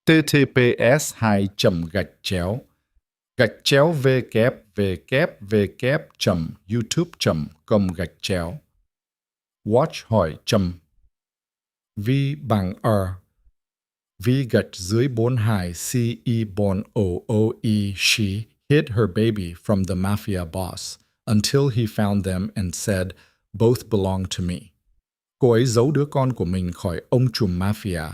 https 2 gạch chéo www.youtube.com gạch chéo watch hỏi v bằng r v gạch dưới 42 ce bon ooe she hid her baby from the Mafia Boss until he found them and said both belong to me. Cô ấy giấu đứa con của mình khỏi ông trùm Mafia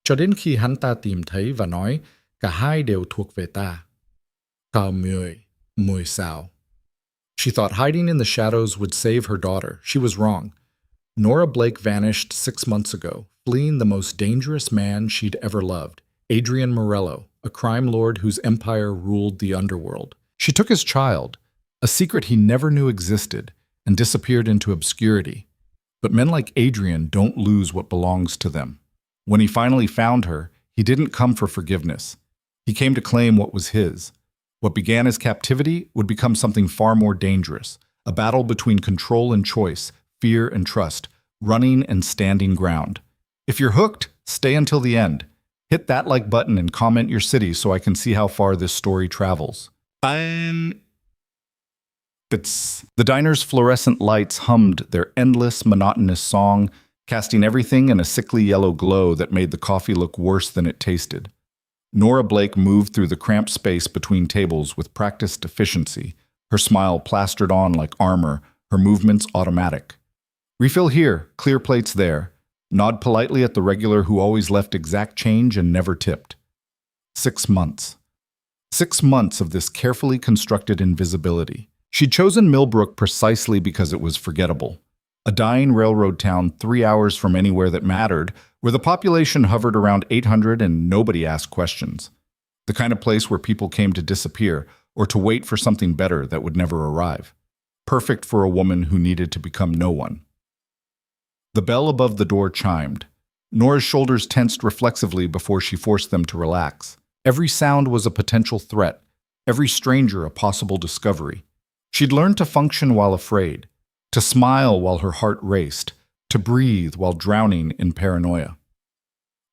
cho đến khi hắn ta tìm thấy và nói cả hai đều thuộc về ta. Cao mười sao. She thought hiding in the shadows would save her daughter. She was wrong. Nora Blake vanished 6 months ago, fleeing the most dangerous man she'd ever loved, Adrian Morello, a crime lord whose empire ruled the underworld. She took his child, a secret he never knew existed, and disappeared into obscurity. But men like Adrian don't lose what belongs to them. When he finally found her, he didn't come for forgiveness. He came to claim what was his. What began as captivity would become something far more dangerous, a battle between control and choice, fear and trust, running and standing ground. If you're hooked, stay until the end. Hit that like button and comment your city so I can see how far this story travels. The diner's fluorescent lights hummed their endless, monotonous song, casting everything in a sickly yellow glow that made the coffee look worse than it tasted. Nora Blake moved through the cramped space between tables with practiced efficiency, her smile plastered on like armor, her movements automatic. Refill here, clear plates there. Nod politely at the regular who always left exact change and never tipped. 6 months. 6 months of this carefully constructed invisibility. She'd chosen Millbrook precisely because it was forgettable. A dying railroad town 3 hours from anywhere that mattered, where the population hovered around 800 and nobody asked questions. The kind of place where people came to disappear or to wait for something better that would never arrive. Perfect for a woman who needed to become no one. The bell above the door chimed. Nora's shoulders tensed reflexively before she forced them to relax. Every sound was a potential threat, every stranger a possible discovery. She'd learned to function while afraid, to smile while her heart raced, to breathe while drowning in paranoia.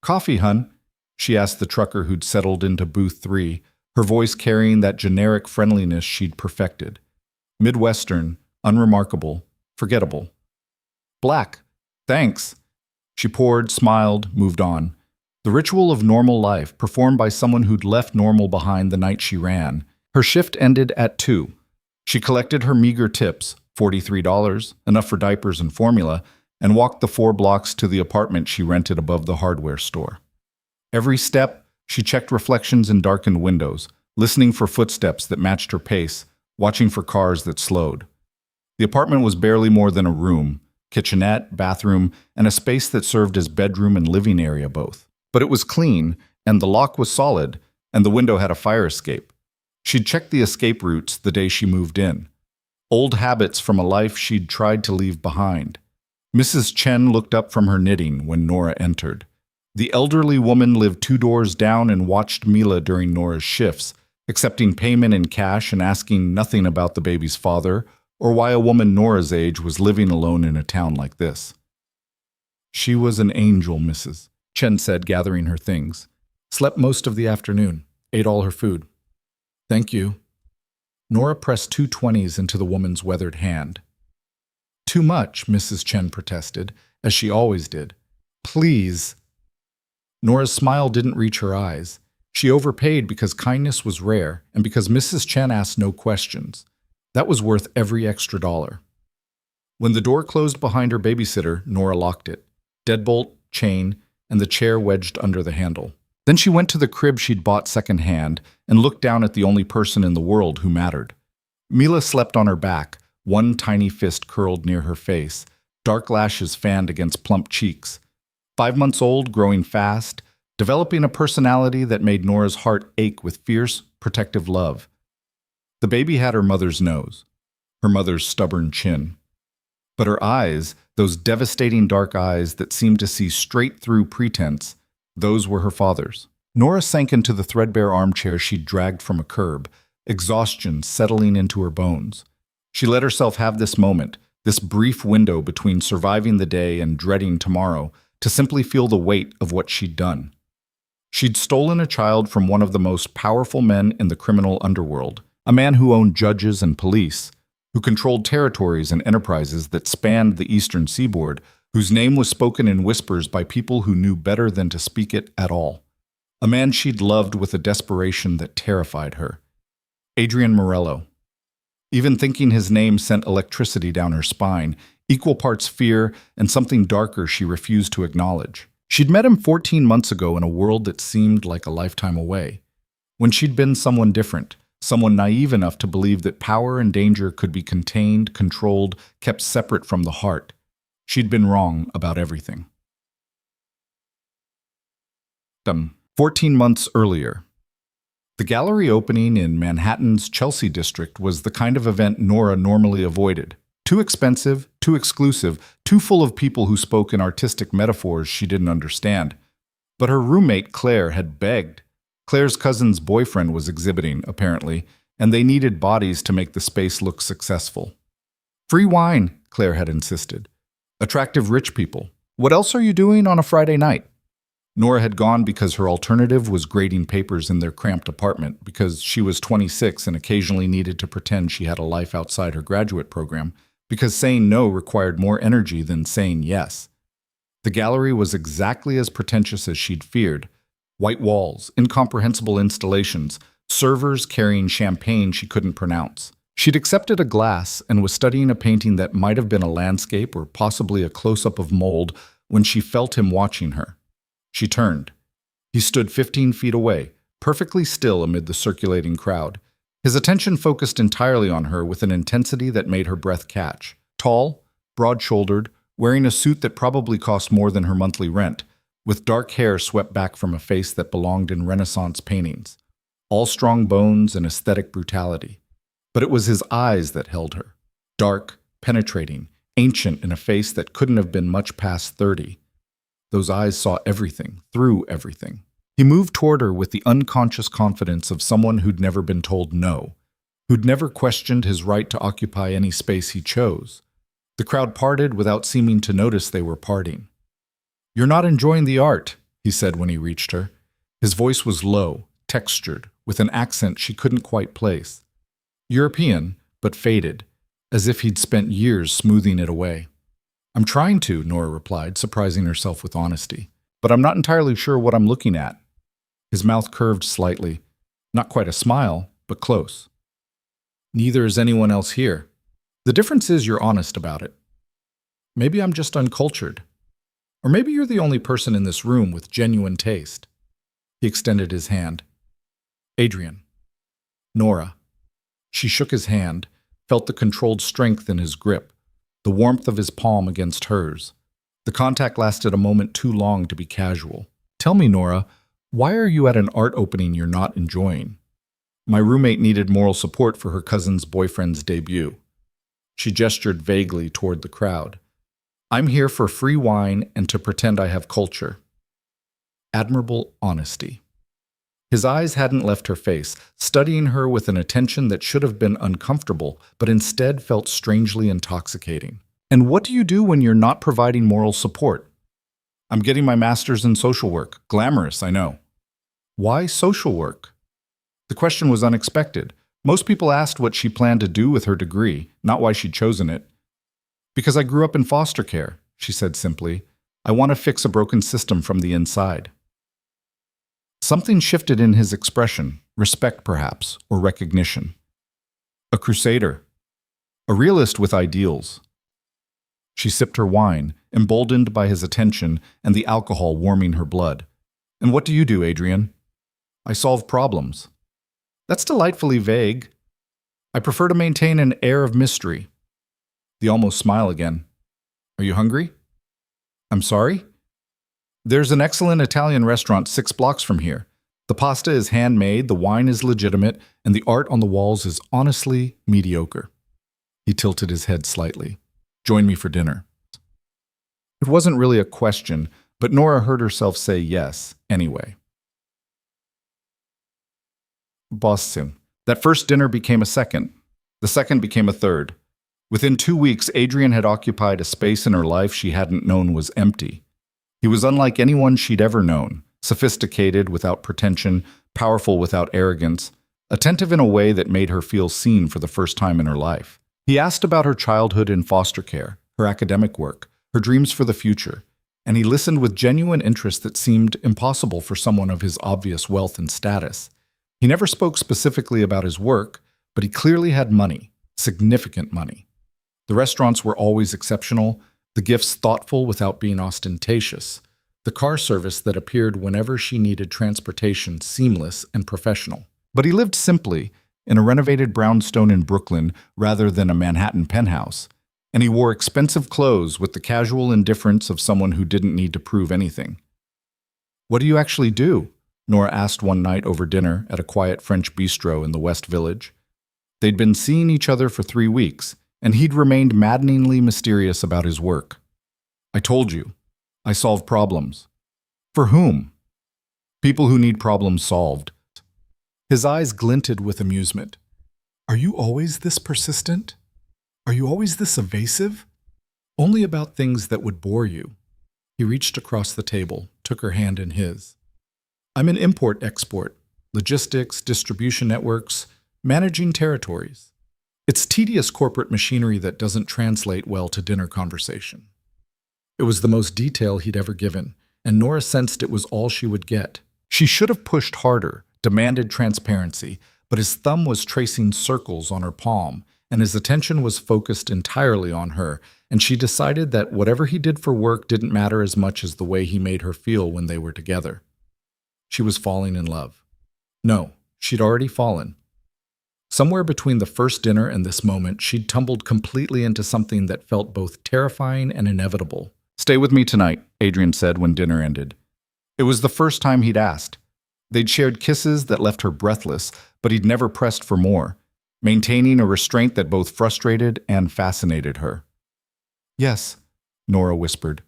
"Coffee, hun?" she asked the trucker who'd settled into booth 3, her voice carrying that generic friendliness she'd perfected. Midwestern, unremarkable, forgettable. "Black. Thanks." She poured, smiled, moved on. The ritual of normal life, performed by someone who'd left normal behind the night she ran. Her shift ended at 2. She collected her meager tips, $43, enough for diapers and formula, and walked the 4 blocks to the apartment she rented above the hardware store. Every step, she checked reflections in darkened windows, listening for footsteps that matched her pace, watching for cars that slowed. The apartment was barely more than a room, kitchenette, bathroom, and a space that served as bedroom and living area both. But it was clean, and the lock was solid, and the window had a fire escape. She'd checked the escape routes the day she moved in. Old habits from a life she'd tried to leave behind. Mrs. Chen looked up from her knitting when Nora entered. The elderly woman lived 2 doors down and watched Mila during Nora's shifts, accepting payment in cash and asking nothing about the baby's father or why a woman Nora's age was living alone in a town like this. "She was an angel, Mrs." Chen said, gathering her things. "Slept most of the afternoon, ate all her food." "Thank you." Nora pressed 2 20s into the woman's weathered hand. "Too much," Mrs. Chen protested, as she always did. "Please." Nora's smile didn't reach her eyes. She overpaid because kindness was rare and because Mrs. Chen asked no questions. That was worth every extra dollar. When the door closed behind her babysitter, Nora locked it. Deadbolt, chain, and the chair wedged under the handle. Then she went to the crib she'd bought secondhand and looked down at the only person in the world who mattered. Mila slept on her back, one tiny fist curled near her face, dark lashes fanned against plump cheeks. 5 months old, growing fast, developing a personality that made Nora's heart ache with fierce, protective love. The baby had her mother's nose, her mother's stubborn chin. But her eyes, those devastating dark eyes that seemed to see straight through pretense, those were her father's. Nora sank into the threadbare armchair she'd dragged from a curb, exhaustion settling into her bones. She let herself have this moment, this brief window between surviving the day and dreading tomorrow, to simply feel the weight of what she'd done. She'd stolen a child from one of the most powerful men in the criminal underworld, a man who owned judges and police, who controlled territories and enterprises that spanned the eastern seaboard, whose name was spoken in whispers by people who knew better than to speak it at all. A man she'd loved with a desperation that terrified her. Adrian Morello. Even thinking his name sent electricity down her spine, equal parts fear and something darker she refused to acknowledge. She'd met him 14 months ago in a world that seemed like a lifetime away, when she'd been someone different, someone naive enough to believe that power and danger could be contained, controlled, kept separate from the heart. She'd been wrong about everything. 14 months earlier. The gallery opening in Manhattan's Chelsea district was the kind of event Nora normally avoided. Too expensive, too exclusive, too full of people who spoke in artistic metaphors she didn't understand. But her roommate, Claire, had begged. Claire's cousin's boyfriend was exhibiting, apparently, and they needed bodies to make the space look successful. Free wine, Claire had insisted. Attractive rich people. What else are you doing on a Friday night? Nora had gone because her alternative was grading papers in their cramped apartment, because she was 26 and occasionally needed to pretend she had a life outside her graduate program, because saying no required more energy than saying yes. The gallery was exactly as pretentious as she'd feared. White walls, incomprehensible installations, servers carrying champagne she couldn't pronounce. She'd accepted a glass and was studying a painting that might have been a landscape or possibly a close-up of mold when she felt him watching her. She turned. He stood 15 feet away, perfectly still amid the circulating crowd. His attention focused entirely on her with an intensity that made her breath catch. Tall, broad-shouldered, wearing a suit that probably cost more than her monthly rent, with dark hair swept back from a face that belonged in Renaissance paintings. All strong bones and aesthetic brutality. But it was his eyes that held her. Dark, penetrating, ancient in a face that couldn't have been much past 30. Those eyes saw everything, through everything. He moved toward her with the unconscious confidence of someone who'd never been told no, who'd never questioned his right to occupy any space he chose. The crowd parted without seeming to notice they were parting. "You're not enjoying the art," he said when he reached her. His voice was low, textured, with an accent she couldn't quite place. European, but faded, as if he'd spent years smoothing it away. "I'm trying to," Nora replied, surprising herself with honesty. "But I'm not entirely sure what I'm looking at." His mouth curved slightly. Not quite a smile, but close. "Neither is anyone else here. The difference is you're honest about it. Maybe I'm just uncultured. Or maybe you're the only person in this room with genuine taste." He extended his hand. "Adrian." "Nora." She shook his hand, felt the controlled strength in his grip, the warmth of his palm against hers. The contact lasted a moment too long to be casual. "Tell me, Nora, why are you at an art opening you're not enjoying?" "My roommate needed moral support for her cousin's boyfriend's debut." She gestured vaguely toward the crowd. "I'm here for free wine and to pretend I have culture." Admirable honesty. His eyes hadn't left her face, studying her with an attention that should have been uncomfortable, but instead felt strangely intoxicating. "And what do you do when you're not providing moral support?" "I'm getting my master's in social work. Glamorous, I know." "Why social work?" The question was unexpected. Most people asked what she planned to do with her degree, not why she'd chosen it. "Because I grew up in foster care," she said simply. "I want to fix a broken system from the inside." Something shifted in his expression, respect perhaps, or recognition. A crusader. A realist with ideals. She sipped her wine, emboldened by his attention and the alcohol warming her blood. "And what do you do, Adrian?" "I solve problems." "That's delightfully vague." "I prefer to maintain an air of mystery." The almost smile again. "Are you hungry?" "I'm sorry?" "There's an excellent Italian restaurant 6 blocks from here. The pasta is handmade, the wine is legitimate, and the art on the walls is honestly mediocre." He tilted his head slightly. "Join me for dinner." It wasn't really a question, but Nora heard herself say yes, anyway. Boston. That first dinner became a second. The second became a third. Within 2 weeks, Adrian had occupied a space in her life she hadn't known was empty. He was unlike anyone she'd ever known, sophisticated without pretension, powerful without arrogance, attentive in a way that made her feel seen for the first time in her life. He asked about her childhood in foster care, her academic work, her dreams for the future, and he listened with genuine interest that seemed impossible for someone of his obvious wealth and status. He never spoke specifically about his work, but he clearly had money, significant money. The restaurants were always exceptional, the gifts thoughtful without being ostentatious, the car service that appeared whenever she needed transportation seamless and professional. But he lived simply, in a renovated brownstone in Brooklyn rather than a Manhattan penthouse, and he wore expensive clothes with the casual indifference of someone who didn't need to prove anything. "What do you actually do?" Nora asked one night over dinner at a quiet French bistro in the West Village. They'd been seeing each other for 3 weeks, and he'd remained maddeningly mysterious about his work. "I told you. I solve problems." "For whom?" "People who need problems solved." His eyes glinted with amusement. "Are you always this persistent? Are you always this evasive?" "Only about things that would bore you." He reached across the table, took her hand in his. "I'm in import-export, logistics, distribution networks, managing territories. It's tedious corporate machinery that doesn't translate well to dinner conversation." It was the most detail he'd ever given, and Nora sensed it was all she would get. She should have pushed harder, demanded transparency, but his thumb was tracing circles on her palm, and his attention was focused entirely on her, and she decided that whatever he did for work didn't matter as much as the way he made her feel when they were together. She was falling in love. No, she'd already fallen. Somewhere between the first dinner and this moment, she'd tumbled completely into something that felt both terrifying and inevitable. "Stay with me tonight," Adrian said when dinner ended. It was the first time he'd asked. They'd shared kisses that left her breathless, but he'd never pressed for more, maintaining a restraint that both frustrated and fascinated her. "Yes," Nora whispered.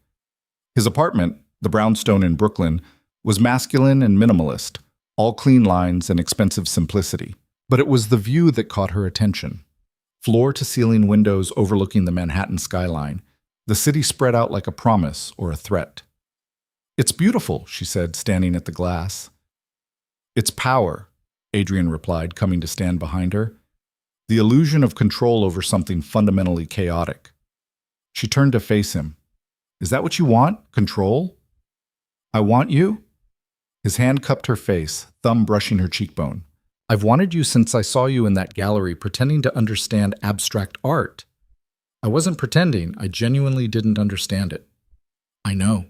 His apartment, the brownstone in Brooklyn, was masculine and minimalist, all clean lines and expensive simplicity. But it was the view that caught her attention. Floor-to-ceiling windows overlooking the Manhattan skyline, the city spread out like a promise or a threat. "It's beautiful," she said, standing at the glass. "It's power," Adrian replied, coming to stand behind her. "The illusion of control over something fundamentally chaotic." She turned to face him. "Is that what you want? Control?" "I want you?" His hand cupped her face, thumb brushing her cheekbone. "I've wanted you since I saw you in that gallery pretending to understand abstract art." "I wasn't pretending, I genuinely didn't understand it." "I know."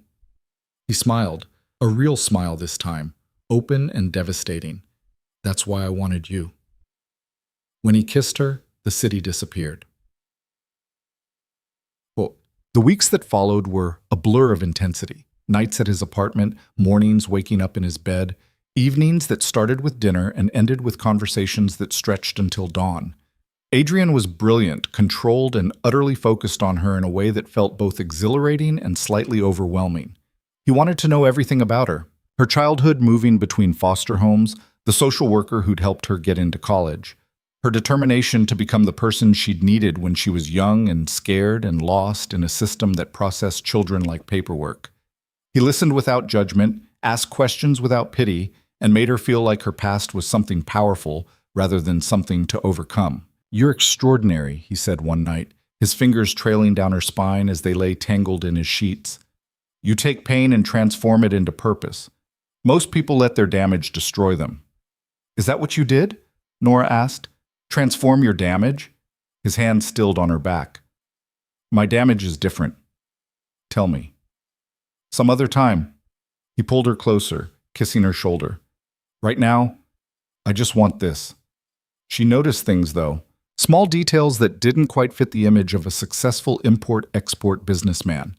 He smiled, a real smile this time, open and devastating. "That's why I wanted you." When he kissed her, the city disappeared. Well, the weeks that followed were a blur of intensity. Nights at his apartment, mornings waking up in his bed, evenings that started with dinner and ended with conversations that stretched until dawn. Adrian was brilliant, controlled, and utterly focused on her in a way that felt both exhilarating and slightly overwhelming. He wanted to know everything about her. Her childhood moving between foster homes, the social worker who'd helped her get into college, her determination to become the person she'd needed when she was young and scared and lost in a system that processed children like paperwork. He listened without judgment, asked questions without pity, and made her feel like her past was something powerful rather than something to overcome. "You're extraordinary," he said one night, his fingers trailing down her spine as they lay tangled in his sheets. "You take pain and transform it into purpose. Most people let their damage destroy them." "Is that what you did?" Nora asked. "Transform your damage?" His hand stilled on her back. "My damage is different. Tell me." "Some other time." He pulled her closer, kissing her shoulder. "Right now, I just want this." She noticed things, though. Small details that didn't quite fit the image of a successful import-export businessman.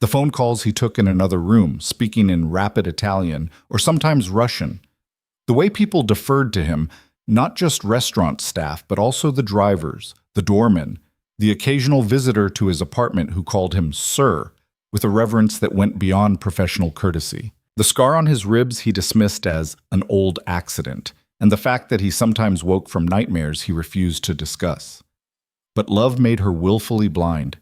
The phone calls he took in another room, speaking in rapid Italian, or sometimes Russian. The way people deferred to him, not just restaurant staff, but also the drivers, the doormen, the occasional visitor to his apartment who called him "sir," with a reverence that went beyond professional courtesy. The scar on his ribs he dismissed as an old accident, and the fact that he sometimes woke from nightmares he refused to discuss. But love made her willfully blind.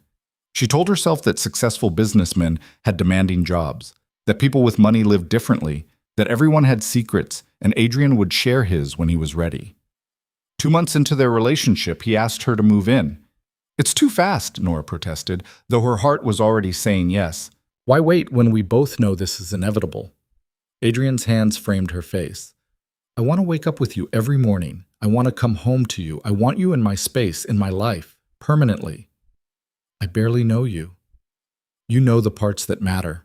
She told herself that successful businessmen had demanding jobs, that people with money lived differently, that everyone had secrets and Adrian would share his when he was ready. 2 months into their relationship, he asked her to move in. "It's too fast," Nora protested, though her heart was already saying yes. "Why wait when we both know this is inevitable?" Adrian's hands framed her face. "I want to wake up with you every morning. I want to come home to you. I want you in my space, in my life, permanently." "I barely know you." "You know the parts that matter."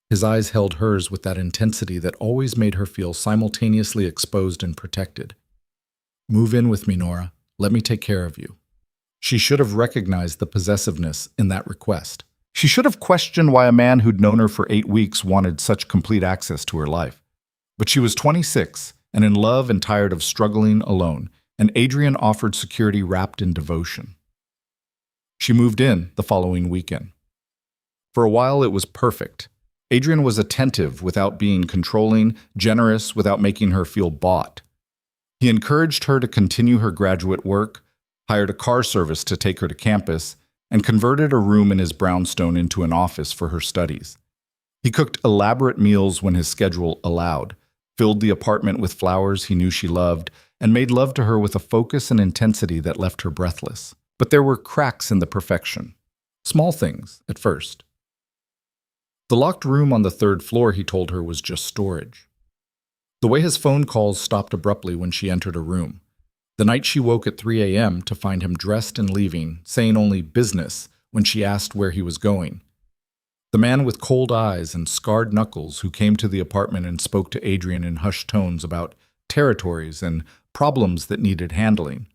His eyes held hers with that intensity that always made her feel simultaneously exposed and protected. "Move in with me, Nora. Let me take care of you." She should have recognized the possessiveness in that request. She should have questioned why a man who'd known her for 8 weeks wanted such complete access to her life. But she was 26 and in love and tired of struggling alone, and Adrian offered security wrapped in devotion. She moved in the following weekend. For a while, it was perfect. Adrian was attentive without being controlling, generous without making her feel bought. He encouraged her to continue her graduate work, hired a car service to take her to campus, and converted a room in his brownstone into an office for her studies. He cooked elaborate meals when his schedule allowed, filled the apartment with flowers he knew she loved, and made love to her with a focus and intensity that left her breathless. But there were cracks in the perfection. Small things, at first. The locked room on the 3rd floor, he told her, was just storage. The way his phone calls stopped abruptly when she entered a room. The night she woke at 3 a.m. to find him dressed and leaving, saying only business when she asked where he was going. The man with cold eyes and scarred knuckles who came to the apartment and spoke to Adrian in hushed tones about territories and problems that needed handling.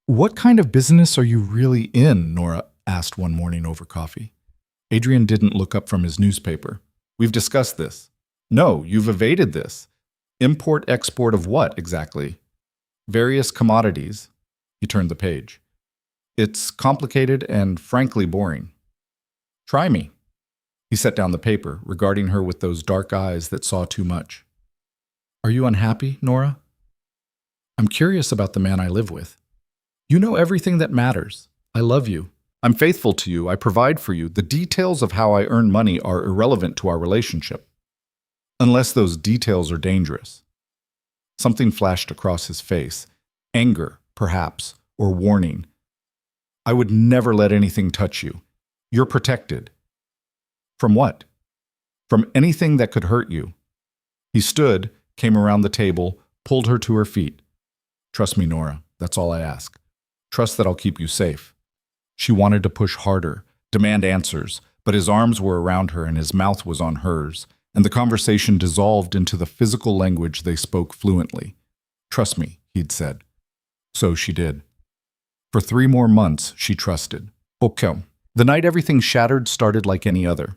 "What kind of business are you really in?" Nora asked one morning over coffee. Adrian didn't look up from his newspaper. "We've discussed this." "No, you've evaded this." "Import-export of what, exactly?" "Various commodities." He turned the page. "It's complicated and frankly boring." "Try me." He set down the paper, regarding her with those dark eyes that saw too much. "Are you unhappy, Nora?" "I'm curious about the man I live with." "You know everything that matters. I love you. I'm faithful to you. I provide for you. The details of how I earn money are irrelevant to our relationship. Unless those details are dangerous." Something flashed across his face. Anger, perhaps, or warning. "I would never let anything touch you. You're protected." "From what?" "From anything that could hurt you." He stood, came around the table, pulled her to her feet. "Trust me, Nora. That's all I ask. Trust that I'll keep you safe." She wanted to push harder, demand answers, but his arms were around her and his mouth was on hers, and the conversation dissolved into the physical language they spoke fluently. "Trust me," he'd said. So she did. For 3 more months, she trusted. Okay. The night everything shattered started like any other.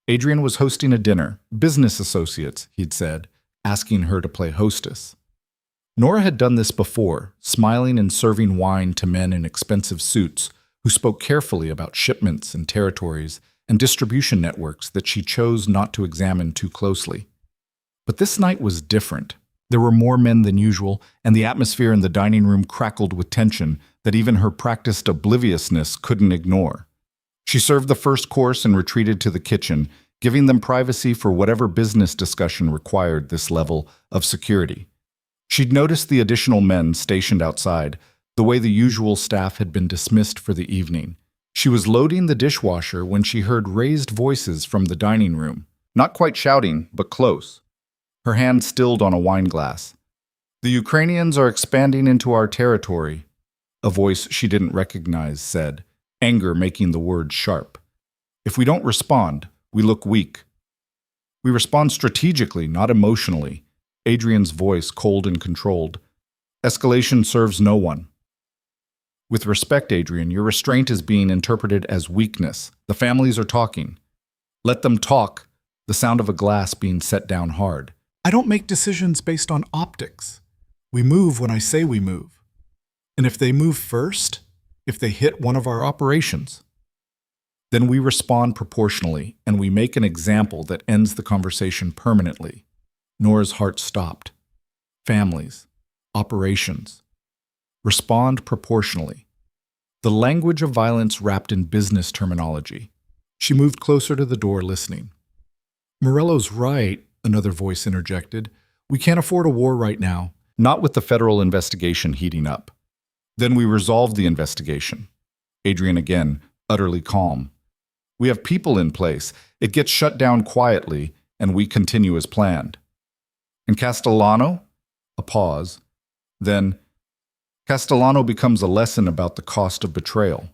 Adrian was hosting a dinner, business associates, he'd said, asking her to play hostess. Nora had done this before, smiling and serving wine to men in expensive suits who spoke carefully about shipments and territories and distribution networks that she chose not to examine too closely. But this night was different. There were more men than usual, and the atmosphere in the dining room crackled with tension that even her practiced obliviousness couldn't ignore. She served the first course and retreated to the kitchen, giving them privacy for whatever business discussion required this level of security. She'd noticed the additional men stationed outside, the way the usual staff had been dismissed for the evening. She was loading the dishwasher when she heard raised voices from the dining room, not quite shouting, but close. Her hand stilled on a wine glass. "The Ukrainians are expanding into our territory," a voice she didn't recognize said, anger making the words sharp. "If we don't respond, we look weak." "We respond strategically, not emotionally," Adrian's voice cold and controlled. "Escalation serves no one." "With respect, Adrian, your restraint is being interpreted as weakness. The families are talking." "Let them talk," the sound of a glass being set down hard. "I don't make decisions based on optics. We move when I say we move. And if they move first, if they hit one of our operations, then we respond proportionally and we make an example that ends the conversation permanently." Nora's heart stopped. Families. Operations. Respond proportionally. The language of violence wrapped in business terminology. She moved closer to the door, listening. "Morello's right," another voice interjected. We can't afford a war right now. Not with the federal investigation heating up. Then we resolved the investigation. Adrian again, utterly calm. We have people in place. It gets shut down quietly, and we continue as planned. And Castellano? A pause. Then, Castellano becomes a lesson about the cost of betrayal.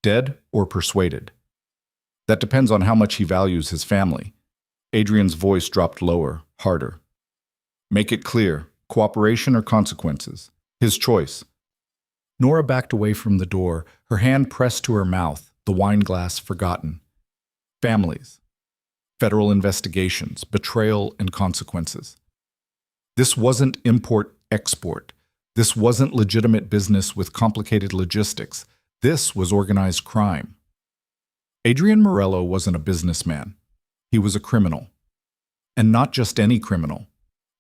Dead or persuaded? That depends on how much he values his family. Adrian's voice dropped lower, harder. Make it clear, cooperation or consequences. His choice. Nora backed away from the door, her hand pressed to her mouth, the wine glass forgotten. Families. Federal investigations, betrayal and consequences. This wasn't import-export. This wasn't legitimate business with complicated logistics. This was organized crime. Adrian Morello wasn't a businessman. He was a criminal. And not just any criminal.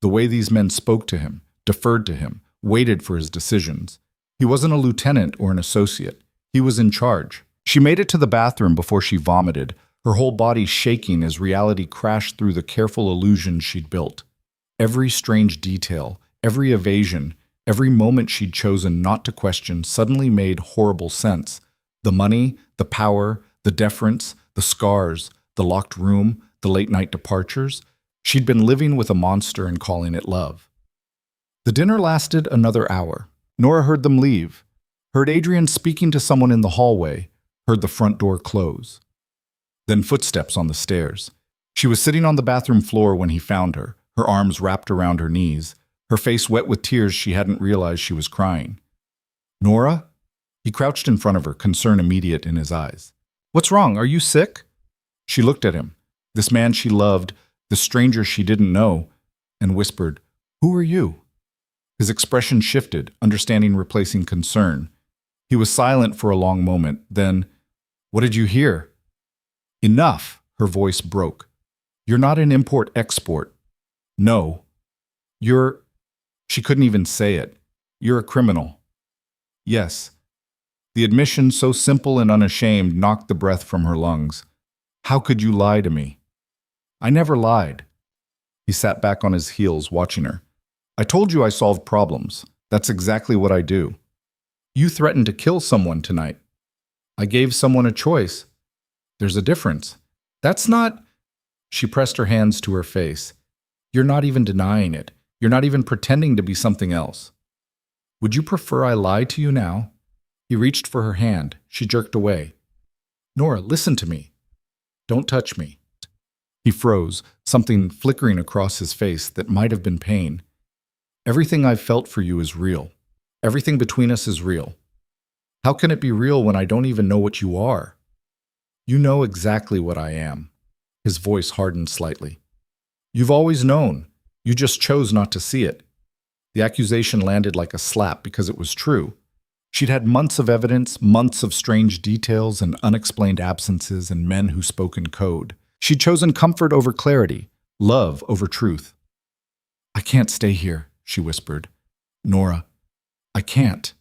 The way these men spoke to him, deferred to him, waited for his decisions. He wasn't a lieutenant or an associate. He was in charge. She made it to the bathroom before she vomited, her whole body shaking as reality crashed through the careful illusions she'd built. Every strange detail, every evasion, every moment she'd chosen not to question suddenly made horrible sense. The money, the power, the deference, the scars, the locked room, the late-night departures. She'd been living with a monster and calling it love. The dinner lasted another hour. Nora heard them leave, heard Adrian speaking to someone in the hallway, heard the front door close. Then footsteps on the stairs. She was sitting on the bathroom floor when he found her, her arms wrapped around her knees, her face wet with tears she hadn't realized she was crying. Nora? He crouched in front of her, concern immediate in his eyes. What's wrong? Are you sick? She looked at him, this man she loved, the stranger she didn't know, and whispered, Who are you? His expression shifted, understanding replacing concern. He was silent for a long moment, then, What did you hear? Enough, her voice broke. You're not an import-export. No. You're... She couldn't even say it. You're a criminal. Yes. The admission, so simple and unashamed, knocked the breath from her lungs. How could you lie to me? I never lied. He sat back on his heels, watching her. I told you I solved problems. That's exactly what I do. You threatened to kill someone tonight. I gave someone a choice. There's a difference. That's not... She pressed her hands to her face. You're not even denying it. You're not even pretending to be something else. Would you prefer I lie to you now? He reached for her hand. She jerked away. Nora, listen to me. Don't touch me. He froze, something flickering across his face that might have been pain. Everything I've felt for you is real. Everything between us is real. How can it be real when I don't even know what you are? You know exactly what I am. His voice hardened slightly. You've always known. You just chose not to see it. The accusation landed like a slap because it was true. She'd had months of evidence, months of strange details and unexplained absences and men who spoke in code. She'd chosen comfort over clarity, love over truth. I can't stay here, she whispered. Nora, I can't.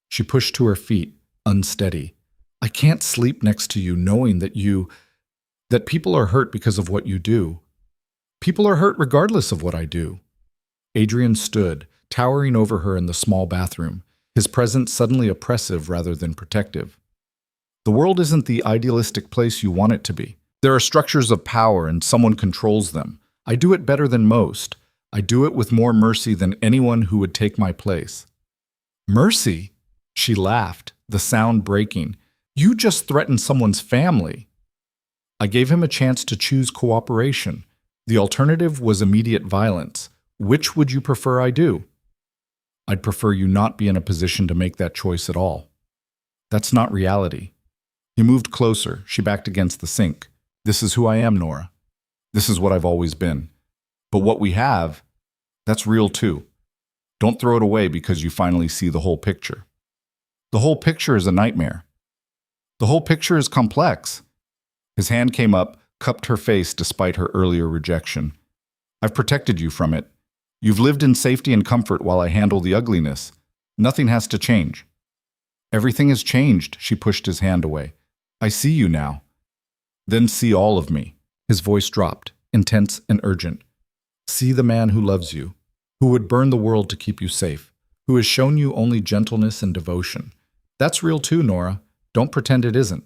She pushed to her feet, unsteady. I can't sleep next to you knowing that people are hurt because of what you do. People are hurt regardless of what I do. Adrian stood, towering over her in the small bathroom, his presence suddenly oppressive rather than protective. The world isn't the idealistic place you want it to be. There are structures of power and someone controls them. I do it better than most. I do it with more mercy than anyone who would take my place. Mercy? She laughed, the sound breaking. You just threatened someone's family. I gave him a chance to choose cooperation. The alternative was immediate violence. Which would you prefer I do? I'd prefer you not be in a position to make that choice at all. That's not reality. He moved closer. She backed against the sink. This is who I am, Nora. This is what I've always been. But what we have, that's real too. Don't throw it away because you finally see the whole picture. The whole picture is a nightmare. The whole picture is complex. His hand came up, cupped her face despite her earlier rejection. I've protected you from it. You've lived in safety and comfort while I handle the ugliness. Nothing has to change. Everything has changed, she pushed his hand away. I see you now. Then see all of me. His voice dropped, intense and urgent. See the man who loves you, who would burn the world to keep you safe, who has shown you only gentleness and devotion. That's real too, Nora. Don't pretend it isn't.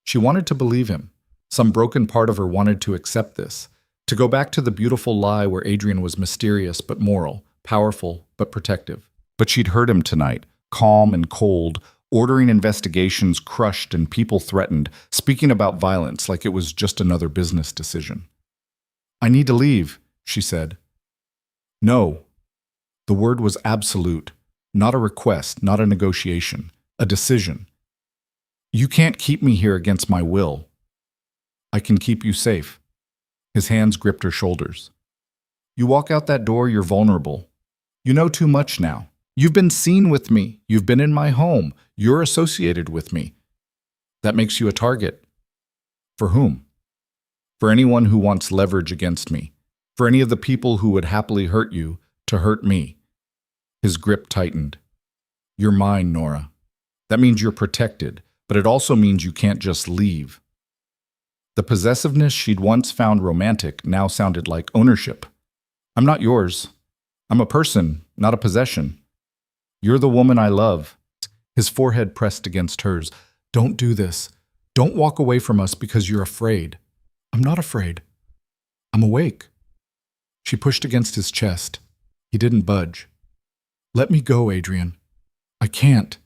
She wanted to believe him. Some broken part of her wanted to accept this, to go back to the beautiful lie where Adrian was mysterious but moral, powerful but protective. But she'd heard him tonight, calm and cold, ordering investigations crushed and people threatened, speaking about violence like it was just another business decision. "I need to leave," she said. "No." The word was absolute, not a request, not a negotiation, a decision. "You can't keep me here against my will. I can keep you safe." His hands gripped her shoulders. "You walk out that door, you're vulnerable. You know too much now. You've been seen with me. You've been in my home. You're associated with me. That makes you a target. For whom? For anyone who wants leverage against me. For any of the people who would happily hurt you to hurt me." His grip tightened. "You're mine, Nora. That means you're protected, but it also means you can't just leave." The possessiveness she'd once found romantic now sounded like ownership. "I'm not yours. I'm a person, not a possession. You're the woman I love." His forehead pressed against hers. "Don't do this. Don't walk away from us because you're afraid." "I'm not afraid. I'm awake." She pushed against his chest. He didn't budge. "Let me go, Adrian. I can't."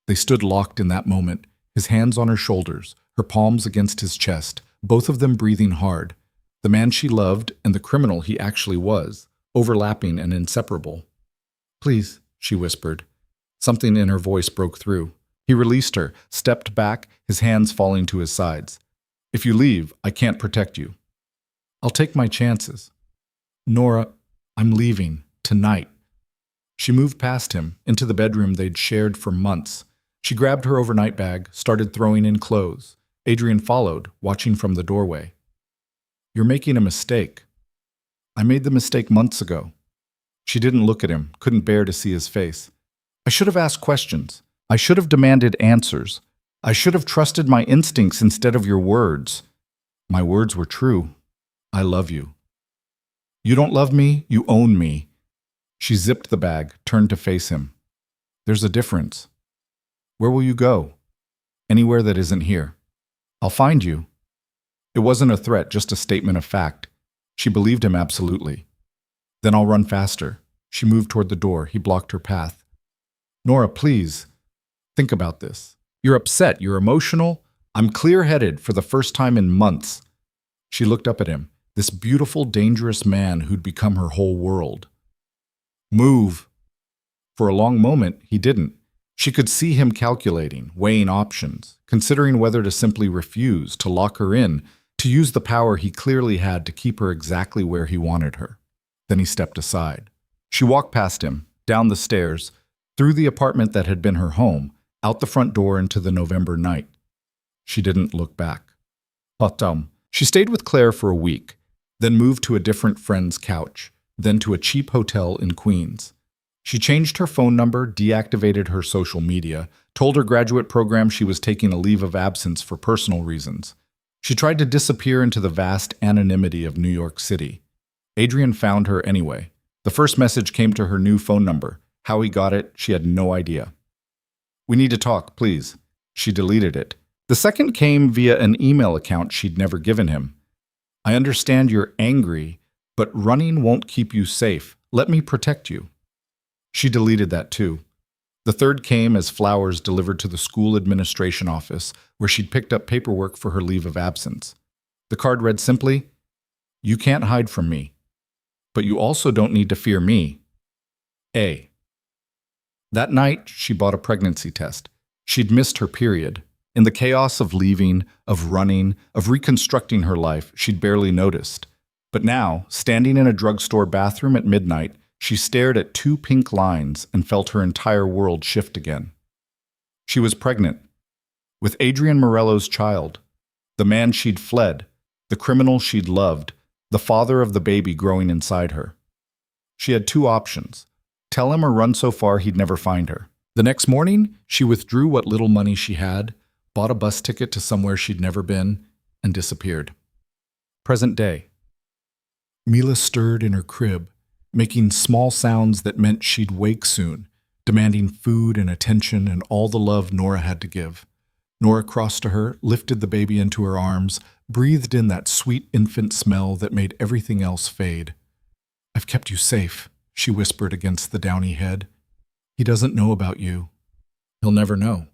They stood locked in that moment, his hands on her shoulders, her palms against his chest, both of them breathing hard. The man she loved and the criminal he actually was, overlapping and inseparable. "Please," she whispered. Something in her voice broke through. He released her, stepped back, his hands falling to his sides. "If you leave, I can't protect you." "I'll take my chances." "Nora, I'm leaving. Tonight." She moved past him, into the bedroom they'd shared for months. She grabbed her overnight bag, started throwing in clothes. Adrian followed, watching from the doorway. "You're making a mistake." "I made the mistake months ago." She didn't look at him, couldn't bear to see his face. "I should have asked questions. I should have demanded answers. I should have trusted my instincts instead of your words. My words were true. I love you." "You don't love me, you own me." She zipped the bag, turned to face him. "There's a difference." "Where will you go?" "Anywhere that isn't here." "I'll find you." It wasn't a threat, just a statement of fact. She believed him absolutely. "Then I'll run faster." She moved toward the door. He blocked her path. "Nora, please. Think about this. You're upset. You're emotional. I'm clear-headed for the first time in months." She looked up at him, this beautiful, dangerous man who'd become her whole world. "Move." For a long moment, he didn't. She could see him calculating, weighing options, considering whether to simply refuse, to lock her in, to use the power he clearly had to keep her exactly where he wanted her. Then he stepped aside. She walked past him, down the stairs, through the apartment that had been her home, out the front door into the November night. She didn't look back. She stayed with Claire for a week, then moved to a different friend's couch, then to a cheap hotel in Queens. She changed her phone number, deactivated her social media, told her graduate program she was taking a leave of absence for personal reasons. She tried to disappear into the vast anonymity of New York City. Adrian found her anyway. The first message came to her new phone number. How he got it, she had no idea. "We need to talk, please." She deleted it. The second came via an email account she'd never given him. "I understand you're angry, but running won't keep you safe. Let me protect you." She deleted that too. The third came as flowers delivered to the school administration office, where she'd picked up paperwork for her leave of absence. The card read simply, "You can't hide from me, but you also don't need to fear me. A." That night, she bought a pregnancy test. She'd missed her period. In the chaos of leaving, of running, of reconstructing her life, she'd barely noticed. But now, standing in a drugstore bathroom at midnight, she stared at 2 pink lines and felt her entire world shift again. She was pregnant, with Adrian Morello's child, the man she'd fled, the criminal she'd loved, the father of the baby growing inside her. She had 2 options: tell him or run so far he'd never find her. The next morning, she withdrew what little money she had, bought a bus ticket to somewhere she'd never been, and disappeared. Present day. Mila stirred in her crib, making small sounds that meant she'd wake soon, demanding food and attention and all the love Nora had to give. Nora crossed to her, lifted the baby into her arms, breathed in that sweet infant smell that made everything else fade. "I've kept you safe," she whispered against the downy head. "He doesn't know about you. He'll never know.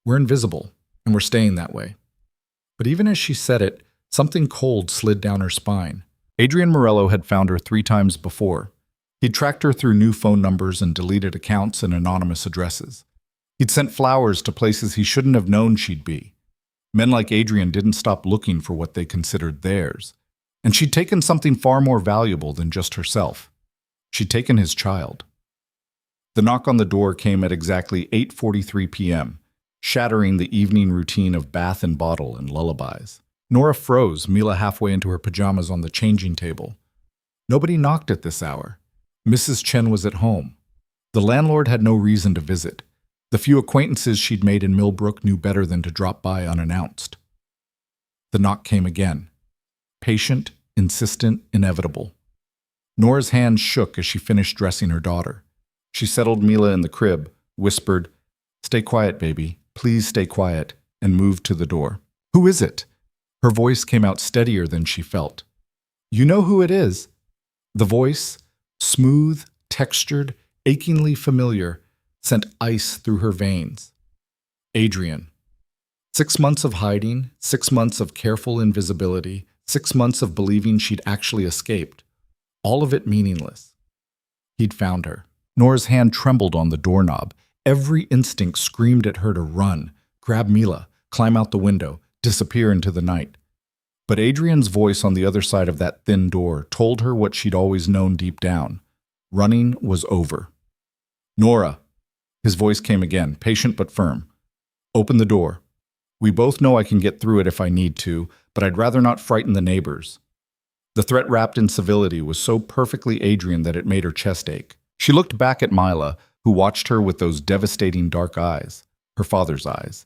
We're invisible, and we're staying that way." But even as she said it, something cold slid down her spine. Adrian Morello had found her 3 times before. He'd tracked her through new phone numbers and deleted accounts and anonymous addresses. He'd sent flowers to places he shouldn't have known she'd be. Men like Adrian didn't stop looking for what they considered theirs. And she'd taken something far more valuable than just herself. She'd taken his child. The knock on the door came at exactly 8:43 p.m., shattering the evening routine of bath and bottle and lullabies. Nora froze, Mila halfway into her pajamas on the changing table. Nobody knocked at this hour. Mrs. Chen was at home. The landlord had no reason to visit. The few acquaintances she'd made in Millbrook knew better than to drop by unannounced. The knock came again. Patient, insistent, inevitable. Nora's hands shook as she finished dressing her daughter. She settled Mila in the crib, whispered, "Stay quiet, baby. Please stay quiet," and moved to the door. "Who is it?" Her voice came out steadier than she felt. "You know who it is." The voice, smooth, textured, achingly familiar, sent ice through her veins. Adrian. 6 months of hiding, 6 months of careful invisibility, 6 months of believing she'd actually escaped. All of it meaningless. He'd found her. Nora's hand trembled on the doorknob. Every instinct screamed at her to run, grab Mila, climb out the window, disappear into the night. But Adrian's voice on the other side of that thin door told her what she'd always known deep down. Running was over. "Nora." His voice came again, patient but firm. "Open the door. We both know I can get through it if I need to, but I'd rather not frighten the neighbors." The threat wrapped in civility was so perfectly Adrian that it made her chest ache. She looked back at Mila, who watched her with those devastating dark eyes, her father's eyes,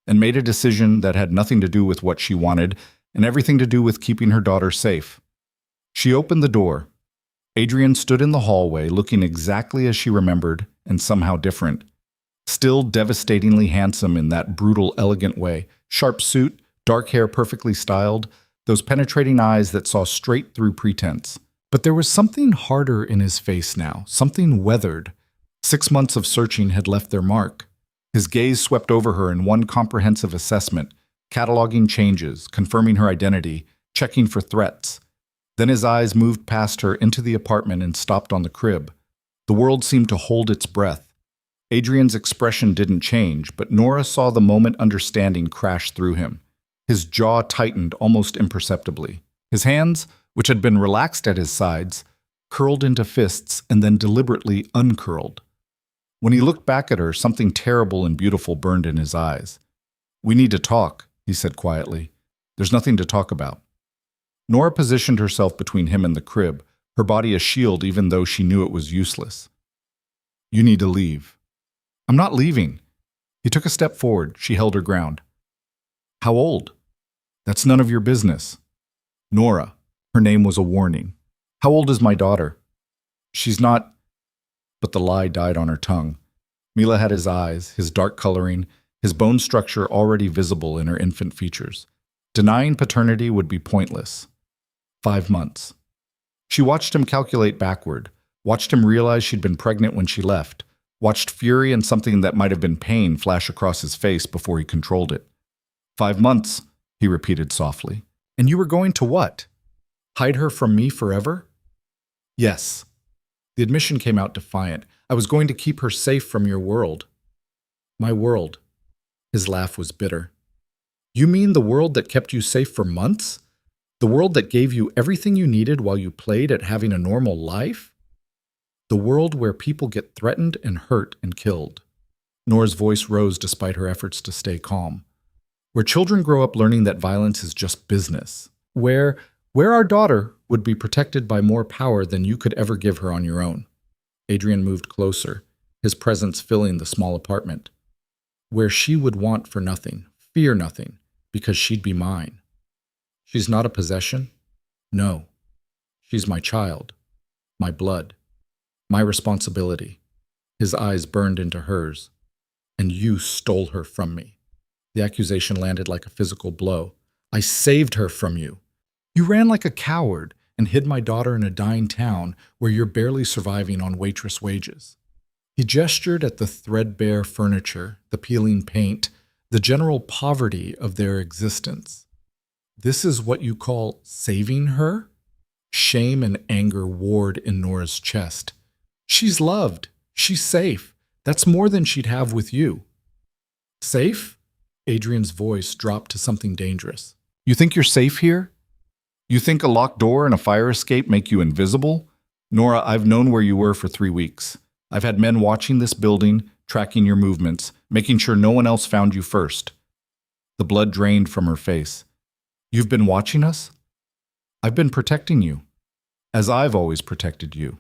and made a decision that had nothing to do with what she wanted and everything to do with keeping her daughter safe. She opened the door. Adrian stood in the hallway, looking exactly as she remembered and somehow different. Still devastatingly handsome in that brutal, elegant way. Sharp suit, dark hair perfectly styled, those penetrating eyes that saw straight through pretense. But there was something harder in his face now, something weathered. 6 months of searching had left their mark. His gaze swept over her in one comprehensive assessment, cataloging changes, confirming her identity, checking for threats. Then his eyes moved past her into the apartment and stopped on the crib. The world seemed to hold its breath. Adrian's expression didn't change, but Nora saw the moment understanding crash through him. His jaw tightened almost imperceptibly. His hands, which had been relaxed at his sides, curled into fists and then deliberately uncurled. When he looked back at her, something terrible and beautiful burned in his eyes. "We need to talk," he said quietly. "There's nothing to talk about." Nora positioned herself between him and the crib, her body a shield even though she knew it was useless. "You need to leave." "I'm not leaving." He took a step forward. She held her ground. "How old?" "That's none of your business." "Nora." Her name was a warning. "How old is my daughter?" "She's not—" But the lie died on her tongue. Mila had his eyes, his dark coloring, his bone structure already visible in her infant features. Denying paternity would be pointless. 5 months. She watched him calculate backward, watched him realize she'd been pregnant when she left, watched fury and something that might have been pain flash across his face before he controlled it. 5 months, he repeated softly. "And you were going to what? Hide her from me forever?" "Yes." The admission came out defiant. "I was going to keep her safe from your world." "My world." His laugh was bitter. "You mean the world that kept you safe for months? The world that gave you everything you needed while you played at having a normal life? The world where people get threatened and hurt and killed." Nora's voice rose despite her efforts to stay calm. "Where children grow up learning that violence is just business. Where our daughter would be protected by more power than you could ever give her on your own." Adrian moved closer, his presence filling the small apartment. "Where she would want for nothing, fear nothing, because she'd be mine. She's not a possession? No. She's my child, my blood, my responsibility. His eyes burned into hers. And you stole her from me. The accusation landed like a physical blow. I saved her from you. You ran like a coward and hid my daughter in a dying town where you're barely surviving on waitress wages. He gestured at the threadbare furniture, the peeling paint, the general poverty of their existence. This is what you call saving her? Shame and anger warred in Nora's chest. She's loved. She's safe. That's more than she'd have with you. Safe? Adrian's voice dropped to something dangerous. You think you're safe here? You think a locked door and a fire escape make you invisible? Nora, I've known where you were for 3 weeks. I've had men watching this building, tracking your movements, making sure no one else found you first. The blood drained from her face. You've been watching us? I've been protecting you, as I've always protected you.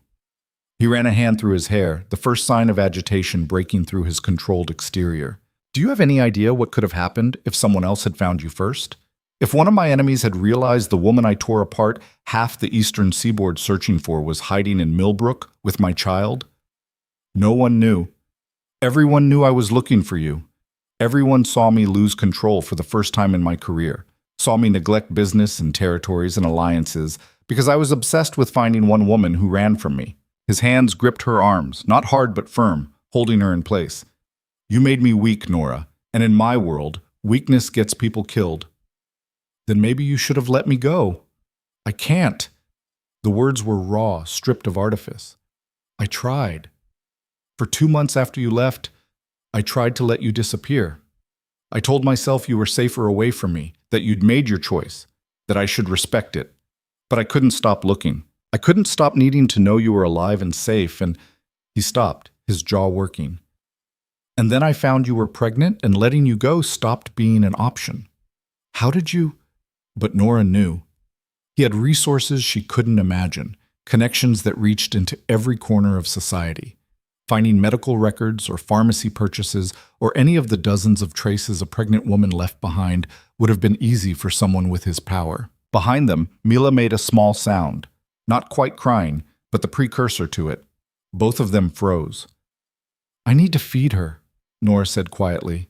He ran a hand through his hair, the first sign of agitation breaking through his controlled exterior. Do you have any idea what could have happened if someone else had found you first? If one of my enemies had realized the woman I tore apart half the eastern seaboard searching for was hiding in Millbrook with my child? No one knew. Everyone knew I was looking for you. Everyone saw me lose control for the first time in my career, saw me neglect business and territories and alliances because I was obsessed with finding one woman who ran from me. His hands gripped her arms, not hard but firm, holding her in place. You made me weak, Nora, and in my world, weakness gets people killed. Then maybe you should have let me go. I can't. The words were raw, stripped of artifice. I tried. For 2 months after you left, I tried to let you disappear. I told myself you were safer away from me, that you'd made your choice, that I should respect it. But I couldn't stop looking. I couldn't stop needing to know you were alive and safe, and he stopped, his jaw working. And then I found you were pregnant, and letting you go stopped being an option. How did you? But Nora knew. He had resources she couldn't imagine, connections that reached into every corner of society. Finding medical records or pharmacy purchases or any of the dozens of traces a pregnant woman left behind would have been easy for someone with his power. Behind them, Mila made a small sound. Not quite crying, but the precursor to it. Both of them froze. I need to feed her, Nora said quietly.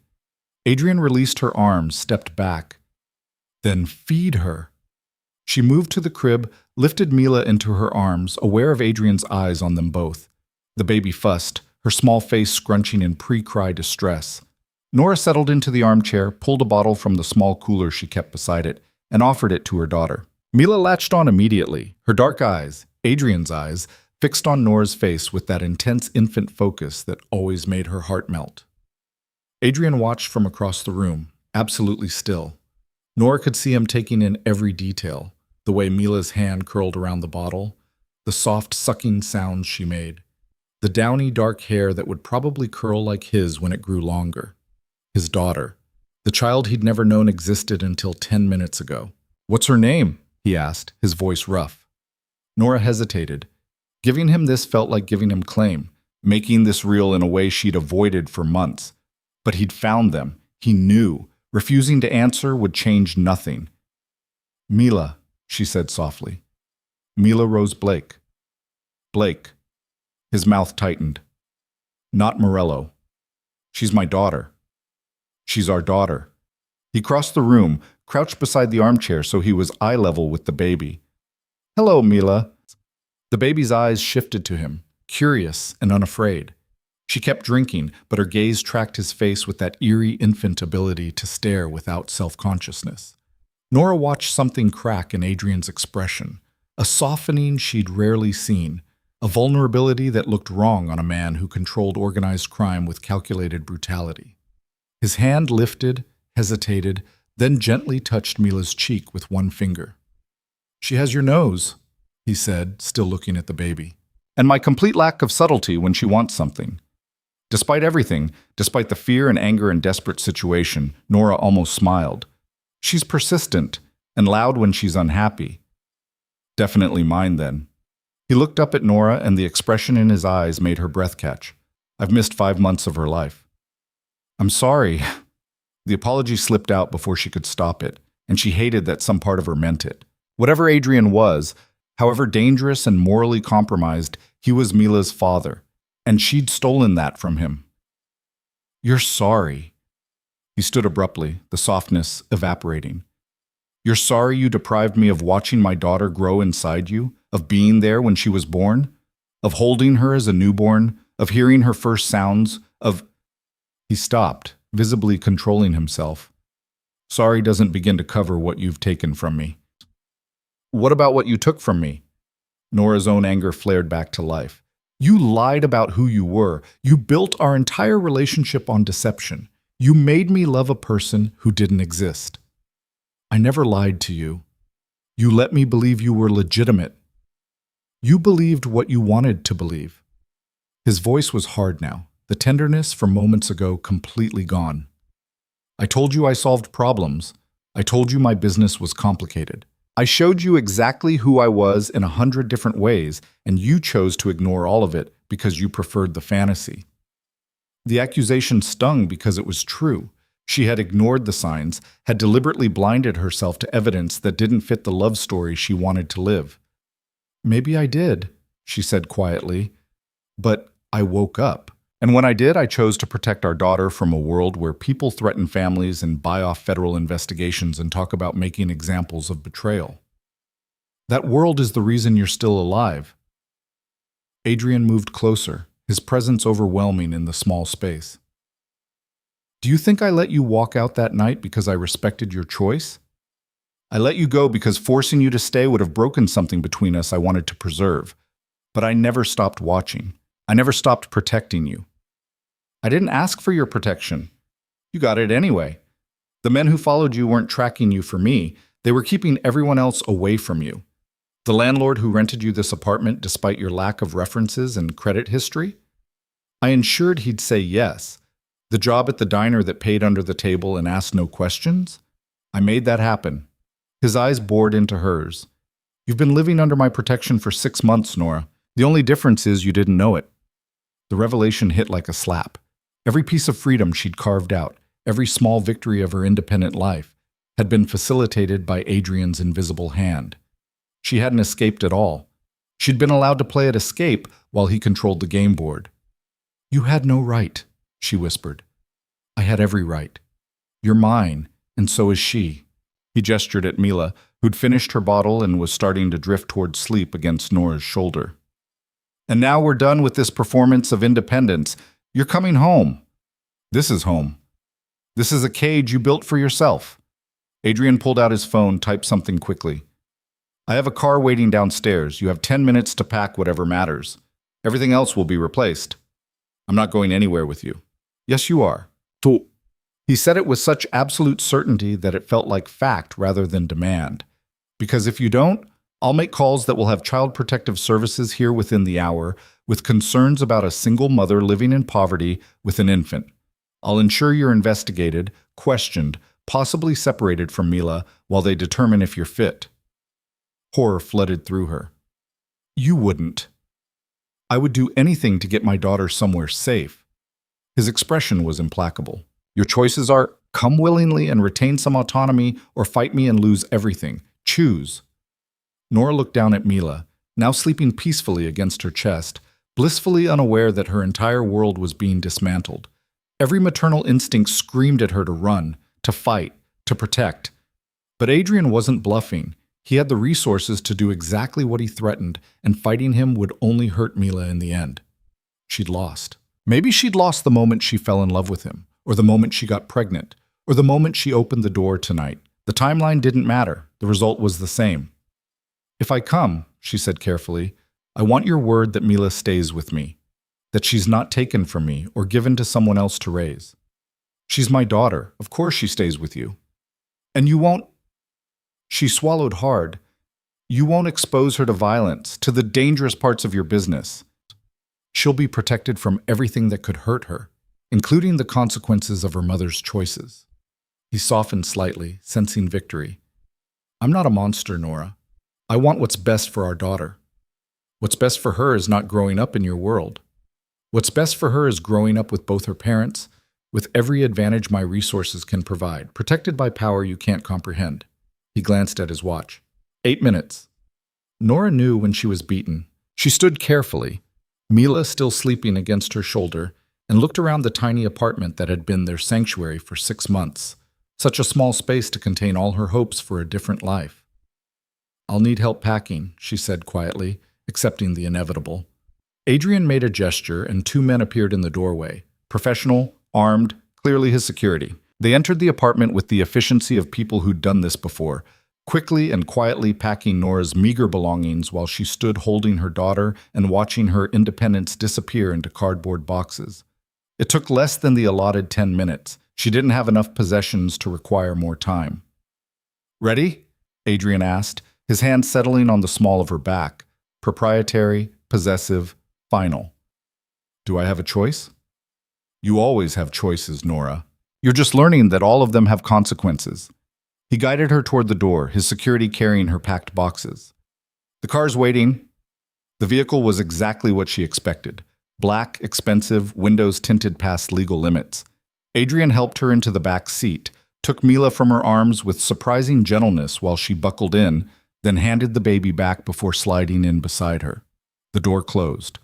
Adrian released her arms, stepped back. Then feed her. She moved to the crib, lifted Mila into her arms, aware of Adrian's eyes on them both. The baby fussed, her small face scrunching in pre-cry distress. Nora settled into the armchair, pulled a bottle from the small cooler she kept beside it, and offered it to her daughter. Mila latched on immediately, her dark eyes, Adrian's eyes, fixed on Nora's face with that intense infant focus that always made her heart melt. Adrian watched from across the room, absolutely still. Nora could see him taking in every detail, the way Mila's hand curled around the bottle, the soft sucking sounds she made, the downy dark hair that would probably curl like his when it grew longer. His daughter, the child he'd never known existed until 10 minutes ago. What's her name? He asked, his voice rough. Nora hesitated. Giving him this felt like giving him claim, making this real in a way she'd avoided for months. But he'd found them. He knew. Refusing to answer would change nothing. Mila, she said softly. Mila Rose Blake. Blake. His mouth tightened. Not Morello. She's my daughter. She's our daughter. He crossed the room, crouched beside the armchair so he was eye level with the baby. Hello, Mila. The baby's eyes shifted to him, curious and unafraid. She kept drinking, but her gaze tracked his face with that eerie infant ability to stare without self-consciousness. Nora watched something crack in Adrian's expression, a softening she'd rarely seen, a vulnerability that looked wrong on a man who controlled organized crime with calculated brutality. His hand lifted, hesitated, then gently touched Mila's cheek with one finger. She has your nose, he said, still looking at the baby, and my complete lack of subtlety when she wants something. Despite everything, despite the fear and anger and desperate situation, Nora almost smiled. She's persistent and loud when she's unhappy. Definitely mine then. He looked up at Nora and the expression in his eyes made her breath catch. I've missed 5 months of her life. I'm sorry. The apology slipped out before she could stop it, and she hated that some part of her meant it. Whatever Adrian was, However dangerous and morally compromised, he was Mila's father, and she'd stolen that from him. You're sorry. He stood abruptly, the softness evaporating. You're sorry you deprived me of watching my daughter grow inside you, of being there when she was born, of holding her as a newborn, of hearing her first sounds, of... He stopped, visibly controlling himself. Sorry doesn't begin to cover what you've taken from me. What about what you took from me? Nora's own anger flared back to life. You lied about who you were. You built our entire relationship on deception. You made me love a person who didn't exist. I never lied to you. You let me believe you were legitimate. You believed what you wanted to believe. His voice was hard now, the tenderness from moments ago completely gone. I told you I solved problems. I told you my business was complicated. I showed you exactly who I was in 100 different ways, and you chose to ignore all of it because you preferred the fantasy. The accusation stung because it was true. She had ignored the signs, had deliberately blinded herself to evidence that didn't fit the love story she wanted to live. Maybe I did, she said quietly, but I woke up. And when I did, I chose to protect our daughter from a world where people threaten families and buy off federal investigations and talk about making examples of betrayal. That world is the reason you're still alive. Adrian moved closer, his presence overwhelming in the small space. Do you think I let you walk out that night because I respected your choice? I let you go because forcing you to stay would have broken something between us I wanted to preserve. But I never stopped watching. I never stopped protecting you. I didn't ask for your protection. You got it anyway. The men who followed you weren't tracking you for me. They were keeping everyone else away from you. The landlord who rented you this apartment despite your lack of references and credit history? I ensured he'd say yes. The job at the diner that paid under the table and asked no questions? I made that happen. His eyes bored into hers. You've been living under my protection for 6 months, Nora. The only difference is you didn't know it. The revelation hit like a slap. Every piece of freedom she'd carved out, every small victory of her independent life, had been facilitated by Adrian's invisible hand. She hadn't escaped at all. She'd been allowed to play at escape while he controlled the game board. You had no right, she whispered. I had every right. You're mine, and so is she. He gestured at Mila, who'd finished her bottle and was starting to drift toward sleep against Nora's shoulder. And now we're done with this performance of independence. You're coming home. This is home. This is a cage you built for yourself. Adrian pulled out his phone, typed something quickly. I have a car waiting downstairs. You have 10 minutes to pack whatever matters. Everything else will be replaced. I'm not going anywhere with you. Yes, you are. Tu. He said it with such absolute certainty that it felt like fact rather than demand. Because if you don't, I'll make calls that will have Child Protective Services here within the hour with concerns about a single mother living in poverty with an infant. I'll ensure you're investigated, questioned, possibly separated from Mila while they determine if you're fit. Horror flooded through her. You wouldn't. I would do anything to get my daughter somewhere safe. His expression was implacable. Your choices are come willingly and retain some autonomy or fight me and lose everything. Choose. Nora looked down at Mila, now sleeping peacefully against her chest, blissfully unaware that her entire world was being dismantled. Every maternal instinct screamed at her to run, to fight, to protect. But Adrian wasn't bluffing. He had the resources to do exactly what he threatened, and fighting him would only hurt Mila in the end. She'd lost. Maybe she'd lost the moment she fell in love with him, or the moment she got pregnant, or the moment she opened the door tonight. The timeline didn't matter. The result was the same. If I come, she said carefully, I want your word that Mila stays with me, that she's not taken from me or given to someone else to raise. She's my daughter. Of course she stays with you. And you won't... She swallowed hard. You won't expose her to violence, to the dangerous parts of your business. She'll be protected from everything that could hurt her, including the consequences of her mother's choices. He softened slightly, sensing victory. I'm not a monster, Nora. I want what's best for our daughter. What's best for her is not growing up in your world. What's best for her is growing up with both her parents, with every advantage my resources can provide, protected by power you can't comprehend. He glanced at his watch. 8 minutes. Nora knew when she was beaten. She stood carefully, Mila still sleeping against her shoulder, and looked around the tiny apartment that had been their sanctuary for 6 months. Such a small space to contain all her hopes for a different life. "I'll need help packing," she said quietly, accepting the inevitable. Adrian made a gesture, and 2 men appeared in the doorway. Professional, armed, clearly his security. They entered the apartment with the efficiency of people who'd done this before, quickly and quietly packing Nora's meager belongings while she stood holding her daughter and watching her independence disappear into cardboard boxes. It took less than the allotted 10 minutes. She didn't have enough possessions to require more time. "Ready?" Adrian asked, his hand settling on the small of her back. Proprietary, possessive, final. "Do I have a choice?" "You always have choices, Nora. You're just learning that all of them have consequences." He guided her toward the door, his security carrying her packed boxes. "The car's waiting." The vehicle was exactly what she expected. Black, expensive, windows tinted past legal limits. Adrian helped her into the back seat, took Mila from her arms with surprising gentleness while she buckled in, then handed the baby back before sliding in beside her. The door closed.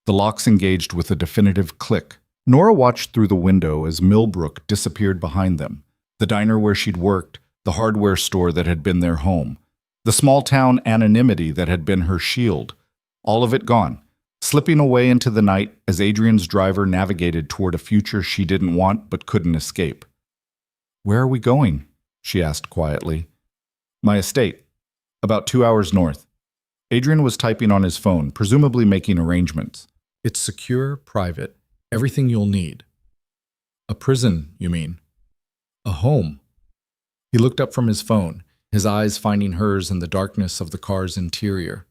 The locks engaged with a definitive click. Nora watched through the window as Millbrook disappeared behind them. The diner where she'd worked, the hardware store that had been their home, the small-town anonymity that had been her shield. All of it gone, slipping away into the night as Adrian's driver navigated toward a future she didn't want but couldn't escape. "Where are we going?" she asked quietly. "My estate. About 2 hours north." Adrian was typing on his phone, presumably making arrangements. "It's secure, private, everything you'll need." "A prison, you mean?" "A home." He looked up from his phone, his eyes finding hers in the darkness of the car's interior.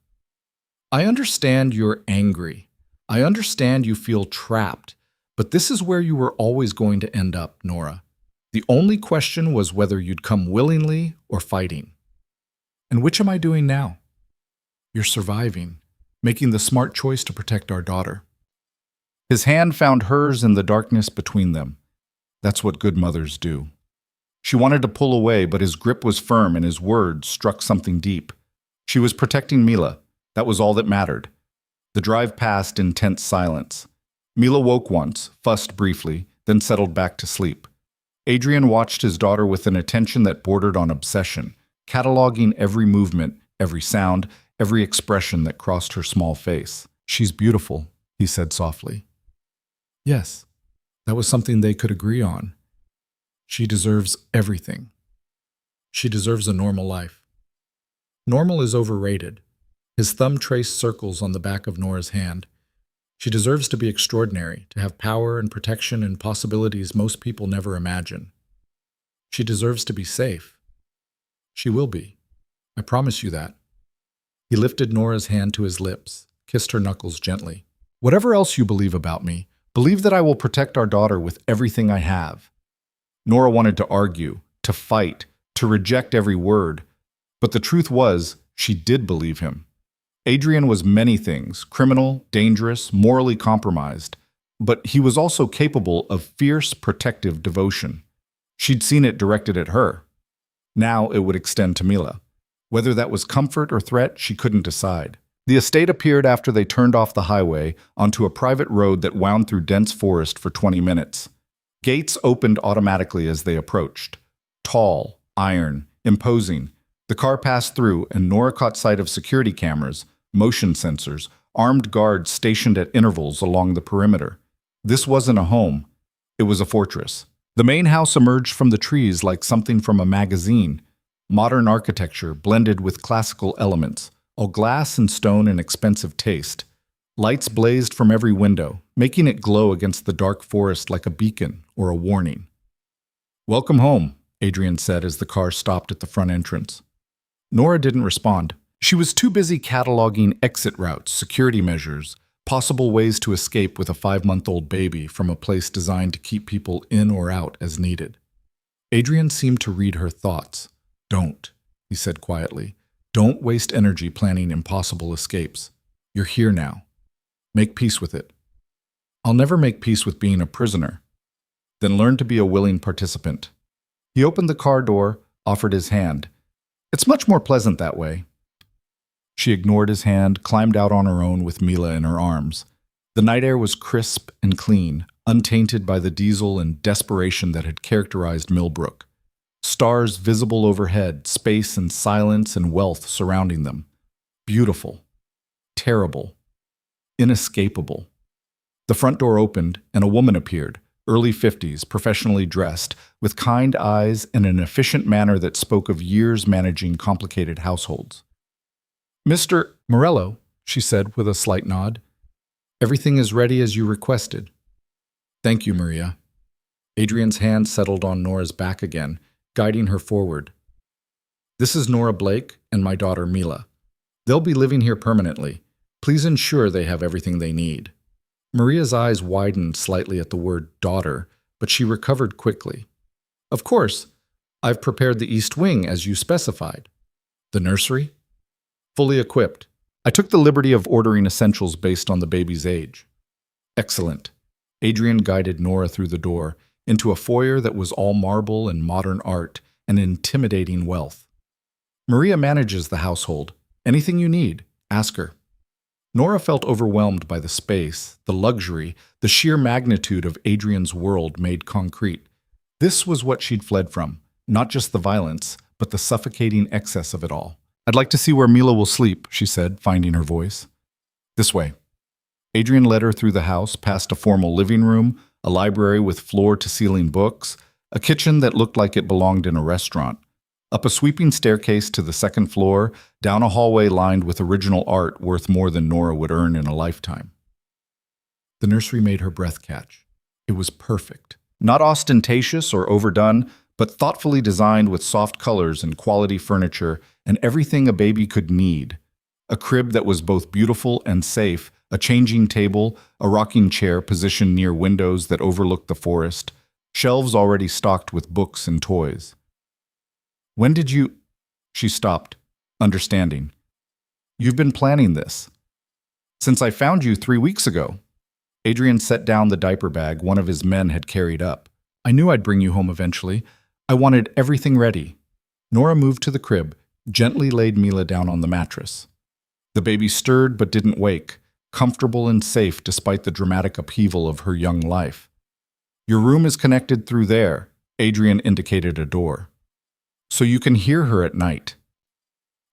"I understand you're angry. I understand you feel trapped, but this is where you were always going to end up, Nora. The only question was whether you'd come willingly or fighting. And which am I doing now? You're surviving, making the smart choice to protect our daughter." His hand found hers in the darkness between them. That's what good mothers do. She wanted to pull away, but his grip was firm and his words struck something deep. She was protecting Mila. That was all that mattered. The drive passed in tense silence. Mila woke once, fussed briefly, then settled back to sleep. Adrian watched his daughter with an attention that bordered on obsession, cataloging every movement, every sound, every expression that crossed her small face. "She's beautiful," he said softly. Yes, that was something they could agree on. She deserves everything. She deserves a normal life. Normal is overrated. His thumb traced circles on the back of Nora's hand. She deserves to be extraordinary, to have power and protection and possibilities most people never imagine. She deserves to be safe. She will be. I promise you that. He lifted Nora's hand to his lips, kissed her knuckles gently. "Whatever else you believe about me, believe that I will protect our daughter with everything I have." Nora wanted to argue, to fight, to reject every word. But the truth was, she did believe him. Adrian was many things, criminal, dangerous, morally compromised. But he was also capable of fierce, protective devotion. She'd seen it directed at her. Now it would extend to Mila. Whether that was comfort or threat, she couldn't decide. The estate appeared after they turned off the highway onto a private road that wound through dense forest for 20 minutes. Gates opened automatically as they approached. Tall, iron, imposing. The car passed through, and Nora caught sight of security cameras, motion sensors, armed guards stationed at intervals along the perimeter. This wasn't a home. It was a fortress. The main house emerged from the trees like something from a magazine. Modern architecture blended with classical elements, all glass and stone in expensive taste. Lights blazed from every window, making it glow against the dark forest like a beacon or a warning. "Welcome home," Adrian said as the car stopped at the front entrance. Nora didn't respond. She was too busy cataloging exit routes, security measures, possible ways to escape with a 5-month-old baby from a place designed to keep people in or out as needed. Adrian seemed to read her thoughts. "Don't," he said quietly. "Don't waste energy planning impossible escapes. You're here now. Make peace with it." "I'll never make peace with being a prisoner." "Then learn to be a willing participant." He opened the car door, offered his hand. "It's much more pleasant that way." She ignored his hand, climbed out on her own with Mila in her arms. The night air was crisp and clean, untainted by the diesel and desperation that had characterized Millbrook. Stars visible overhead, space and silence and wealth surrounding them. Beautiful. Terrible. Inescapable. The front door opened, and a woman appeared, early 50s, professionally dressed, with kind eyes and an efficient manner that spoke of years managing complicated households. "Mr. Morello," she said with a slight nod, "everything is ready as you requested." "Thank you, Maria." Adrian's hand settled on Nora's back again, guiding her forward. "This is Nora Blake and my daughter Mila. They'll be living here permanently. Please ensure they have everything they need." Maria's eyes widened slightly at the word daughter, but she recovered quickly. "Of course. I've prepared the East Wing as you specified." "The nursery?" "Fully equipped. I took the liberty of ordering essentials based on the baby's age." "Excellent." Adrian guided Nora through the door, into a foyer that was all marble and modern art and intimidating wealth. "Maria manages the household. Anything you need, ask her." Nora felt overwhelmed by the space, the luxury, the sheer magnitude of Adrian's world made concrete. This was what she'd fled from, not just the violence, but the suffocating excess of it all. "I'd like to see where Mila will sleep," she said, finding her voice. "This way." Adrian led her through the house, past a formal living room, a library with floor-to-ceiling books, a kitchen that looked like it belonged in a restaurant, up a sweeping staircase to the second floor, down a hallway lined with original art worth more than Nora would earn in a lifetime. The nursery made her breath catch. It was perfect. Not ostentatious or overdone, but thoughtfully designed with soft colors and quality furniture and everything a baby could need. A crib that was both beautiful and safe, a changing table, a rocking chair positioned near windows that overlooked the forest, shelves already stocked with books and toys. "When did you—" She stopped, understanding. "You've been planning this." "Since I found you 3 weeks ago." Adrian set down the diaper bag one of his men had carried up. "I knew I'd bring you home eventually. I wanted everything ready." Nora moved to the crib, gently laid Mila down on the mattress. The baby stirred but didn't wake, comfortable and safe despite the dramatic upheaval of her young life. "Your room is connected through there," Adrian indicated a door, "so you can hear her at night."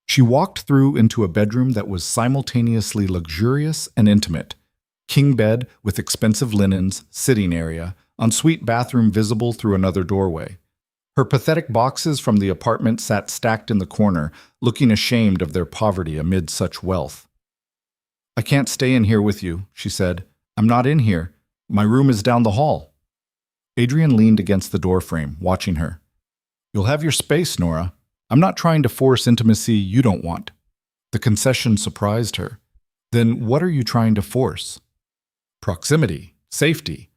She walked through into a bedroom that was simultaneously luxurious and intimate. King bed with expensive linens, sitting area, ensuite bathroom visible through another doorway. Her pathetic boxes from the apartment sat stacked in the corner, looking ashamed of their poverty amid such wealth. "I can't stay in here with you," she said. "I'm not in here. My room is down the hall." Adrian leaned against the doorframe, watching her. "You'll have your space, Nora. I'm not trying to force intimacy you don't want." The concession surprised her. "Then what are you trying to force?" "Proximity, safety,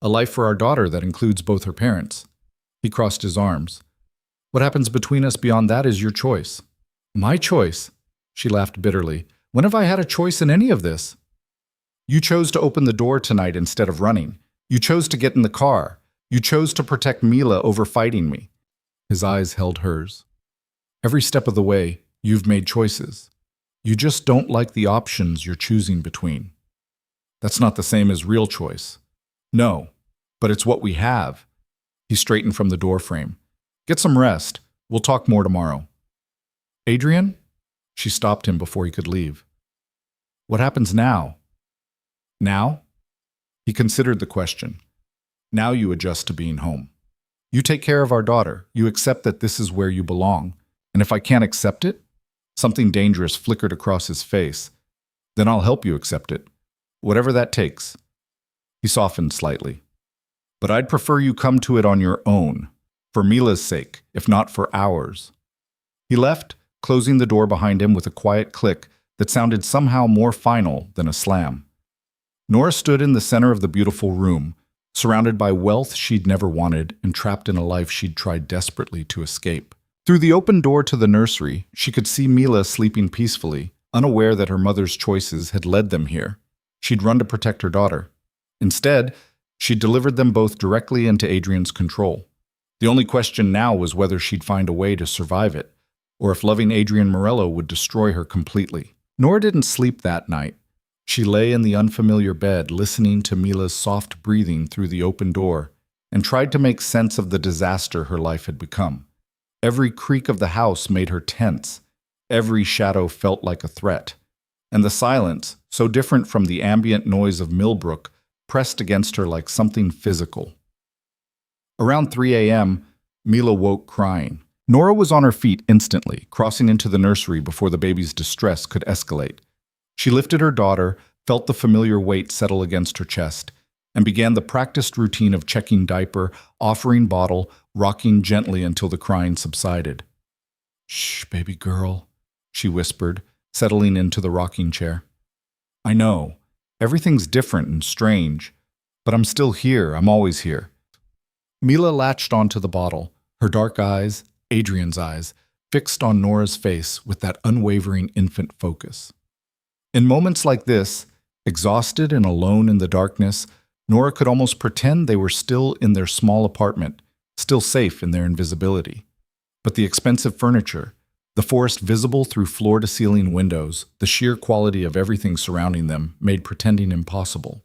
a life for our daughter that includes both her parents." He crossed his arms. "What happens between us beyond that is your choice." "My choice?" She laughed bitterly. "When have I had a choice in any of this?" "You chose to open the door tonight instead of running. You chose to get in the car. You chose to protect Mila over fighting me." His eyes held hers. "Every step of the way, you've made choices. You just don't like the options you're choosing between." "That's not the same as real choice." "No, but it's what we have." He straightened from the doorframe. "Get some rest. We'll talk more tomorrow." "Adrian?" She stopped him before he could leave. "What happens now?" "Now?" He considered the question. "Now you adjust to being home. You take care of our daughter. You accept that this is where you belong. And if I can't accept it," something dangerous flickered across his face, "then I'll help you accept it. Whatever that takes." He softened slightly. "But I'd prefer you come to it on your own, for Mila's sake, if not for ours." He left, closing the door behind him with a quiet click that sounded somehow more final than a slam. Nora stood in the center of the beautiful room, surrounded by wealth she'd never wanted and trapped in a life she'd tried desperately to escape. Through the open door to the nursery, she could see Mila sleeping peacefully, unaware that her mother's choices had led them here. She'd run to protect her daughter. Instead, she delivered them both directly into Adrian's control. The only question now was whether she'd find a way to survive it, or if loving Adrian Morello would destroy her completely. Nora didn't sleep that night. She lay in the unfamiliar bed, listening to Mila's soft breathing through the open door, and tried to make sense of the disaster her life had become. Every creak of the house made her tense. Every shadow felt like a threat. And the silence, so different from the ambient noise of Millbrook, pressed against her like something physical. Around 3 a.m., Mila woke crying. Nora was on her feet instantly, crossing into the nursery before the baby's distress could escalate. She lifted her daughter, felt the familiar weight settle against her chest, and began the practiced routine of checking diaper, offering bottle, rocking gently until the crying subsided. "Shh, baby girl," she whispered, settling into the rocking chair. "I know, everything's different and strange, but I'm still here, I'm always here." Mila latched onto the bottle, her dark eyes, Adrian's eyes, fixed on Nora's face with that unwavering infant focus. In moments like this, exhausted and alone in the darkness, Nora could almost pretend they were still in their small apartment, still safe in their invisibility. But the expensive furniture, the forest visible through floor-to-ceiling windows, the sheer quality of everything surrounding them made pretending impossible.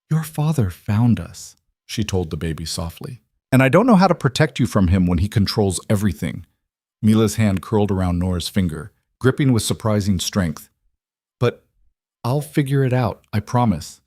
"Your father found us," she told the baby softly. "And I don't know how to protect you from him when he controls everything." Mila's hand curled around Nora's finger, gripping with surprising strength. "But I'll figure it out, I promise."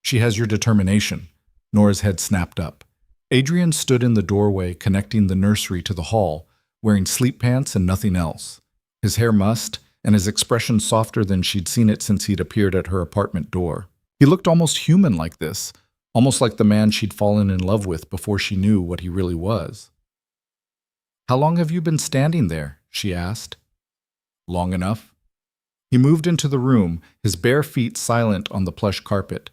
"She has your determination." Nora's head snapped up. Adrian stood in the doorway connecting the nursery to the hall, wearing sleep pants and nothing else. His hair mussed, and his expression softer than she'd seen it since he'd appeared at her apartment door. He looked almost human like this, almost like the man she'd fallen in love with before she knew what he really was. "How long have you been standing there?" she asked. "Long enough." He moved into the room, his bare feet silent on the plush carpet.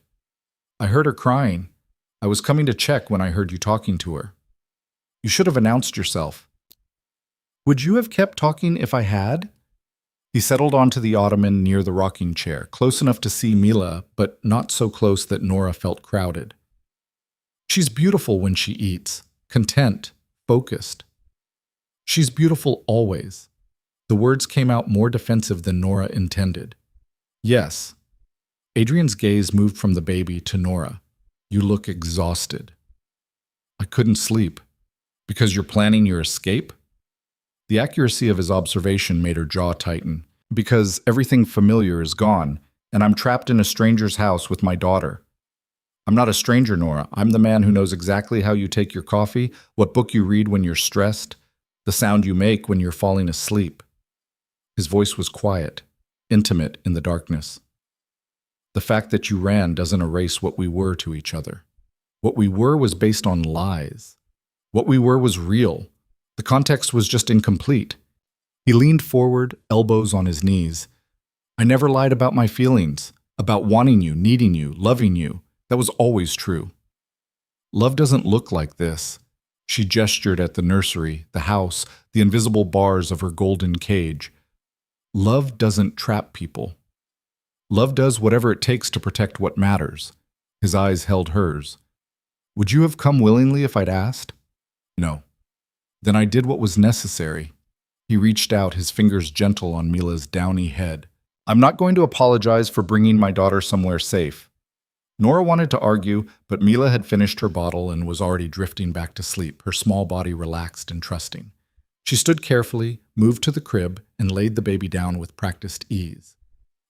"I heard her crying. I was coming to check when I heard you talking to her. You should have announced yourself." "Would you have kept talking if I had?" He settled onto the ottoman near the rocking chair, close enough to see Mila, but not so close that Nora felt crowded. "She's beautiful when she eats, content, focused. She's beautiful always." The words came out more defensive than Nora intended. "Yes." Adrian's gaze moved from the baby to Nora. "You look exhausted." "I couldn't sleep." "Because you're planning your escape?" The accuracy of his observation made her jaw tighten. "Because everything familiar is gone, and I'm trapped in a stranger's house with my daughter." "I'm not a stranger, Nora. I'm the man who knows exactly how you take your coffee, what book you read when you're stressed, the sound you make when you're falling asleep." His voice was quiet, intimate in the darkness. "The fact that you ran doesn't erase what we were to each other. What we were was based on lies. What we were was real. The context was just incomplete." He leaned forward, elbows on his knees. "I never lied about my feelings, about wanting you, needing you, loving you. That was always true." "Love doesn't look like this." She gestured at the nursery, the house, the invisible bars of her golden cage. "Love doesn't trap people. Love does whatever it takes to protect what matters." His eyes held hers. "Would you have come willingly if I'd asked?" "No." "Then I did what was necessary." He reached out, his fingers gentle on Mila's downy head. "I'm not going to apologize for bringing my daughter somewhere safe." Nora wanted to argue, but Mila had finished her bottle and was already drifting back to sleep, her small body relaxed and trusting. She stood carefully, moved to the crib, and laid the baby down with practiced ease.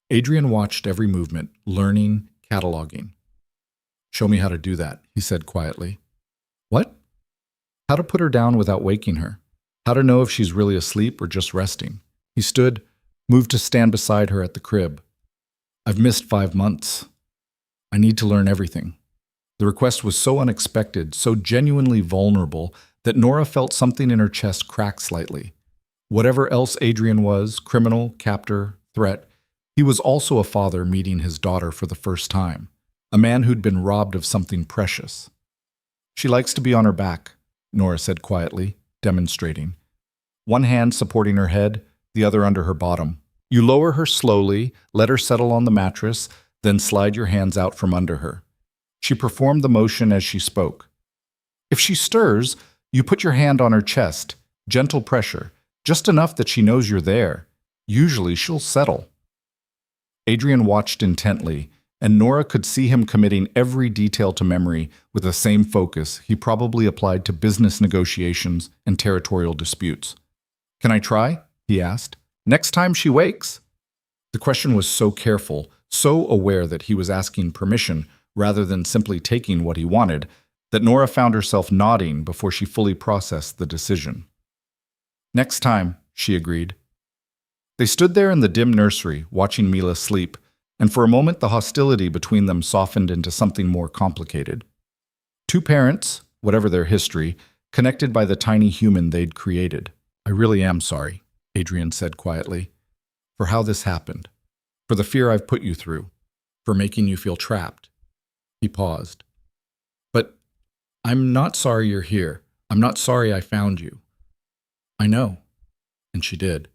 Adrian watched every movement, learning, cataloging. "Show me how to do that," he said quietly. "What?" "How to put her down without waking her. How to know if she's really asleep or just resting." He stood, moved to stand beside her at the crib. "I've missed 5 months. I need to learn everything." The request was so unexpected, so genuinely vulnerable, that Nora felt something in her chest crack slightly. Whatever else Adrian was, criminal, captor, threat, he was also a father meeting his daughter for the first time, a man who'd been robbed of something precious. "She likes to be on her back," Nora said quietly, demonstrating. One hand supporting her head, the other under her bottom. "You lower her slowly, let her settle on the mattress, then slide your hands out from under her." She performed the motion as she spoke. "If she stirs, you put your hand on her chest, gentle pressure, just enough that she knows you're there. Usually she'll settle." Adrian watched intently, and Nora could see him committing every detail to memory with the same focus he probably applied to business negotiations and territorial disputes. "Can I try?" he asked. "Next time she wakes?" The question was so careful, so aware that he was asking permission rather than simply taking what he wanted, that Nora found herself nodding before she fully processed the decision. "Next time," she agreed. They stood there in the dim nursery, watching Mila sleep, and for a moment the hostility between them softened into something more complicated. Two parents, whatever their history, connected by the tiny human they'd created. "I really am sorry," Adrian said quietly, "for how this happened, for the fear I've put you through, for making you feel trapped." He paused. "But I'm not sorry you're here. I'm not sorry I found you." "I know." And she did.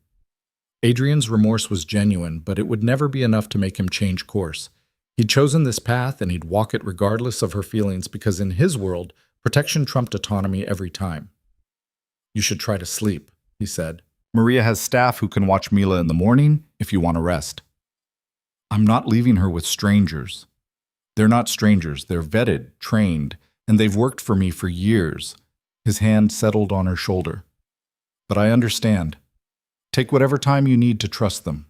Adrian's remorse was genuine, but it would never be enough to make him change course. He'd chosen this path, and he'd walk it regardless of her feelings because in his world, protection trumped autonomy every time. "You should try to sleep," he said. "Maria has staff who can watch Mila in the morning if you want to rest." "I'm not leaving her with strangers." "They're not strangers. They're vetted, trained, and they've worked for me for years." His hand settled on her shoulder. "But I understand. Take whatever time you need to trust them."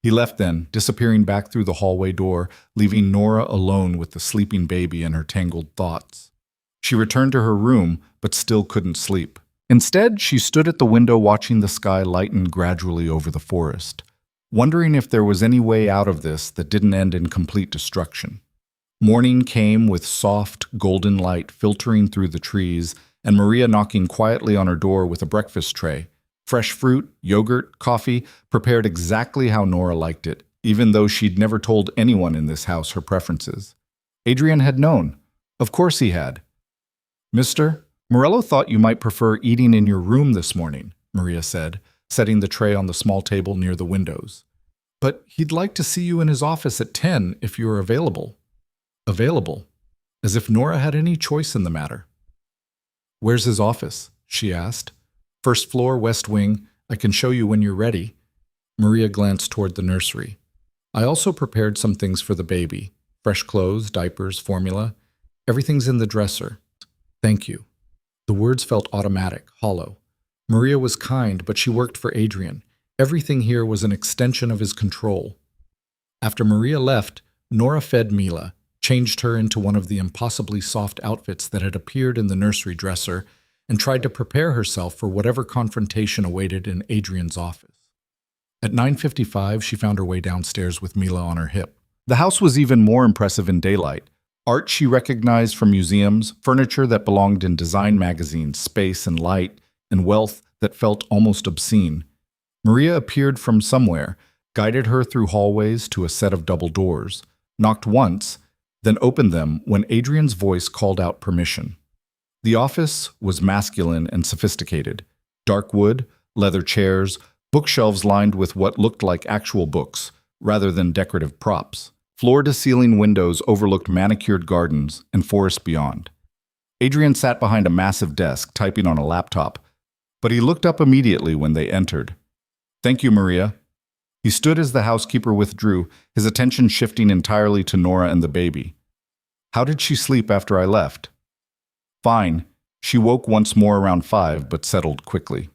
He left then, disappearing back through the hallway door, leaving Nora alone with the sleeping baby and her tangled thoughts. She returned to her room, but still couldn't sleep. Instead, she stood at the window watching the sky lighten gradually over the forest, wondering if there was any way out of this that didn't end in complete destruction. Morning came with soft, golden light filtering through the trees, and Maria knocking quietly on her door with a breakfast tray. Fresh fruit, yogurt, coffee, prepared exactly how Nora liked it, even though she'd never told anyone in this house her preferences. Adrian had known. Of course he had. "Mister, Morello thought you might prefer eating in your room this morning," Maria said, setting the tray on the small table near the windows. "But he'd like to see you in his office at 10 if you're available." Available? As if Nora had any choice in the matter. "Where's his office?" she asked. "First floor, west wing. I can show you when you're ready." Maria glanced toward the nursery. "I also prepared some things for the baby. Fresh clothes, diapers, formula. Everything's in the dresser." "Thank you." The words felt automatic, hollow. Maria was kind, but she worked for Adrian. Everything here was an extension of his control. After Maria left, Nora fed Mila, changed her into one of the impossibly soft outfits that had appeared in the nursery dresser, and tried to prepare herself for whatever confrontation awaited in Adrian's office. At 9:55, she found her way downstairs with Mila on her hip. The house was even more impressive in daylight. Art she recognized from museums, furniture that belonged in design magazines, space and light, and wealth that felt almost obscene. Maria appeared from somewhere, guided her through hallways to a set of double doors, knocked once, then opened them when Adrian's voice called out permission. The office was masculine and sophisticated. Dark wood, leather chairs, bookshelves lined with what looked like actual books, rather than decorative props. Floor-to-ceiling windows overlooked manicured gardens and forest beyond. Adrian sat behind a massive desk, typing on a laptop, but he looked up immediately when they entered. "Thank you, Maria." He stood as the housekeeper withdrew, his attention shifting entirely to Nora and the baby. "How did she sleep after I left?" "Fine." She woke once more around 5, but settled quickly.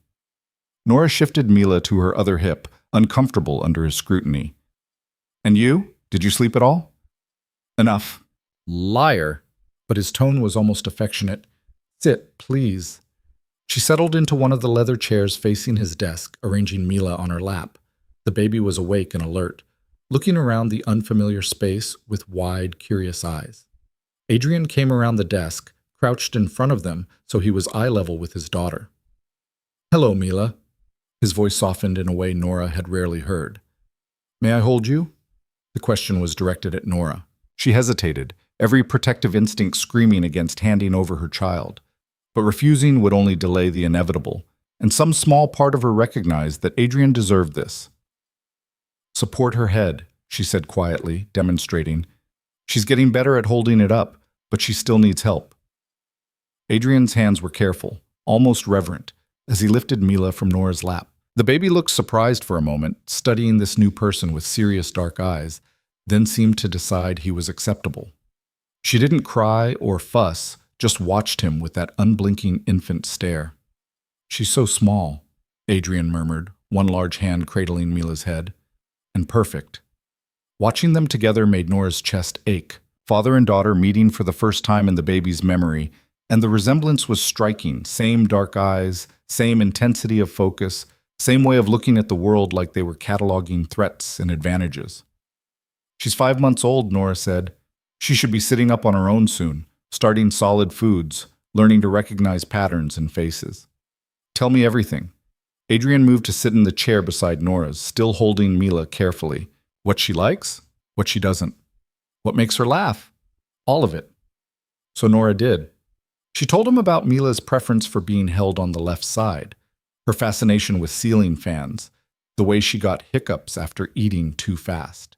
Nora shifted Mila to her other hip, uncomfortable under his scrutiny. "And you? Did you sleep at all?" "Enough." "Liar." But his tone was almost affectionate. "Sit, please." She settled into one of the leather chairs facing his desk, arranging Mila on her lap. The baby was awake and alert, looking around the unfamiliar space with wide, curious eyes. Adrian came around the desk, crouched in front of them so he was eye level with his daughter. "Hello, Mila." His voice softened in a way Nora had rarely heard. "May I hold you?" The question was directed at Nora. She hesitated, every protective instinct screaming against handing over her child. But refusing would only delay the inevitable, and some small part of her recognized that Adrian deserved this. "Support her head," she said quietly, demonstrating. "She's getting better at holding it up, but she still needs help." Adrian's hands were careful, almost reverent, as he lifted Mila from Nora's lap. The baby looked surprised for a moment, studying this new person with serious dark eyes, then seemed to decide he was acceptable. She didn't cry or fuss, just watched him with that unblinking infant stare. "She's so small," Adrian murmured, one large hand cradling Mila's head. "And perfect." Watching them together made Nora's chest ache. Father and daughter meeting for the first time in the baby's memory, and the resemblance was striking. Same dark eyes, same intensity of focus, same way of looking at the world like they were cataloging threats and advantages. "She's 5 months old," Nora said. "She should be sitting up on her own soon, starting solid foods, learning to recognize patterns and faces." "Tell me everything." Adrian moved to sit in the chair beside Nora's, still holding Mila carefully. "What she likes, what she doesn't. What makes her laugh. All of it." So Nora did. She told him about Mila's preference for being held on the left side, her fascination with ceiling fans, the way she got hiccups after eating too fast.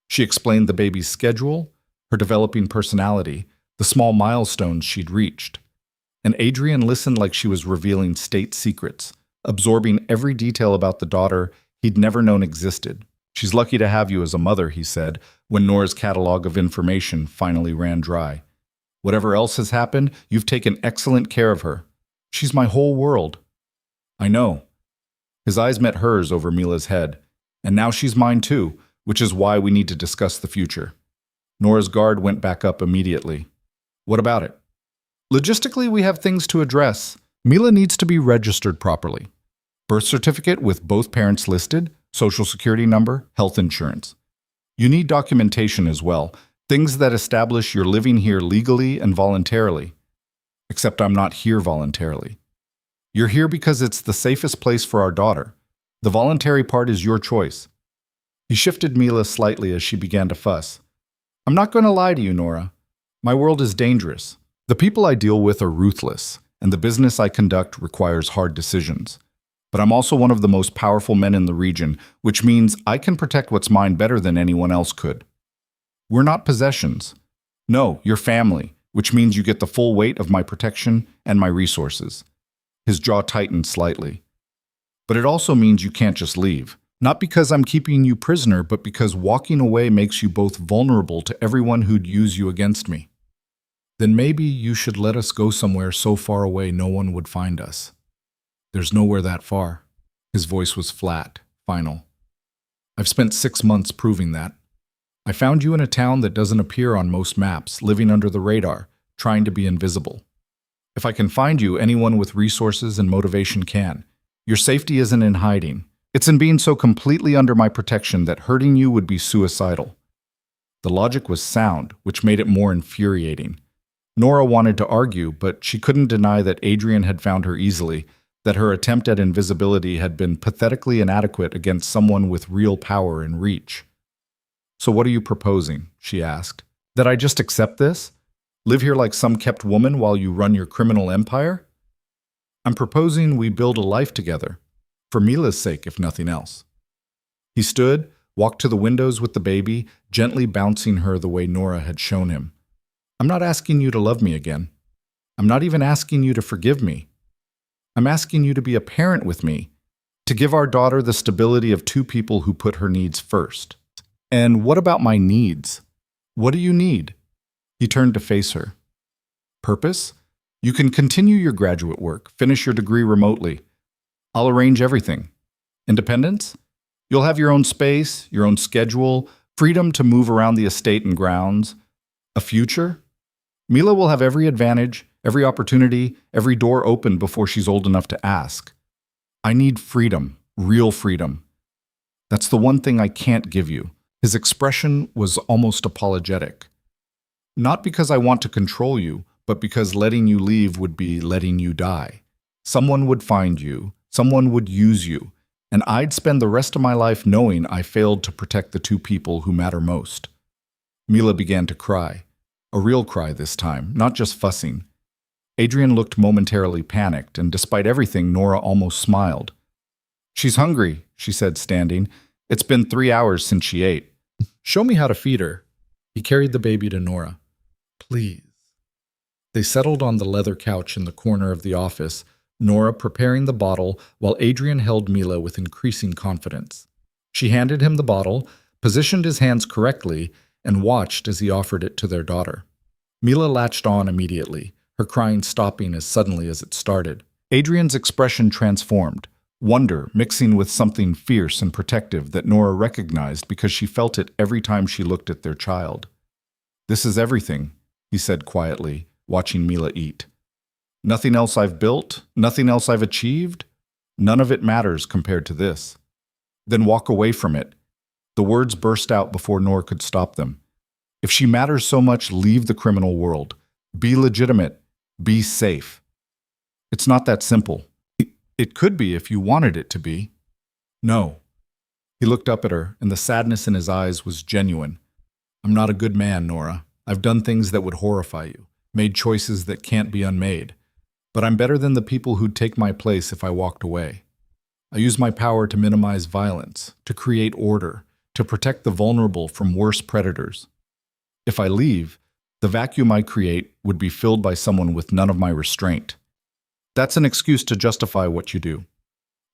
She explained the baby's schedule, her developing personality, the small milestones she'd reached. And Adrian listened like she was revealing state secrets, absorbing every detail about the daughter he'd never known existed. "She's lucky to have you as a mother," he said, when Nora's catalog of information finally ran dry. "Whatever else has happened, you've taken excellent care of her. She's my whole world." "I know." His eyes met hers over Mila's head. "And now she's mine too, which is why we need to discuss the future." Nora's guard went back up immediately. "What about it?" "Logistically, we have things to address. Mila needs to be registered properly. Birth certificate with both parents listed, social security number, health insurance. You need documentation as well, things that establish you're living here legally and voluntarily. Except I'm not here voluntarily. You're here because it's the safest place for our daughter. The voluntary part is your choice." He shifted Mila slightly as she began to fuss. "I'm not going to lie to you, Nora. My world is dangerous. The people I deal with are ruthless, and the business I conduct requires hard decisions. But I'm also one of the most powerful men in the region, which means I can protect what's mine better than anyone else could. We're not possessions. No, you're family, which means you get the full weight of my protection and my resources." His jaw tightened slightly. "But it also means you can't just leave. Not because I'm keeping you prisoner, but because walking away makes you both vulnerable to everyone who'd use you against me." "Then maybe you should let us go somewhere so far away no one would find us." "There's nowhere that far." His voice was flat, final. "I've spent 6 months proving that. I found you in a town that doesn't appear on most maps, living under the radar, trying to be invisible. If I can find you, anyone with resources and motivation can. Your safety isn't in hiding. It's in being so completely under my protection that hurting you would be suicidal." The logic was sound, which made it more infuriating. Nora wanted to argue, but she couldn't deny that Adrian had found her easily, that her attempt at invisibility had been pathetically inadequate against someone with real power and reach. "So what are you proposing?" she asked. "That I just accept this? Live here like some kept woman while you run your criminal empire?" "I'm proposing we build a life together, for Mila's sake if nothing else." He stood, walked to the windows with the baby, gently bouncing her the way Nora had shown him. "I'm not asking you to love me again. I'm not even asking you to forgive me. I'm asking you to be a parent with me, to give our daughter the stability of two people who put her needs first." "And what about my needs? What do you need?" He turned to face her. "Purpose? You can continue your graduate work, finish your degree remotely. I'll arrange everything. Independence? You'll have your own space, your own schedule, freedom to move around the estate and grounds. A future? Mila will have every advantage, every opportunity, every door open before she's old enough to ask. I need freedom, real freedom. That's the one thing I can't give you." His expression was almost apologetic. "Not because I want to control you, but because letting you leave would be letting you die. Someone would find you, someone would use you, and I'd spend the rest of my life knowing I failed to protect the two people who matter most." Mila began to cry. A real cry this time, not just fussing. Adrian looked momentarily panicked, and despite everything, Nora almost smiled. "She's hungry," she said, standing. "It's been 3 hours since she ate. Show me how to feed her." He carried the baby to Nora. "Please." They settled on the leather couch in the corner of the office, Nora preparing the bottle while Adrian held Mila with increasing confidence. She handed him the bottle, positioned his hands correctly, and watched as he offered it to their daughter. Mila latched on immediately, her crying stopping as suddenly as it started. Adrian's expression transformed, wonder mixing with something fierce and protective that Nora recognized because she felt it every time she looked at their child. "This is everything," he said quietly, watching Mila eat. "Nothing else I've built, nothing else I've achieved, none of it matters compared to this." "Then walk away from it." The words burst out before Nora could stop them. "If she matters so much, leave the criminal world. Be legitimate. Be safe." "It's not that simple." It could be if you wanted it to be." "No." He looked up at her, and the sadness in his eyes was genuine. "I'm not a good man, Nora. I've done things that would horrify you, made choices that can't be unmade. But I'm better than the people who'd take my place if I walked away. I use my power to minimize violence, to create order, to protect the vulnerable from worse predators. If I leave, the vacuum I create would be filled by someone with none of my restraint. That's an excuse to justify what you do.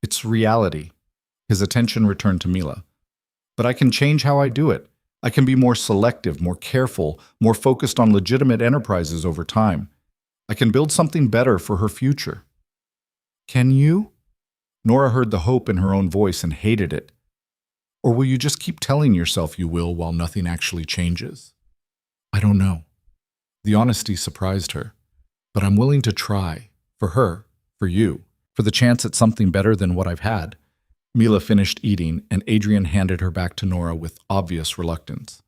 It's reality." His attention returned to Mila. "But I can change how I do it. I can be more selective, more careful, more focused on legitimate enterprises over time. I can build something better for her future." "Can you?" Nora heard the hope in her own voice and hated it. "Or will you just keep telling yourself you will while nothing actually changes?" "I don't know." The honesty surprised her. "But I'm willing to try. For her, for you, for the chance at something better than what I've had." Mila finished eating, and Adrian handed her back to Nora with obvious reluctance.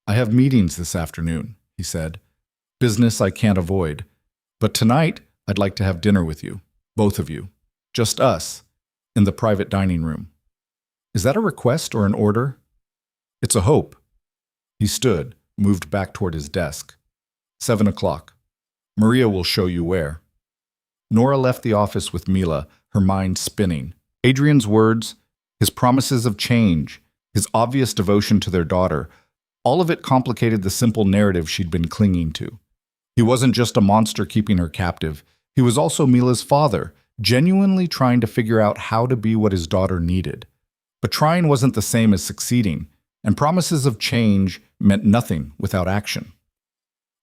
"I have meetings this afternoon," he said. "Business I can't avoid. But tonight, I'd like to have dinner with you, both of you. Just us, in the private dining room." "Is that a request or an order?" "It's a hope." He stood, moved back toward his desk. 7 o'clock. Maria will show you where." Nora left the office with Mila, her mind spinning. Adrian's words, his promises of change, his obvious devotion to their daughter, all of it complicated the simple narrative she'd been clinging to. He wasn't just a monster keeping her captive. He was also Mila's father, genuinely trying to figure out how to be what his daughter needed. But trying wasn't the same as succeeding, and promises of change meant nothing without action.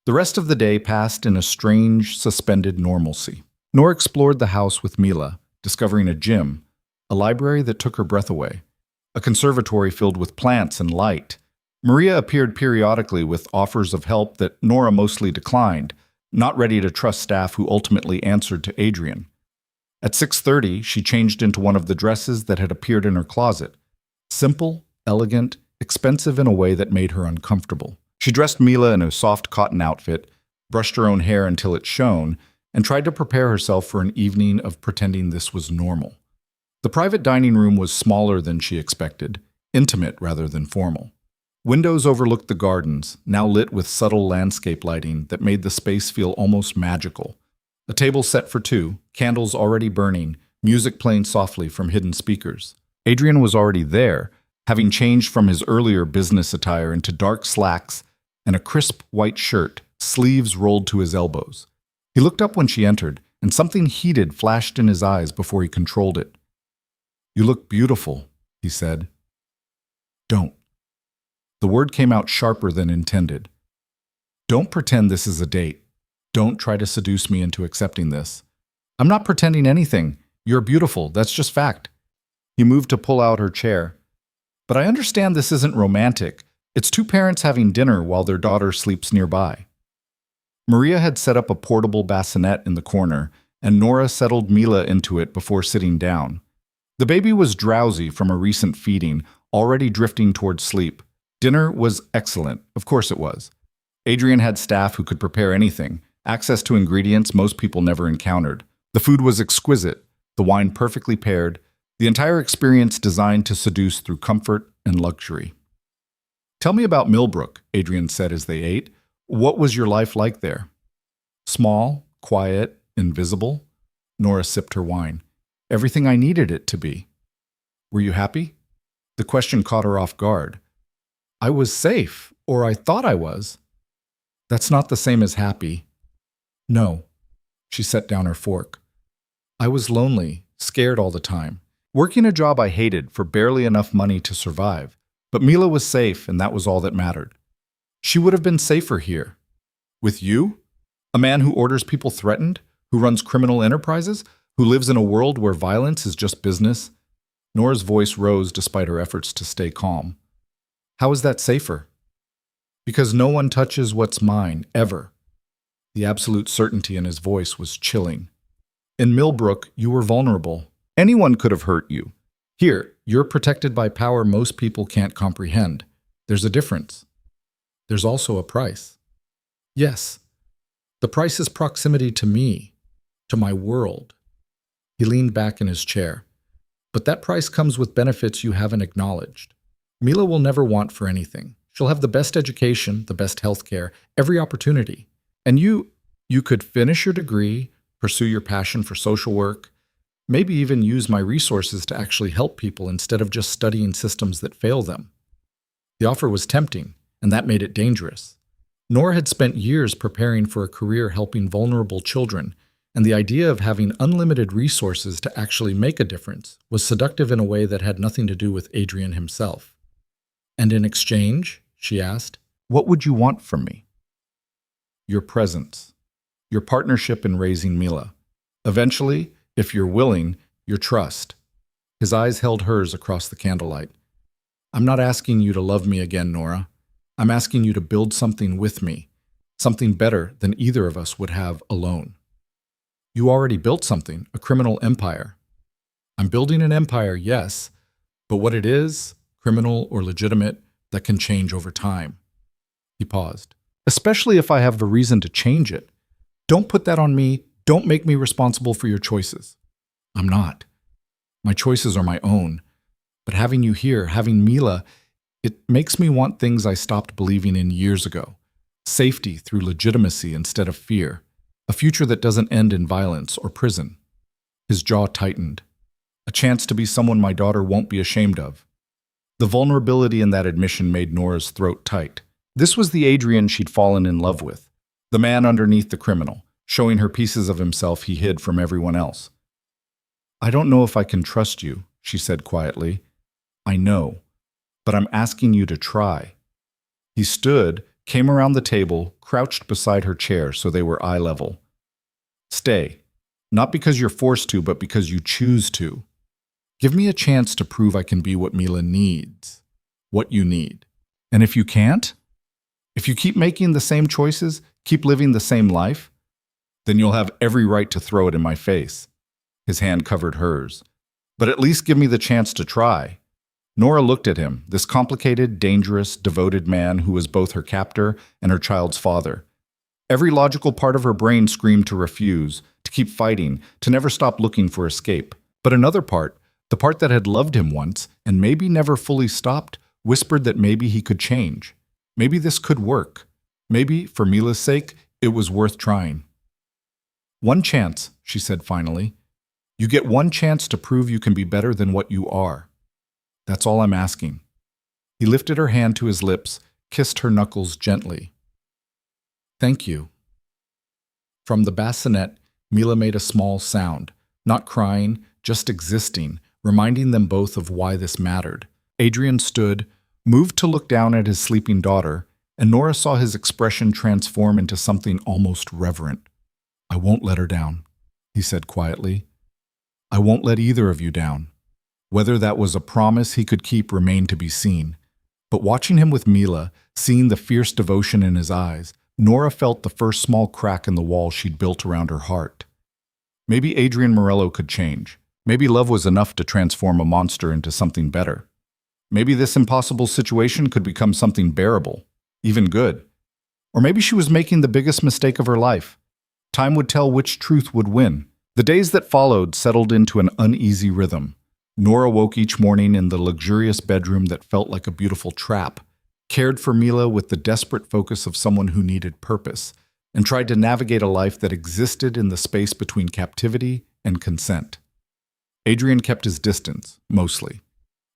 The rest of the day passed in a strange, suspended normalcy. Nora explored the house with Mila, discovering a gym, a library that took her breath away, a conservatory filled with plants and light. Maria appeared periodically with offers of help that Nora mostly declined, not ready to trust staff who ultimately answered to Adrian. At 6:30, she changed into one of the dresses that had appeared in her closet. Simple, elegant, expensive in a way that made her uncomfortable. She dressed Mila in a soft cotton outfit, brushed her own hair until it shone, and tried to prepare herself for an evening of pretending this was normal. The private dining room was smaller than she expected, intimate rather than formal. Windows overlooked the gardens, now lit with subtle landscape lighting that made the space feel almost magical. A table set for two, candles already burning, music playing softly from hidden speakers. Adrian was already there, having changed from his earlier business attire into dark slacks and a crisp white shirt, sleeves rolled to his elbows. He looked up when she entered, and something heated flashed in his eyes before he controlled it. "You look beautiful," he said. "Don't." The word came out sharper than intended. "Don't pretend this is a date. Don't try to seduce me into accepting this. I'm not pretending anything. You're beautiful, that's just fact." He moved to pull out her chair. "But I understand this isn't romantic. It's two parents having dinner while their daughter sleeps nearby." Maria had set up a portable bassinet in the corner, and Nora settled Mila into it before sitting down. The baby was drowsy from a recent feeding, already drifting toward sleep. Dinner was excellent, of course it was. Adrian had staff who could prepare anything, access to ingredients most people never encountered. The food was exquisite, the wine perfectly paired, the entire experience designed to seduce through comfort and luxury. "Tell me about Millbrook," Adrian said as they ate. "What was your life like there?" "Small, quiet, invisible." Nora sipped her wine. "Everything I needed it to be." "Were you happy?" The question caught her off guard. "I was safe, or I thought I was." "That's not the same as happy." "No." She set down her fork. I was lonely, scared all the time, working a job I hated for barely enough money to survive. But Mila was safe, and that was all that mattered. She would have been safer here. With you? A man who orders people threatened? Who runs criminal enterprises? Who lives in a world where violence is just business? Nora's voice rose despite her efforts to stay calm. How is that safer? Because no one touches what's mine, ever. The absolute certainty in his voice was chilling. In Millbrook, you were vulnerable. Anyone could have hurt you. Here, you're protected by power most people can't comprehend. There's a difference. There's also a price. Yes, the price is proximity to me, to my world. He leaned back in his chair. But that price comes with benefits you haven't acknowledged. Mila will never want for anything. She'll have the best education, the best healthcare, every opportunity. And you could finish your degree, pursue your passion for social work, maybe even use my resources to actually help people instead of just studying systems that fail them. The offer was tempting, and that made it dangerous. Nora had spent years preparing for a career helping vulnerable children, and the idea of having unlimited resources to actually make a difference was seductive in a way that had nothing to do with Adrian himself. And in exchange, she asked, what would you want from me? Your presence, your partnership in raising Mila. Eventually, if you're willing, your trust. His eyes held hers across the candlelight. I'm not asking you to love me again, Nora. I'm asking you to build something with me, something better than either of us would have alone. You already built something, a criminal empire. I'm building an empire, yes, but what it is, criminal or legitimate, that can change over time. He paused. Especially if I have the reason to change it. Don't put that on me. Don't make me responsible for your choices. I'm not. My choices are my own. But having you here, having Mila, it makes me want things I stopped believing in years ago. Safety through legitimacy instead of fear. A future that doesn't end in violence or prison. His jaw tightened. A chance to be someone my daughter won't be ashamed of. The vulnerability in that admission made Nora's throat tight. This was the Adrian she'd fallen in love with. The man underneath the criminal, showing her pieces of himself he hid from everyone else. I don't know if I can trust you, she said quietly. I know, but I'm asking you to try. He stood, came around the table, crouched beside her chair so they were eye level. Stay, not because you're forced to, but because you choose to. Give me a chance to prove I can be what Mila needs, what you need. And if you can't, if you keep making the same choices, keep living the same life, then you'll have every right to throw it in my face. His hand covered hers. But at least give me the chance to try. Nora looked at him, this complicated, dangerous, devoted man who was both her captor and her child's father. Every logical part of her brain screamed to refuse, to keep fighting, to never stop looking for escape. But another part, the part that had loved him once and maybe never fully stopped, whispered that maybe he could change. Maybe this could work. Maybe, for Mila's sake, it was worth trying. One chance, she said finally. You get one chance to prove you can be better than what you are. That's all I'm asking. He lifted her hand to his lips, kissed her knuckles gently. Thank you. From the bassinet, Mila made a small sound, not crying, just existing, reminding them both of why this mattered. Adrian stood, moved to look down at his sleeping daughter, and Nora saw his expression transform into something almost reverent. I won't let her down, he said quietly. I won't let either of you down. Whether that was a promise he could keep remained to be seen. But watching him with Mila, seeing the fierce devotion in his eyes, Nora felt the first small crack in the wall she'd built around her heart. Maybe Adrian Morello could change. Maybe love was enough to transform a monster into something better. Maybe this impossible situation could become something bearable, even good. Or maybe she was making the biggest mistake of her life. Time would tell which truth would win. The days that followed settled into an uneasy rhythm. Nora woke each morning in the luxurious bedroom that felt like a beautiful trap, cared for Mila with the desperate focus of someone who needed purpose, and tried to navigate a life that existed in the space between captivity and consent. Adrian kept his distance, mostly.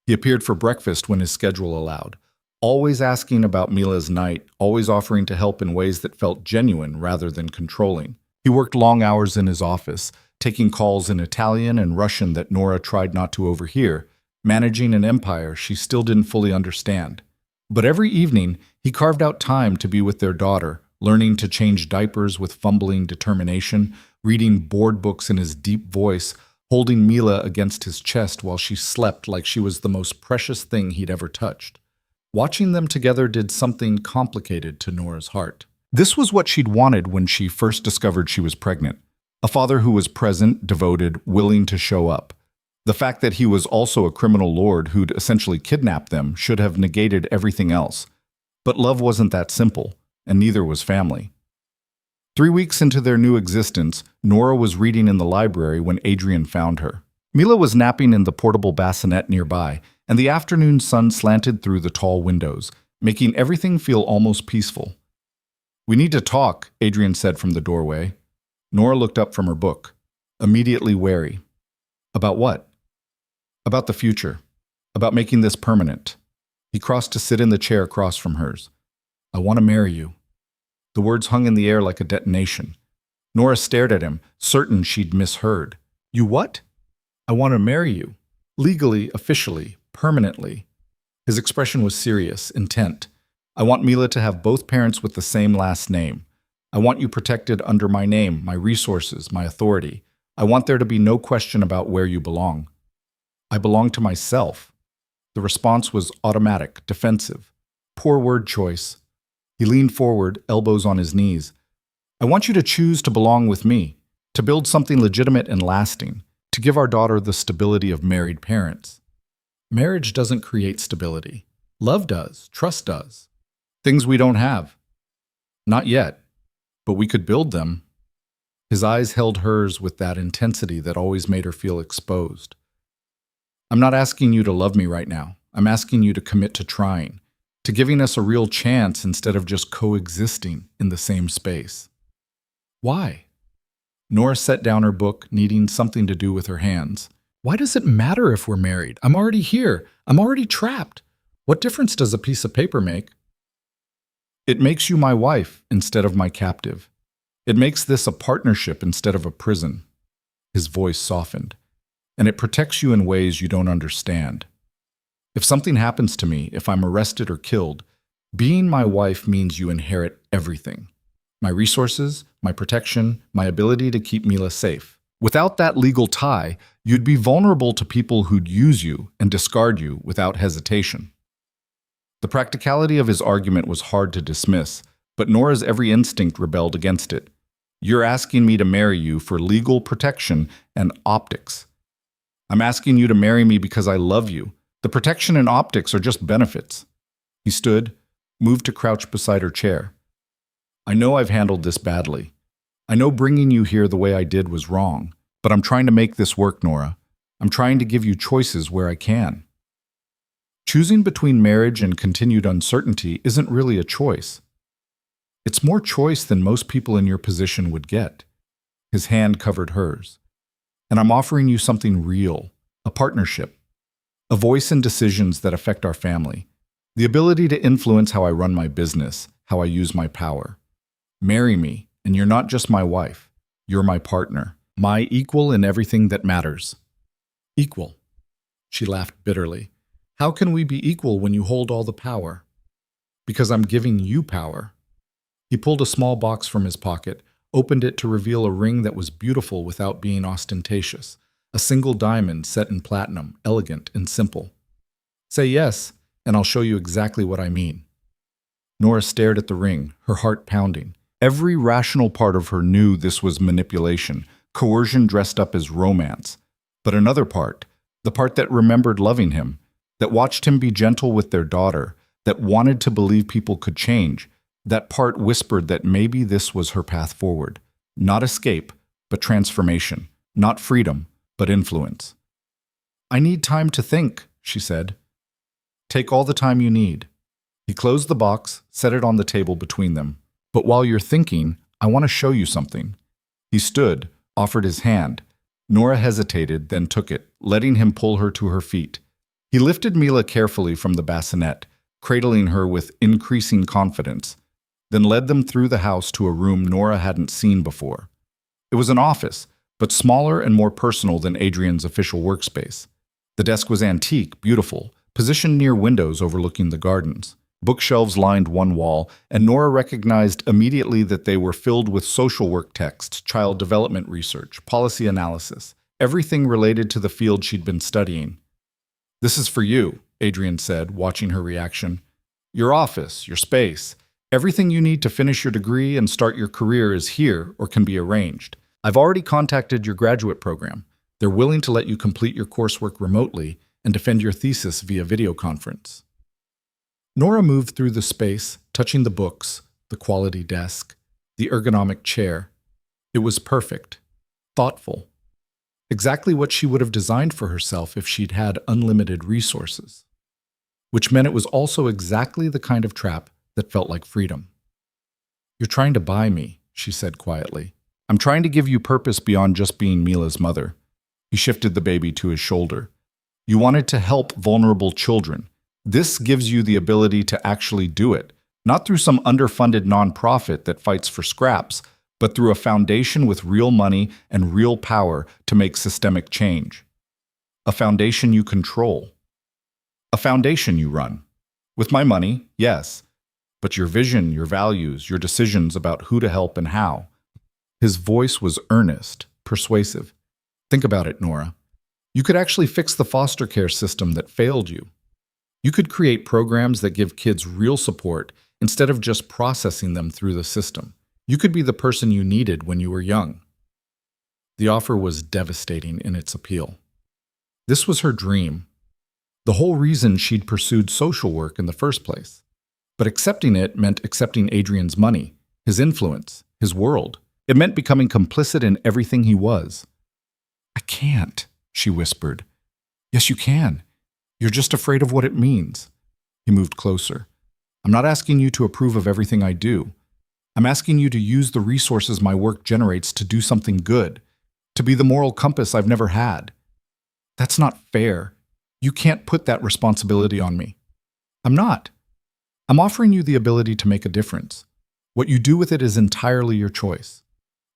He appeared for breakfast when his schedule allowed, always asking about Mila's night, always offering to help in ways that felt genuine rather than controlling. He worked long hours in his office, taking calls in Italian and Russian that Nora tried not to overhear, managing an empire she still didn't fully understand. But every evening, he carved out time to be with their daughter, learning to change diapers with fumbling determination, reading board books in his deep voice, holding Mila against his chest while she slept like she was the most precious thing he'd ever touched. Watching them together did something complicated to Nora's heart. This was what she'd wanted when she first discovered she was pregnant. A father who was present, devoted, willing to show up. The fact that he was also a criminal lord who'd essentially kidnapped them should have negated everything else. But love wasn't that simple, and neither was family. 3 weeks into their new existence, Nora was reading in the library when Adrian found her. Mila was napping in the portable bassinet nearby, and the afternoon sun slanted through the tall windows, making everything feel almost peaceful. "We need to talk," Adrian said from the doorway. Nora looked up from her book, immediately wary. "About what?" "About the future. About making this permanent." He crossed to sit in the chair across from hers. "I want to marry you." The words hung in the air like a detonation. Nora stared at him, certain she'd misheard. "You what?" "I want to marry you. Legally, officially, permanently." His expression was serious, intent. "I want Mila to have both parents with the same last name. I want you protected under my name, my resources, my authority. I want there to be no question about where you belong." "I belong to myself." The response was automatic, defensive. Poor word choice. He leaned forward, elbows on his knees. "I want you to choose to belong with me, to build something legitimate and lasting, to give our daughter the stability of married parents." Marriage doesn't create stability. Love does, trust does. Things we don't have. Not yet, but we could build them. His eyes held hers with that intensity that always made her feel exposed. "I'm not asking you to love me right now. I'm asking you to commit to trying, to giving us a real chance instead of just coexisting in the same space." "Why?" Nora set down her book, needing something to do with her hands. "Why does it matter if we're married? I'm already here. I'm already trapped. What difference does a piece of paper make?" "It makes you my wife instead of my captive. It makes this a partnership instead of a prison." His voice softened. "And it protects you in ways you don't understand. If something happens to me, if I'm arrested or killed, being my wife means you inherit everything. My resources, my protection, my ability to keep Mila safe. Without that legal tie, you'd be vulnerable to people who'd use you and discard you without hesitation." The practicality of his argument was hard to dismiss, but Nora's every instinct rebelled against it. "You're asking me to marry you for legal protection and optics. I'm asking you to marry me because I love you. The protection and optics are just benefits." He stood, moved to crouch beside her chair. "I know I've handled this badly. I know bringing you here the way I did was wrong, but I'm trying to make this work, Nora. I'm trying to give you choices where I can." Choosing between marriage and continued uncertainty isn't really a choice. It's more choice than most people in your position would get. His hand covered hers. "And I'm offering you something real, a partnership, a voice in decisions that affect our family, the ability to influence how I run my business, how I use my power. Marry me, and you're not just my wife. You're my partner, my equal in everything that matters." "Equal?" She laughed bitterly. "How can we be equal when you hold all the power?" "Because I'm giving you power." He pulled a small box from his pocket, opened it to reveal a ring that was beautiful without being ostentatious, a single diamond set in platinum, elegant and simple. "Say yes, and I'll show you exactly what I mean." Nora stared at the ring, her heart pounding. Every rational part of her knew this was manipulation, coercion dressed up as romance. But another part, the part that remembered loving him, that watched him be gentle with their daughter, that wanted to believe people could change, that part whispered that maybe this was her path forward. Not escape, but transformation. Not freedom, but influence. "I need time to think," she said. "Take all the time you need." He closed the box, set it on the table between them. "But while you're thinking, I want to show you something." He stood, offered his hand. Nora hesitated, then took it, letting him pull her to her feet. He lifted Mila carefully from the bassinet, cradling her with increasing confidence, then led them through the house to a room Nora hadn't seen before. It was an office, but smaller and more personal than Adrian's official workspace. The desk was antique, beautiful, positioned near windows overlooking the gardens. Bookshelves lined one wall, and Nora recognized immediately that they were filled with social work texts, child development research, policy analysis, everything related to the field she'd been studying. "This is for you," Adrian said, watching her reaction. "Your office, your space, everything you need to finish your degree and start your career is here or can be arranged. I've already contacted your graduate program. They're willing to let you complete your coursework remotely and defend your thesis via video conference." Nora moved through the space, touching the books, the quality desk, the ergonomic chair. It was perfect, thoughtful, exactly what she would have designed for herself if she'd had unlimited resources. Which meant it was also exactly the kind of trap that felt like freedom. "You're trying to buy me," she said quietly. "I'm trying to give you purpose beyond just being Mila's mother." He shifted the baby to his shoulder. "You wanted to help vulnerable children. This gives you the ability to actually do it, not through some underfunded nonprofit that fights for scraps, but through a foundation with real money and real power to make systemic change. A foundation you control. A foundation you run. With my money, yes, but your vision, your values, your decisions about who to help and how." His voice was earnest, persuasive. "Think about it, Nora. You could actually fix the foster care system that failed you. You could create programs that give kids real support instead of just processing them through the system. You could be the person you needed when you were young." The offer was devastating in its appeal. This was her dream, the whole reason she'd pursued social work in the first place. But accepting it meant accepting Adrian's money, his influence, his world. It meant becoming complicit in everything he was. "I can't," she whispered. "Yes, you can. You're just afraid of what it means." He moved closer. "I'm not asking you to approve of everything I do. I'm asking you to use the resources my work generates to do something good, to be the moral compass I've never had." "That's not fair. You can't put that responsibility on me." "I'm not. I'm offering you the ability to make a difference. What you do with it is entirely your choice."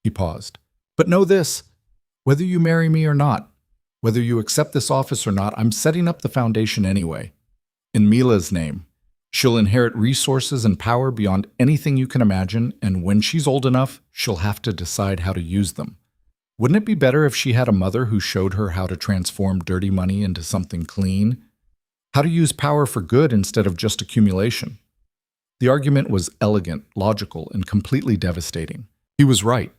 He paused. "But know this, whether you marry me or not, whether you accept this office or not, I'm setting up the foundation anyway. In Mila's name. She'll inherit resources and power beyond anything you can imagine, and when she's old enough, she'll have to decide how to use them. Wouldn't it be better if she had a mother who showed her how to transform dirty money into something clean? How to use power for good instead of just accumulation?" The argument was elegant, logical, and completely devastating. He was right.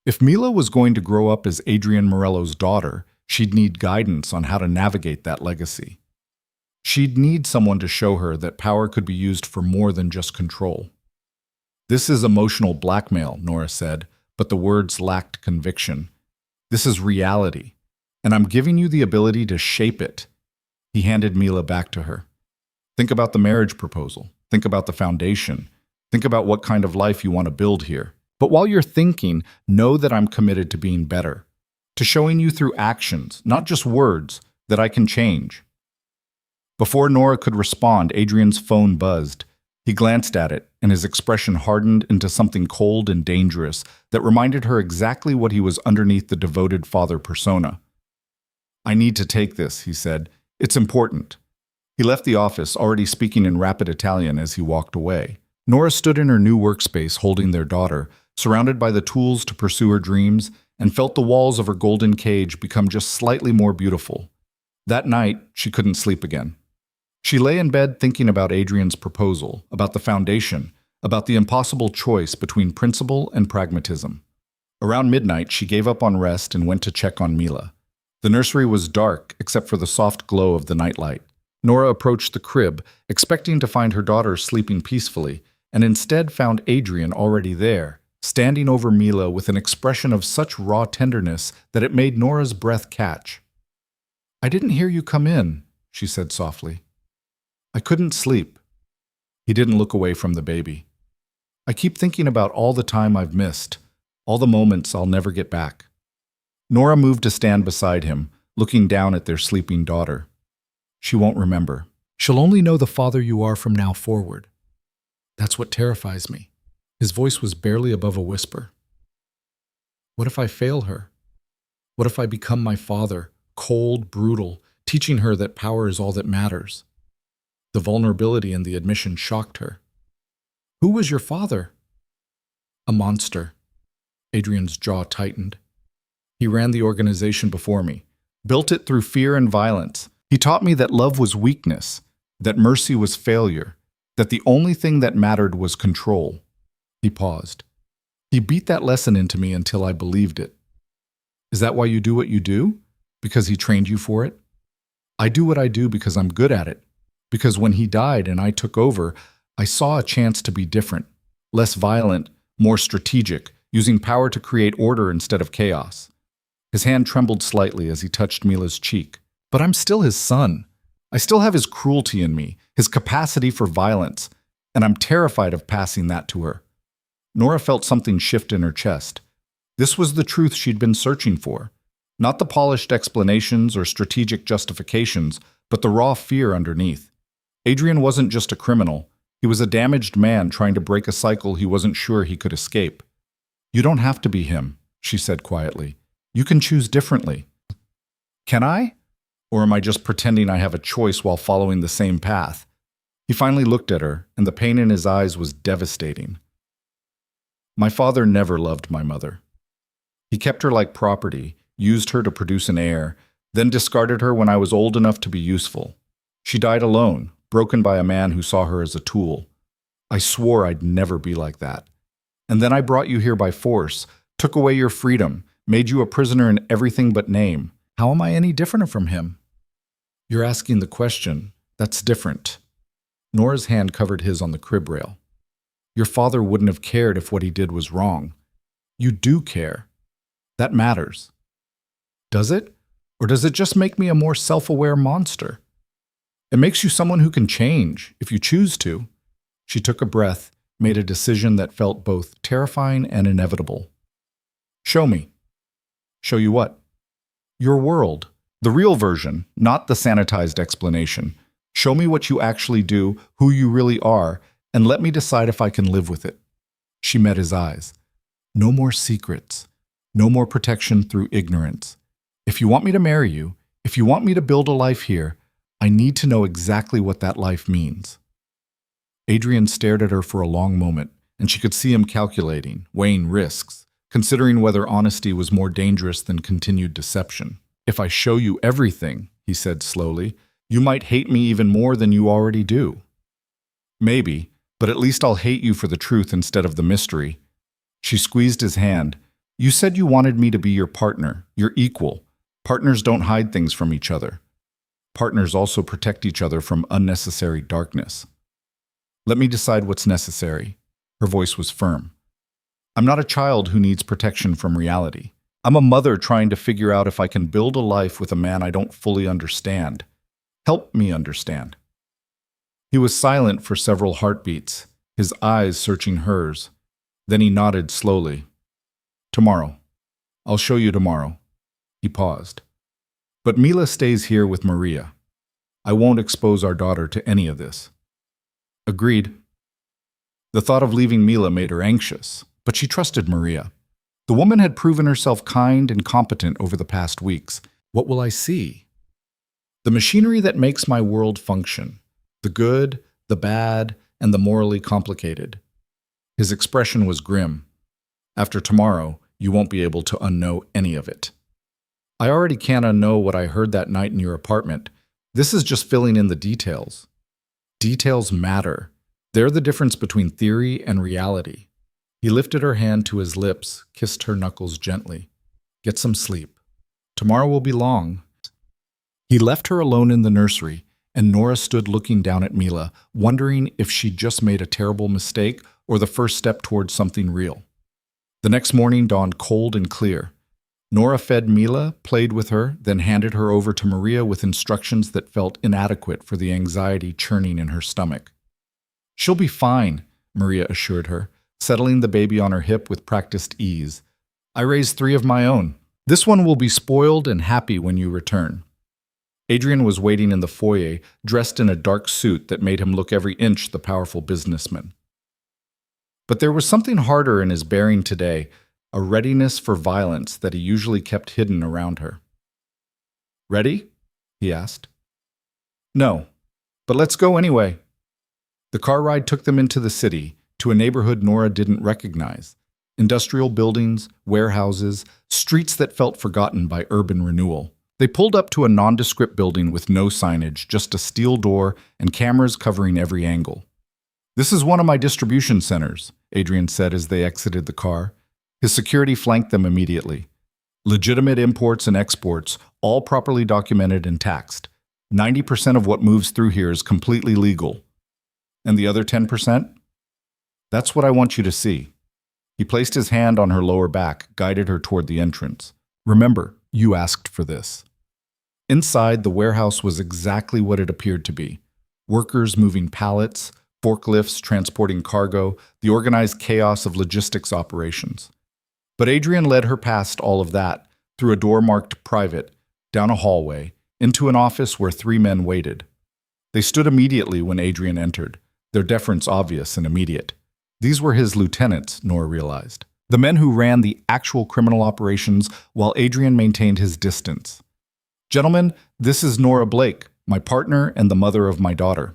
If Mila was going to grow up as Adrian Morello's daughter, she'd need guidance on how to navigate that legacy. She'd need someone to show her that power could be used for more than just control. "This is emotional blackmail," Nora said, but the words lacked conviction. "This is reality, and I'm giving you the ability to shape it." He handed Mila back to her. "Think about the marriage proposal. Think about the foundation. Think about what kind of life you want to build here. But while you're thinking, know that I'm committed to being better, to showing you through actions, not just words, that I can change." Before Nora could respond, Adrian's phone buzzed. He glanced at it, and his expression hardened into something cold and dangerous that reminded her exactly what he was underneath the devoted father persona. "I need to take this," he said. "It's important." He left the office, already speaking in rapid Italian as he walked away. Nora stood in her new workspace holding their daughter, surrounded by the tools to pursue her dreams, and felt the walls of her golden cage become just slightly more beautiful. That night, she couldn't sleep again. She lay in bed thinking about Adrian's proposal, about the foundation, about the impossible choice between principle and pragmatism. Around midnight, she gave up on rest and went to check on Mila. The nursery was dark, except for the soft glow of the nightlight. Nora approached the crib, expecting to find her daughter sleeping peacefully, and instead found Adrian already there, standing over Mila with an expression of such raw tenderness that it made Nora's breath catch. "I didn't hear you come in," she said softly. "I couldn't sleep." He didn't look away from the baby. "I keep thinking about all the time I've missed, all the moments I'll never get back." Nora moved to stand beside him, looking down at their sleeping daughter. "She won't remember. She'll only know the father you are from now forward. That's what terrifies me." His voice was barely above a whisper. "What if I fail her? What if I become my father, cold, brutal, teaching her that power is all that matters? The vulnerability and the admission shocked her. Who was your father? A monster. Adrian's jaw tightened. He ran the organization before me, built it through fear and violence. He taught me that love was weakness, that mercy was failure, that the only thing that mattered was control. He paused. He beat that lesson into me until I believed it. Is that why you do what you do? Because he trained you for it? I do what I do because I'm good at it. Because when he died and I took over, I saw a chance to be different, less violent, more strategic, using power to create order instead of chaos. His hand trembled slightly as he touched Mila's cheek. But I'm still his son. I still have his cruelty in me, his capacity for violence, and I'm terrified of passing that to her. Nora felt something shift in her chest. This was the truth she'd been searching for. Not the polished explanations or strategic justifications, but the raw fear underneath. Adrian wasn't just a criminal. He was a damaged man trying to break a cycle he wasn't sure he could escape. You don't have to be him, she said quietly. You can choose differently. Can I? Or am I just pretending I have a choice while following the same path? He finally looked at her, and the pain in his eyes was devastating. My father never loved my mother. He kept her like property, used her to produce an heir, then discarded her when I was old enough to be useful. She died alone, broken by a man who saw her as a tool. I swore I'd never be like that. And then I brought you here by force, took away your freedom, made you a prisoner in everything but name. How am I any different from him? You're asking the question. That's different. Nora's hand covered his on the crib rail. Your father wouldn't have cared if what he did was wrong. You do care. That matters. Does it? Or does it just make me a more self-aware monster? It makes you someone who can change, if you choose to. She took a breath, made a decision that felt both terrifying and inevitable. Show me. Show you what? Your world. The real version, not the sanitized explanation. Show me what you actually do, who you really are, and let me decide if I can live with it. She met his eyes. No more secrets. No more protection through ignorance. If you want me to marry you, if you want me to build a life here, I need to know exactly what that life means. Adrian stared at her for a long moment, and she could see him calculating, weighing risks, considering whether honesty was more dangerous than continued deception. If I show you everything, he said slowly, you might hate me even more than you already do. Maybe, but at least I'll hate you for the truth instead of the mystery. She squeezed his hand. You said you wanted me to be your partner, your equal. Partners don't hide things from each other. Partners also protect each other from unnecessary darkness. Let me decide what's necessary. Her voice was firm. I'm not a child who needs protection from reality. I'm a mother trying to figure out if I can build a life with a man I don't fully understand. Help me understand. He was silent for several heartbeats, his eyes searching hers. Then he nodded slowly. Tomorrow. I'll show you tomorrow. He paused. But Mila stays here with Maria. I won't expose our daughter to any of this. Agreed. The thought of leaving Mila made her anxious, but she trusted Maria. The woman had proven herself kind and competent over the past weeks. What will I see? The machinery that makes my world function. The good, the bad, and the morally complicated. His expression was grim. After tomorrow, you won't be able to unknow any of it. I already can't unknow what I heard that night in your apartment. This is just filling in the details. Details matter. They're the difference between theory and reality. He lifted her hand to his lips, kissed her knuckles gently. Get some sleep. Tomorrow will be long. He left her alone in the nursery, and Nora stood looking down at Mila, wondering if she'd just made a terrible mistake or the first step towards something real. The next morning dawned cold and clear. Nora fed Mila, played with her, then handed her over to Maria with instructions that felt inadequate for the anxiety churning in her stomach. She'll be fine, Maria assured her, settling the baby on her hip with practiced ease. I raised 3 of my own. This one will be spoiled and happy when you return. Adrian was waiting in the foyer, dressed in a dark suit that made him look every inch the powerful businessman. But there was something harder in his bearing today, a readiness for violence that he usually kept hidden around her. "Ready?" he asked. "No, but let's go anyway." The car ride took them into the city, to a neighborhood Nora didn't recognize. Industrial buildings, warehouses, streets that felt forgotten by urban renewal. They pulled up to a nondescript building with no signage, just a steel door and cameras covering every angle. "This is one of my distribution centers," Adrian said as they exited the car. His security flanked them immediately. Legitimate imports and exports, all properly documented and taxed. 90% of what moves through here is completely legal. And the other 10%? That's what I want you to see. He placed his hand on her lower back, guided her toward the entrance. "Remember, you asked for this." Inside, the warehouse was exactly what it appeared to be. Workers moving pallets, forklifts transporting cargo, the organized chaos of logistics operations. But Adrian led her past all of that, through a door marked private, down a hallway, into an office where 3 men waited. They stood immediately when Adrian entered, their deference obvious and immediate. These were his lieutenants, Nora realized. The men who ran the actual criminal operations while Adrian maintained his distance. "Gentlemen, this is Nora Blake, my partner and the mother of my daughter."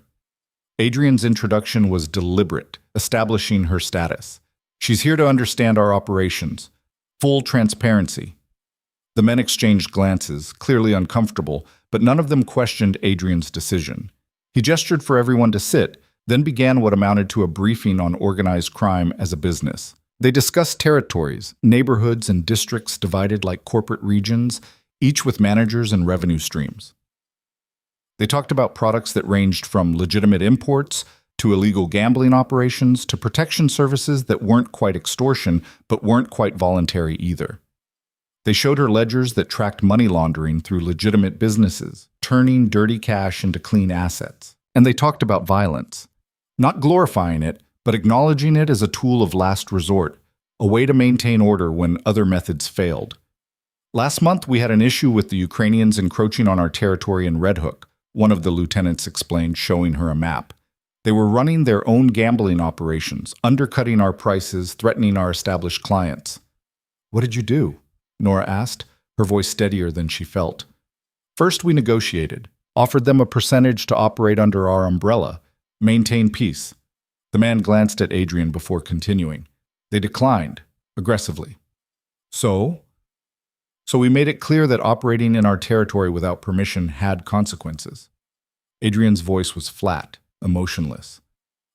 Adrian's introduction was deliberate, establishing her status. "She's here to understand our operations. Full transparency." The men exchanged glances, clearly uncomfortable, but none of them questioned Adrian's decision. He gestured for everyone to sit, then began what amounted to a briefing on organized crime as a business. They discussed territories, neighborhoods, and districts divided like corporate regions, each with managers and revenue streams. They talked about products that ranged from legitimate imports to illegal gambling operations to protection services that weren't quite extortion but weren't quite voluntary either. They showed her ledgers that tracked money laundering through legitimate businesses, turning dirty cash into clean assets. And they talked about violence, not glorifying it, but acknowledging it as a tool of last resort, a way to maintain order when other methods failed. "Last month we had an issue with the Ukrainians encroaching on our territory in Red Hook," one of the lieutenants explained, showing her a map. "They were running their own gambling operations, undercutting our prices, threatening our established clients." "What did you do?" Nora asked, her voice steadier than she felt. "First we negotiated, offered them a percentage to operate under our umbrella, maintain peace." The man glanced at Adrian before continuing. "They declined, aggressively. So we made it clear that operating in our territory without permission had consequences." Adrian's voice was flat, emotionless.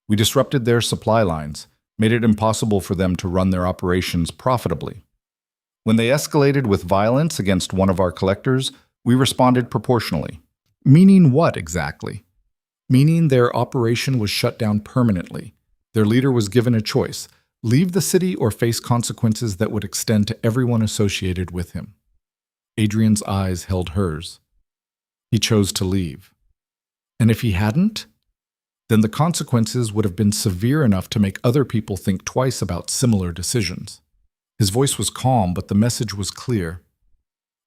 "We disrupted their supply lines, made it impossible for them to run their operations profitably. When they escalated with violence against one of our collectors, we responded proportionally." "Meaning what exactly?" "Meaning their operation was shut down permanently. Their leader was given a choice: leave the city or face consequences that would extend to everyone associated with him." Adrian's eyes held hers. He chose to leave. And if he hadn't? Then the consequences would have been severe enough to make other people think twice about similar decisions. His voice was calm, but the message was clear.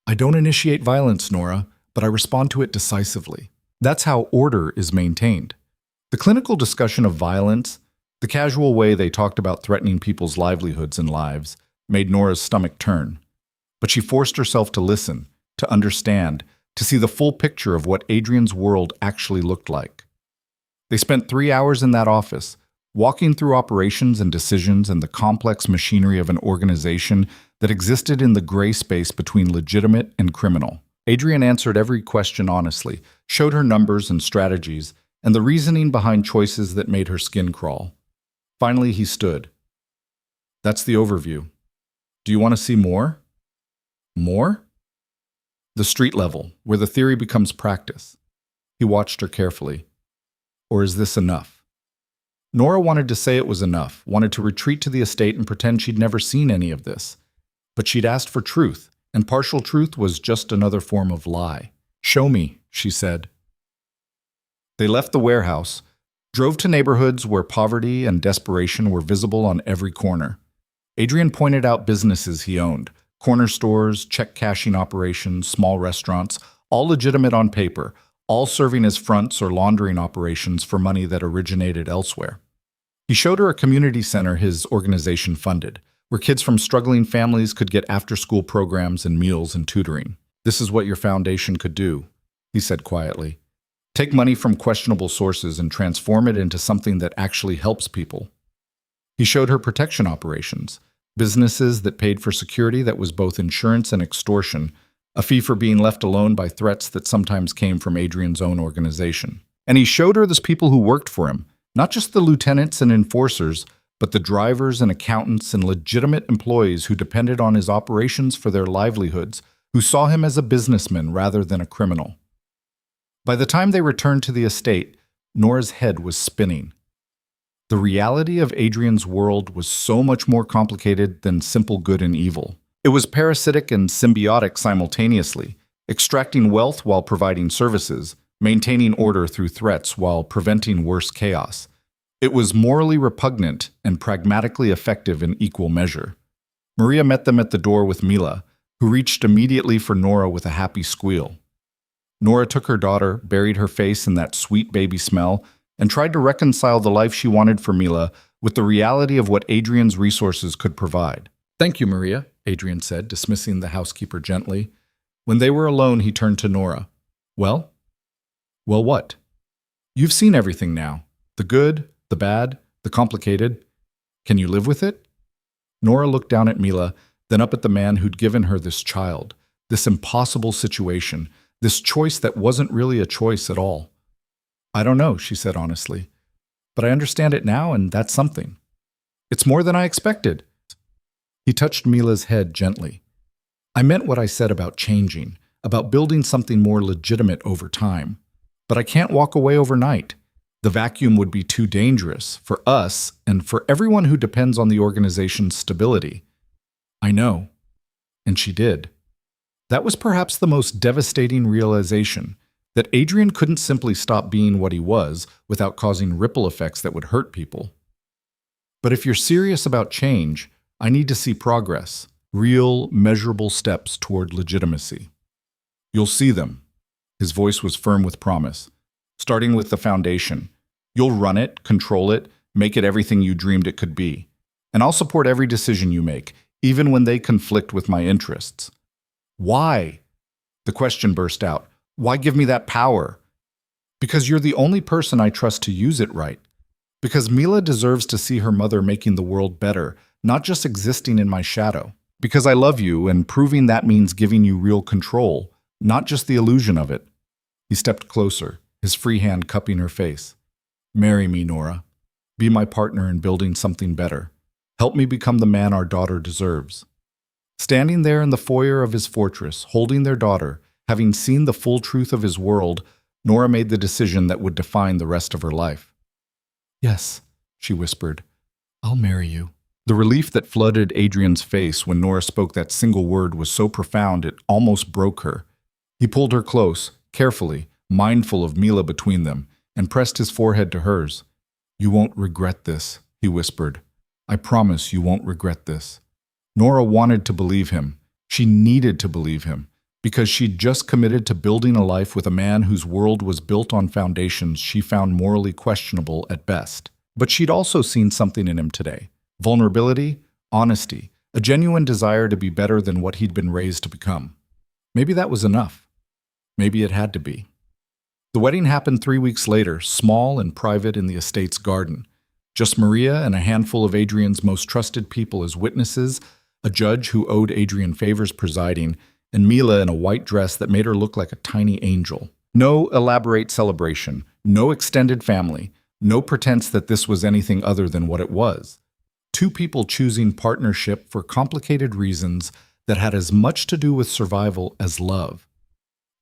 "I don't initiate violence, Nora, but I respond to it decisively. That's how order is maintained." The clinical discussion of violence, the casual way they talked about threatening people's livelihoods and lives, made Nora's stomach turn. But she forced herself to listen, to understand, to see the full picture of what Adrian's world actually looked like. They spent 3 hours in that office, walking through operations and decisions and the complex machinery of an organization that existed in the gray space between legitimate and criminal. Adrian answered every question honestly, showed her numbers and strategies, and the reasoning behind choices that made her skin crawl. Finally, he stood. "That's the overview. Do you want to see more?" "More?" "The street level, where the theory becomes practice." He watched her carefully. "Or is this enough?" Nora wanted to say it was enough, wanted to retreat to the estate and pretend she'd never seen any of this. But she'd asked for truth, and partial truth was just another form of lie. "Show me," she said. They left the warehouse, drove to neighborhoods where poverty and desperation were visible on every corner. Adrian pointed out businesses he owned, corner stores, check cashing operations, small restaurants, all legitimate on paper, all serving as fronts or laundering operations for money that originated elsewhere. He showed her a community center his organization funded, where kids from struggling families could get after-school programs and meals and tutoring. This is what your foundation could do, he said quietly. Take money from questionable sources and transform it into something that actually helps people. He showed her protection operations, businesses that paid for security that was both insurance and extortion, a fee for being left alone by threats that sometimes came from Adrian's own organization. And he showed her the people who worked for him, not just the lieutenants and enforcers, but the drivers and accountants and legitimate employees who depended on his operations for their livelihoods, who saw him as a businessman rather than a criminal. By the time they returned to the estate, Nora's head was spinning. The reality of Adrian's world was so much more complicated than simple good and evil. It was parasitic and symbiotic simultaneously, extracting wealth while providing services, maintaining order through threats while preventing worse chaos. It was morally repugnant and pragmatically effective in equal measure. Maria met them at the door with Mila, who reached immediately for Nora with a happy squeal. Nora took her daughter, buried her face in that sweet baby smell, and tried to reconcile the life she wanted for Mila with the reality of what Adrian's resources could provide. "Thank you, Maria," Adrian said, dismissing the housekeeper gently. When they were alone, he turned to Nora. Well? Well, what? You've seen everything now. The good, the bad, the complicated. Can you live with it? Nora looked down at Mila, then up at the man who'd given her this child, this impossible situation, this choice that wasn't really a choice at all. I don't know, she said honestly. But I understand it now, and that's something. It's more than I expected. He touched Mila's head gently. I meant what I said about changing, about building something more legitimate over time. But I can't walk away overnight. The vacuum would be too dangerous for us and for everyone who depends on the organization's stability. I know. And she did. That was perhaps the most devastating realization, that Adrian couldn't simply stop being what he was without causing ripple effects that would hurt people. But if you're serious about change, I need to see progress, real, measurable steps toward legitimacy. You'll see them. His voice was firm with promise. Starting with the foundation. You'll run it, control it, make it everything you dreamed it could be. And I'll support every decision you make, even when they conflict with my interests. Why? The question burst out. Why give me that power? Because you're the only person I trust to use it right. Because Mila deserves to see her mother making the world better, not just existing in my shadow. Because I love you, and proving that means giving you real control, not just the illusion of it. He stepped closer, his free hand cupping her face. Marry me, Nora. Be my partner in building something better. Help me become the man our daughter deserves. Standing there in the foyer of his fortress, holding their daughter, having seen the full truth of his world, Nora made the decision that would define the rest of her life. Yes, she whispered. I'll marry you. The relief that flooded Adrian's face when Nora spoke that single word was so profound it almost broke her. He pulled her close, carefully, mindful of Mila between them, and pressed his forehead to hers. You won't regret this, he whispered. I promise you won't regret this. Nora wanted to believe him. She needed to believe him, because she'd just committed to building a life with a man whose world was built on foundations she found morally questionable at best. But she'd also seen something in him today. Vulnerability, honesty, a genuine desire to be better than what he'd been raised to become. Maybe that was enough. Maybe it had to be. The wedding happened 3 weeks later, small and private in the estate's garden. Just Maria and a handful of Adrian's most trusted people as witnesses, a judge who owed Adrian favors presiding, and Mila in a white dress that made her look like a tiny angel. No elaborate celebration, no extended family, no pretense that this was anything other than what it was. Two people choosing partnership for complicated reasons that had as much to do with survival as love.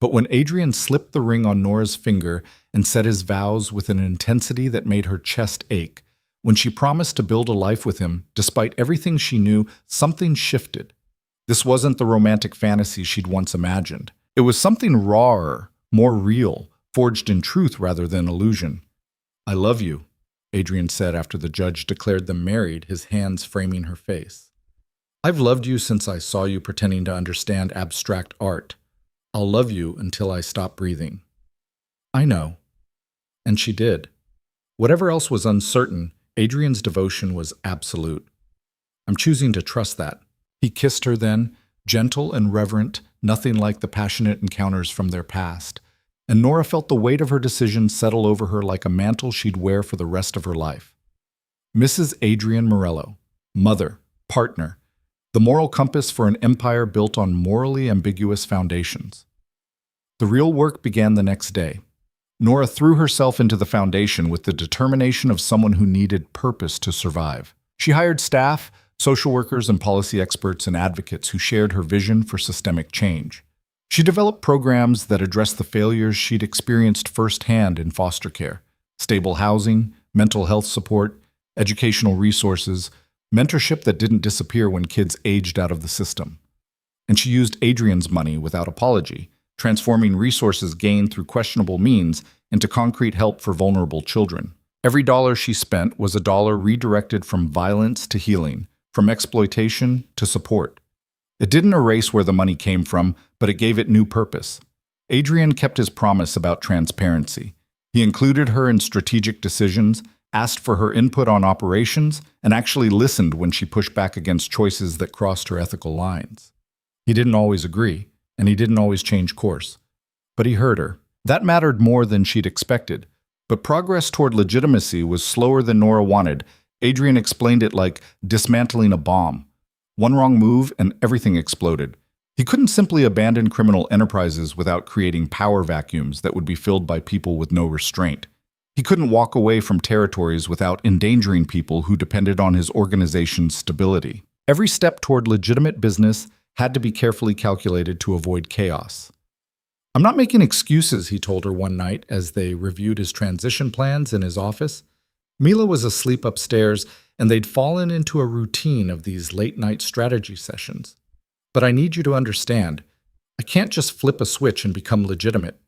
But when Adrian slipped the ring on Nora's finger and said his vows with an intensity that made her chest ache, when she promised to build a life with him, despite everything she knew, something shifted. This wasn't the romantic fantasy she'd once imagined. It was something rawer, more real, forged in truth rather than illusion. I love you, Adrian said after the judge declared them married, his hands framing her face. I've loved you since I saw you pretending to understand abstract art. I'll love you until I stop breathing. I know. And she did. Whatever else was uncertain, Adrian's devotion was absolute. I'm choosing to trust that. He kissed her then, gentle and reverent, nothing like the passionate encounters from their past. And Nora felt the weight of her decision settle over her like a mantle she'd wear for the rest of her life. Mrs. Adrian Morello, mother, partner, the moral compass for an empire built on morally ambiguous foundations. The real work began the next day. Nora threw herself into the foundation with the determination of someone who needed purpose to survive. She hired staff, social workers, and policy experts and advocates who shared her vision for systemic change. She developed programs that addressed the failures she'd experienced firsthand in foster care: stable housing, mental health support, educational resources, mentorship that didn't disappear when kids aged out of the system. And she used Adrian's money without apology, transforming resources gained through questionable means into concrete help for vulnerable children. Every dollar she spent was a dollar redirected from violence to healing, from exploitation to support. It didn't erase where the money came from, but it gave it new purpose. Adrian kept his promise about transparency. He included her in strategic decisions, asked for her input on operations, and actually listened when she pushed back against choices that crossed her ethical lines. He didn't always agree, and he didn't always change course. But he heard her. That mattered more than she'd expected. But progress toward legitimacy was slower than Nora wanted. Adrian explained it like dismantling a bomb. One wrong move and everything exploded. He couldn't simply abandon criminal enterprises without creating power vacuums that would be filled by people with no restraint. He couldn't walk away from territories without endangering people who depended on his organization's stability. Every step toward legitimate business had to be carefully calculated to avoid chaos. "I'm not making excuses," he told her one night as they reviewed his transition plans in his office. Mila was asleep upstairs, and they'd fallen into a routine of these late-night strategy sessions. "But I need you to understand, I can't just flip a switch and become legitimate.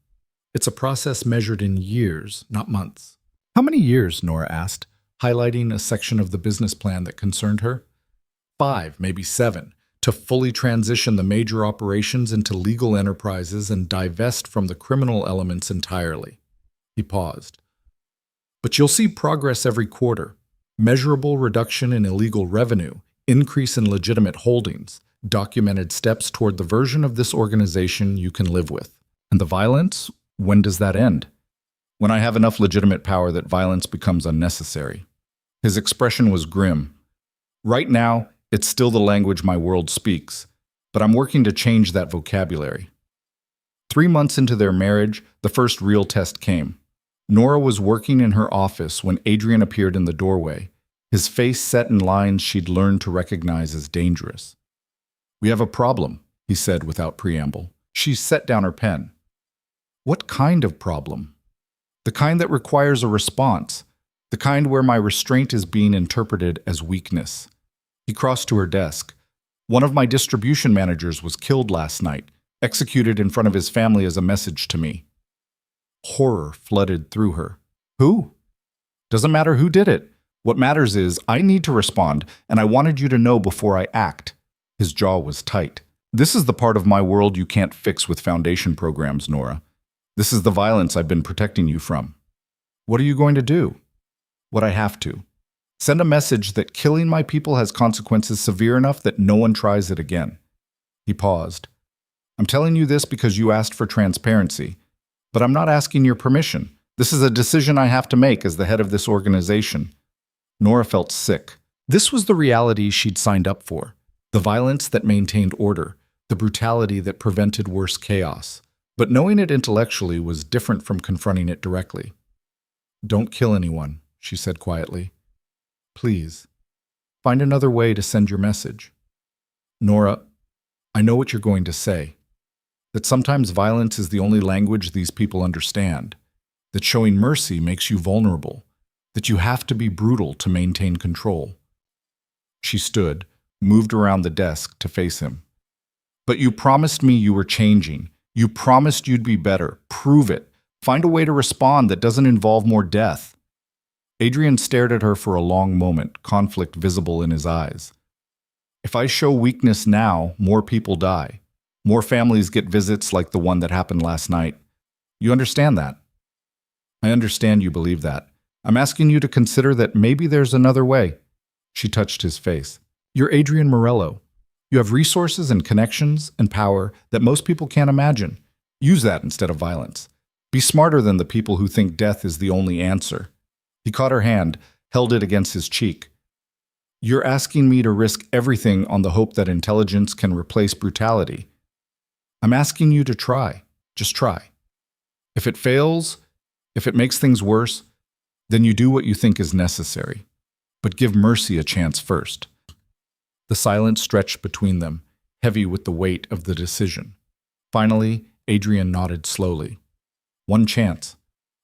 It's a process measured in years, not months." "How many years?" Nora asked, highlighting a section of the business plan that concerned her. 5, maybe 7, to fully transition the major operations into legal enterprises and divest from the criminal elements entirely. He paused. "But you'll see progress every quarter. Measurable reduction in illegal revenue, increase in legitimate holdings, documented steps toward the version of this organization you can live with. And the violence? When does that end?" "When I have enough legitimate power that violence becomes unnecessary." His expression was grim. "Right now, it's still the language my world speaks, but I'm working to change that vocabulary." 3 months into their marriage, the first real test came. Nora was working in her office when Adrian appeared in the doorway, his face set in lines she'd learned to recognize as dangerous. "We have a problem," he said without preamble. She set down her pen. "What kind of problem?" "The kind that requires a response. The kind where my restraint is being interpreted as weakness." He crossed to her desk. "One of my distribution managers was killed last night, executed in front of his family as a message to me." Horror flooded through her. "Who?" "Doesn't matter who did it. What matters is I need to respond, and I wanted you to know before I act." His jaw was tight. "This is the part of my world you can't fix with foundation programs, Nora. This is the violence I've been protecting you from." "What are you going to do?" "What I have to. Send a message that killing my people has consequences severe enough that no one tries it again." He paused. "I'm telling you this because you asked for transparency, but I'm not asking your permission. This is a decision I have to make as the head of this organization." Nora felt sick. This was the reality she'd signed up for. The violence that maintained order, the brutality that prevented worse chaos. But knowing it intellectually was different from confronting it directly. "Don't kill anyone," she said quietly. "Please, find another way to send your message." "Nora, I know what you're going to say. That sometimes violence is the only language these people understand. That showing mercy makes you vulnerable. That you have to be brutal to maintain control." She stood, moved around the desk to face him. "But you promised me you were changing. You promised you'd be better. Prove it. Find a way to respond that doesn't involve more death." Adrian stared at her for a long moment, conflict visible in his eyes. "If I show weakness now, more people die. More families get visits like the one that happened last night. You understand that?" "I understand you believe that. I'm asking you to consider that maybe there's another way." She touched his face. You're Adrian Morello. You have resources and connections and power that most people can't imagine. Use that instead of violence. Be smarter than the people who think death is the only answer. He caught her hand, held it against his cheek. You're asking me to risk everything on the hope that intelligence can replace brutality. I'm asking you to try. Just try. If it fails, if it makes things worse, then you do what you think is necessary. But give mercy a chance first. The silence stretched between them, heavy with the weight of the decision. Finally, Adrian nodded slowly. One chance.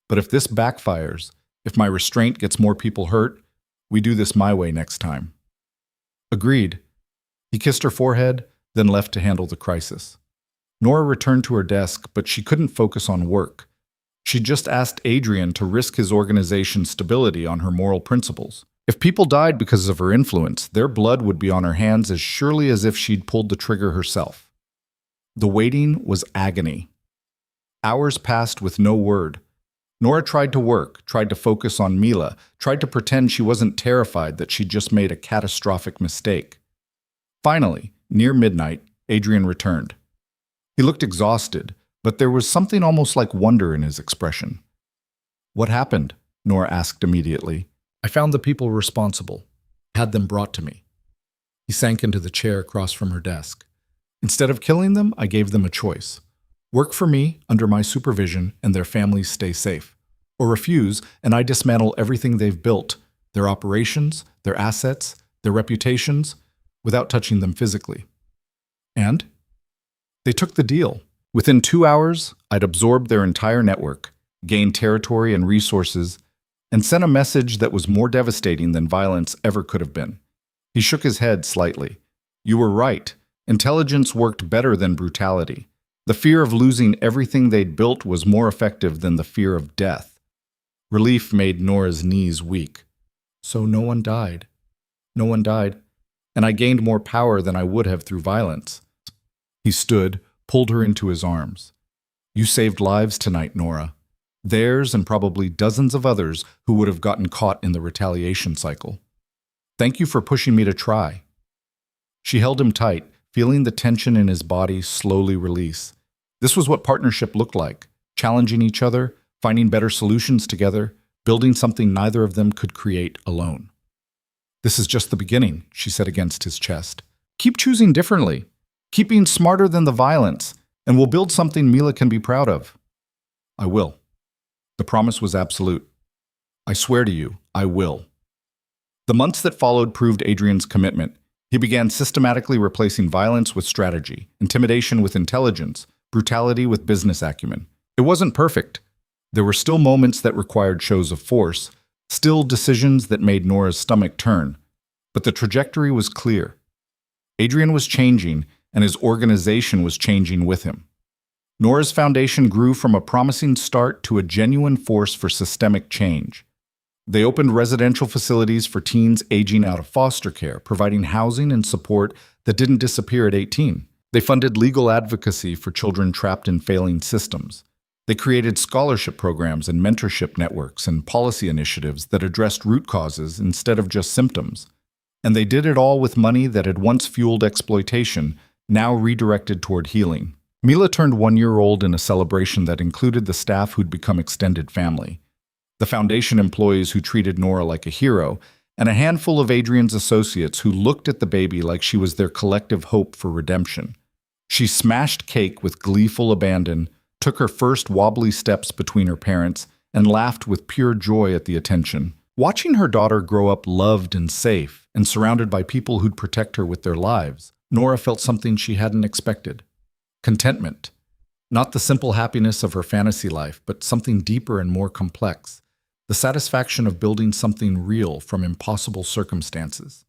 But if this backfires, if my restraint gets more people hurt, we do this my way next time. Agreed. He kissed her forehead, then left to handle the crisis. Nora returned to her desk, but she couldn't focus on work. She just asked Adrian to risk his organization's stability on her moral principles. If people died because of her influence, their blood would be on her hands as surely as if she'd pulled the trigger herself. The waiting was agony. Hours passed with no word. Nora tried to work, tried to focus on Mila, tried to pretend she wasn't terrified that she'd just made a catastrophic mistake. Finally, near midnight, Adrian returned. He looked exhausted, but there was something almost like wonder in his expression. What happened? Nora asked immediately. I found the people responsible, had them brought to me. He sank into the chair across from her desk. Instead of killing them, I gave them a choice. Work for me, under my supervision, and their families stay safe. Or refuse, and I dismantle everything they've built, their operations, their assets, their reputations, without touching them physically. And they took the deal. Within 2 hours, I'd absorbed their entire network, gained territory and resources, and sent a message that was more devastating than violence ever could have been. He shook his head slightly. You were right. Intelligence worked better than brutality. The fear of losing everything they'd built was more effective than the fear of death. Relief made Nora's knees weak. So no one died. No one died, and I gained more power than I would have through violence. He stood, pulled her into his arms. You saved lives tonight, Nora. Theirs and probably dozens of others who would have gotten caught in the retaliation cycle. Thank you for pushing me to try. She held him tight, feeling the tension in his body slowly release. This was what partnership looked like, challenging each other, finding better solutions together, building something neither of them could create alone. This is just the beginning, she said against his chest. Keep choosing differently, keep being smarter than the violence, and we'll build something Mila can be proud of. I will. The promise was absolute. I swear to you, I will. The months that followed proved Adrian's commitment. He began systematically replacing violence with strategy, intimidation with intelligence, brutality with business acumen. It wasn't perfect. There were still moments that required shows of force, still decisions that made Nora's stomach turn. But the trajectory was clear. Adrian was changing, and his organization was changing with him. Nora's foundation grew from a promising start to a genuine force for systemic change. They opened residential facilities for teens aging out of foster care, providing housing and support that didn't disappear at 18. They funded legal advocacy for children trapped in failing systems. They created scholarship programs and mentorship networks and policy initiatives that addressed root causes instead of just symptoms. And they did it all with money that had once fueled exploitation, now redirected toward healing. Mila turned 1 year old in a celebration that included the staff who'd become extended family, the foundation employees who treated Nora like a hero, and a handful of Adrian's associates who looked at the baby like she was their collective hope for redemption. She smashed cake with gleeful abandon, took her first wobbly steps between her parents, and laughed with pure joy at the attention. Watching her daughter grow up loved and safe, and surrounded by people who'd protect her with their lives, Nora felt something she hadn't expected. Contentment. Not the simple happiness of her fantasy life, but something deeper and more complex. The satisfaction of building something real from impossible circumstances.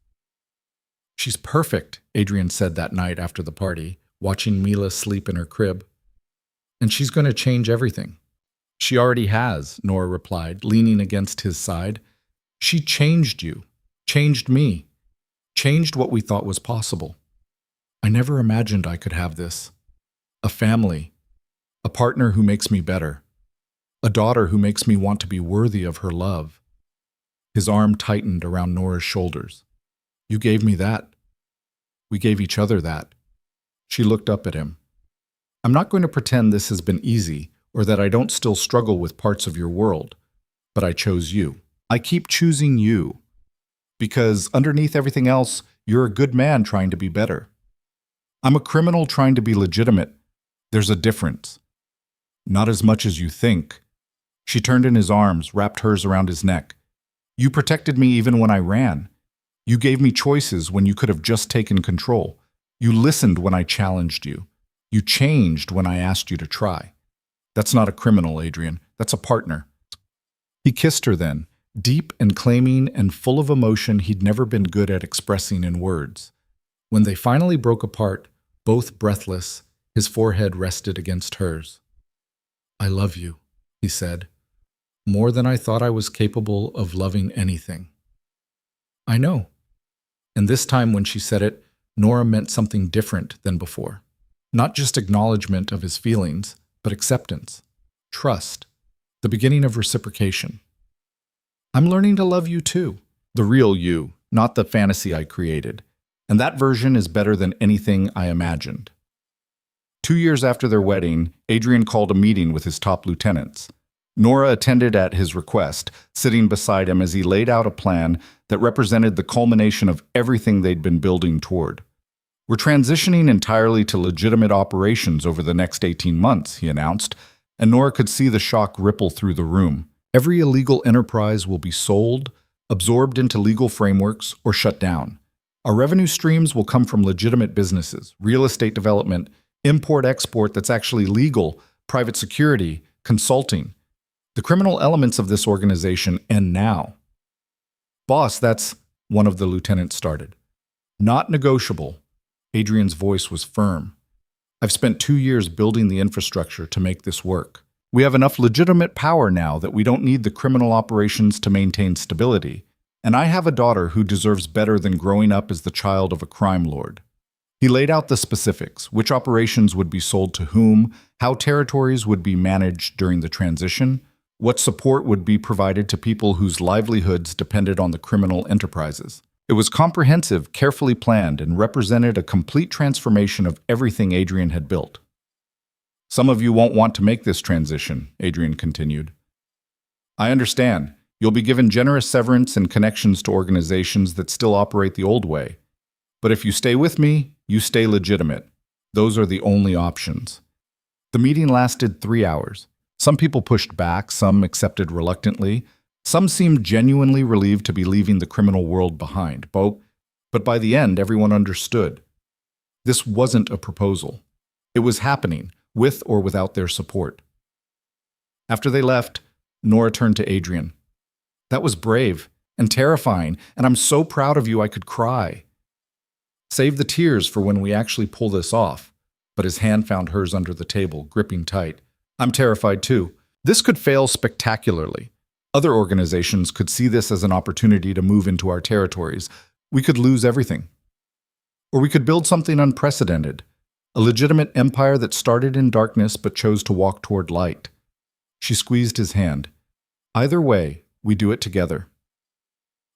She's perfect, Adrian said that night after the party, watching Mila sleep in her crib. And she's going to change everything. She already has, Nora replied, leaning against his side. She changed you, changed me, changed what we thought was possible. I never imagined I could have this. A family, a partner who makes me better, a daughter who makes me want to be worthy of her love. His arm tightened around Nora's shoulders. You gave me that. We gave each other that. She looked up at him. I'm not going to pretend this has been easy or that I don't still struggle with parts of your world, but I chose you. I keep choosing you because underneath everything else, you're a good man trying to be better. I'm a criminal trying to be legitimate. There's a difference. Not as much as you think. She turned in his arms, wrapped hers around his neck. You protected me even when I ran. You gave me choices when you could have just taken control. You listened when I challenged you. You changed when I asked you to try. That's not a criminal, Adrian. That's a partner. He kissed her then, deep and claiming and full of emotion he'd never been good at expressing in words. When they finally broke apart, both breathless, his forehead rested against hers. I love you, he said, more than I thought I was capable of loving anything. I know. And this time when she said it, Nora meant something different than before. Not just acknowledgement of his feelings, but acceptance, trust, the beginning of reciprocation. I'm learning to love you too. The real you, not the fantasy I created. And that version is better than anything I imagined. 2 years after their wedding, Adrian called a meeting with his top lieutenants. Nora attended at his request, sitting beside him as he laid out a plan that represented the culmination of everything they'd been building toward. We're transitioning entirely to legitimate operations over the next 18 months, he announced, and Nora could see the shock ripple through the room. Every illegal enterprise will be sold, absorbed into legal frameworks, or shut down. Our revenue streams will come from legitimate businesses, real estate development, import-export that's actually legal, private security, consulting. The criminal elements of this organization end now. Boss, that's, one of the lieutenants started. Not negotiable. Adrian's voice was firm. I've spent 2 years building the infrastructure to make this work. We have enough legitimate power now that we don't need the criminal operations to maintain stability. And I have a daughter who deserves better than growing up as the child of a crime lord. He laid out the specifics, which operations would be sold to whom, how territories would be managed during the transition, what support would be provided to people whose livelihoods depended on the criminal enterprises. It was comprehensive, carefully planned, and represented a complete transformation of everything Adrian had built. Some of you won't want to make this transition, Adrian continued. I understand. You'll be given generous severance and connections to organizations that still operate the old way. But if you stay with me, you stay legitimate. Those are the only options. The meeting lasted 3 hours. Some people pushed back, some accepted reluctantly. Some seemed genuinely relieved to be leaving the criminal world behind. But by the end, everyone understood. This wasn't a proposal. It was happening, with or without their support. After they left, Nora turned to Adrian. That was brave and terrifying, and I'm so proud of you I could cry. Save the tears for when we actually pull this off. But his hand found hers under the table, gripping tight. I'm terrified too. This could fail spectacularly. Other organizations could see this as an opportunity to move into our territories. We could lose everything. Or we could build something unprecedented, a legitimate empire that started in darkness but chose to walk toward light. She squeezed his hand. Either way, we do it together.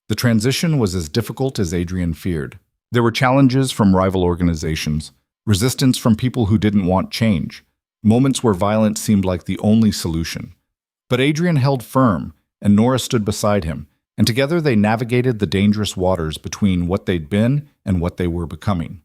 The transition was as difficult as Adrian feared. There were challenges from rival organizations, resistance from people who didn't want change, moments where violence seemed like the only solution. But Adrian held firm, and Nora stood beside him, and together they navigated the dangerous waters between what they'd been and what they were becoming.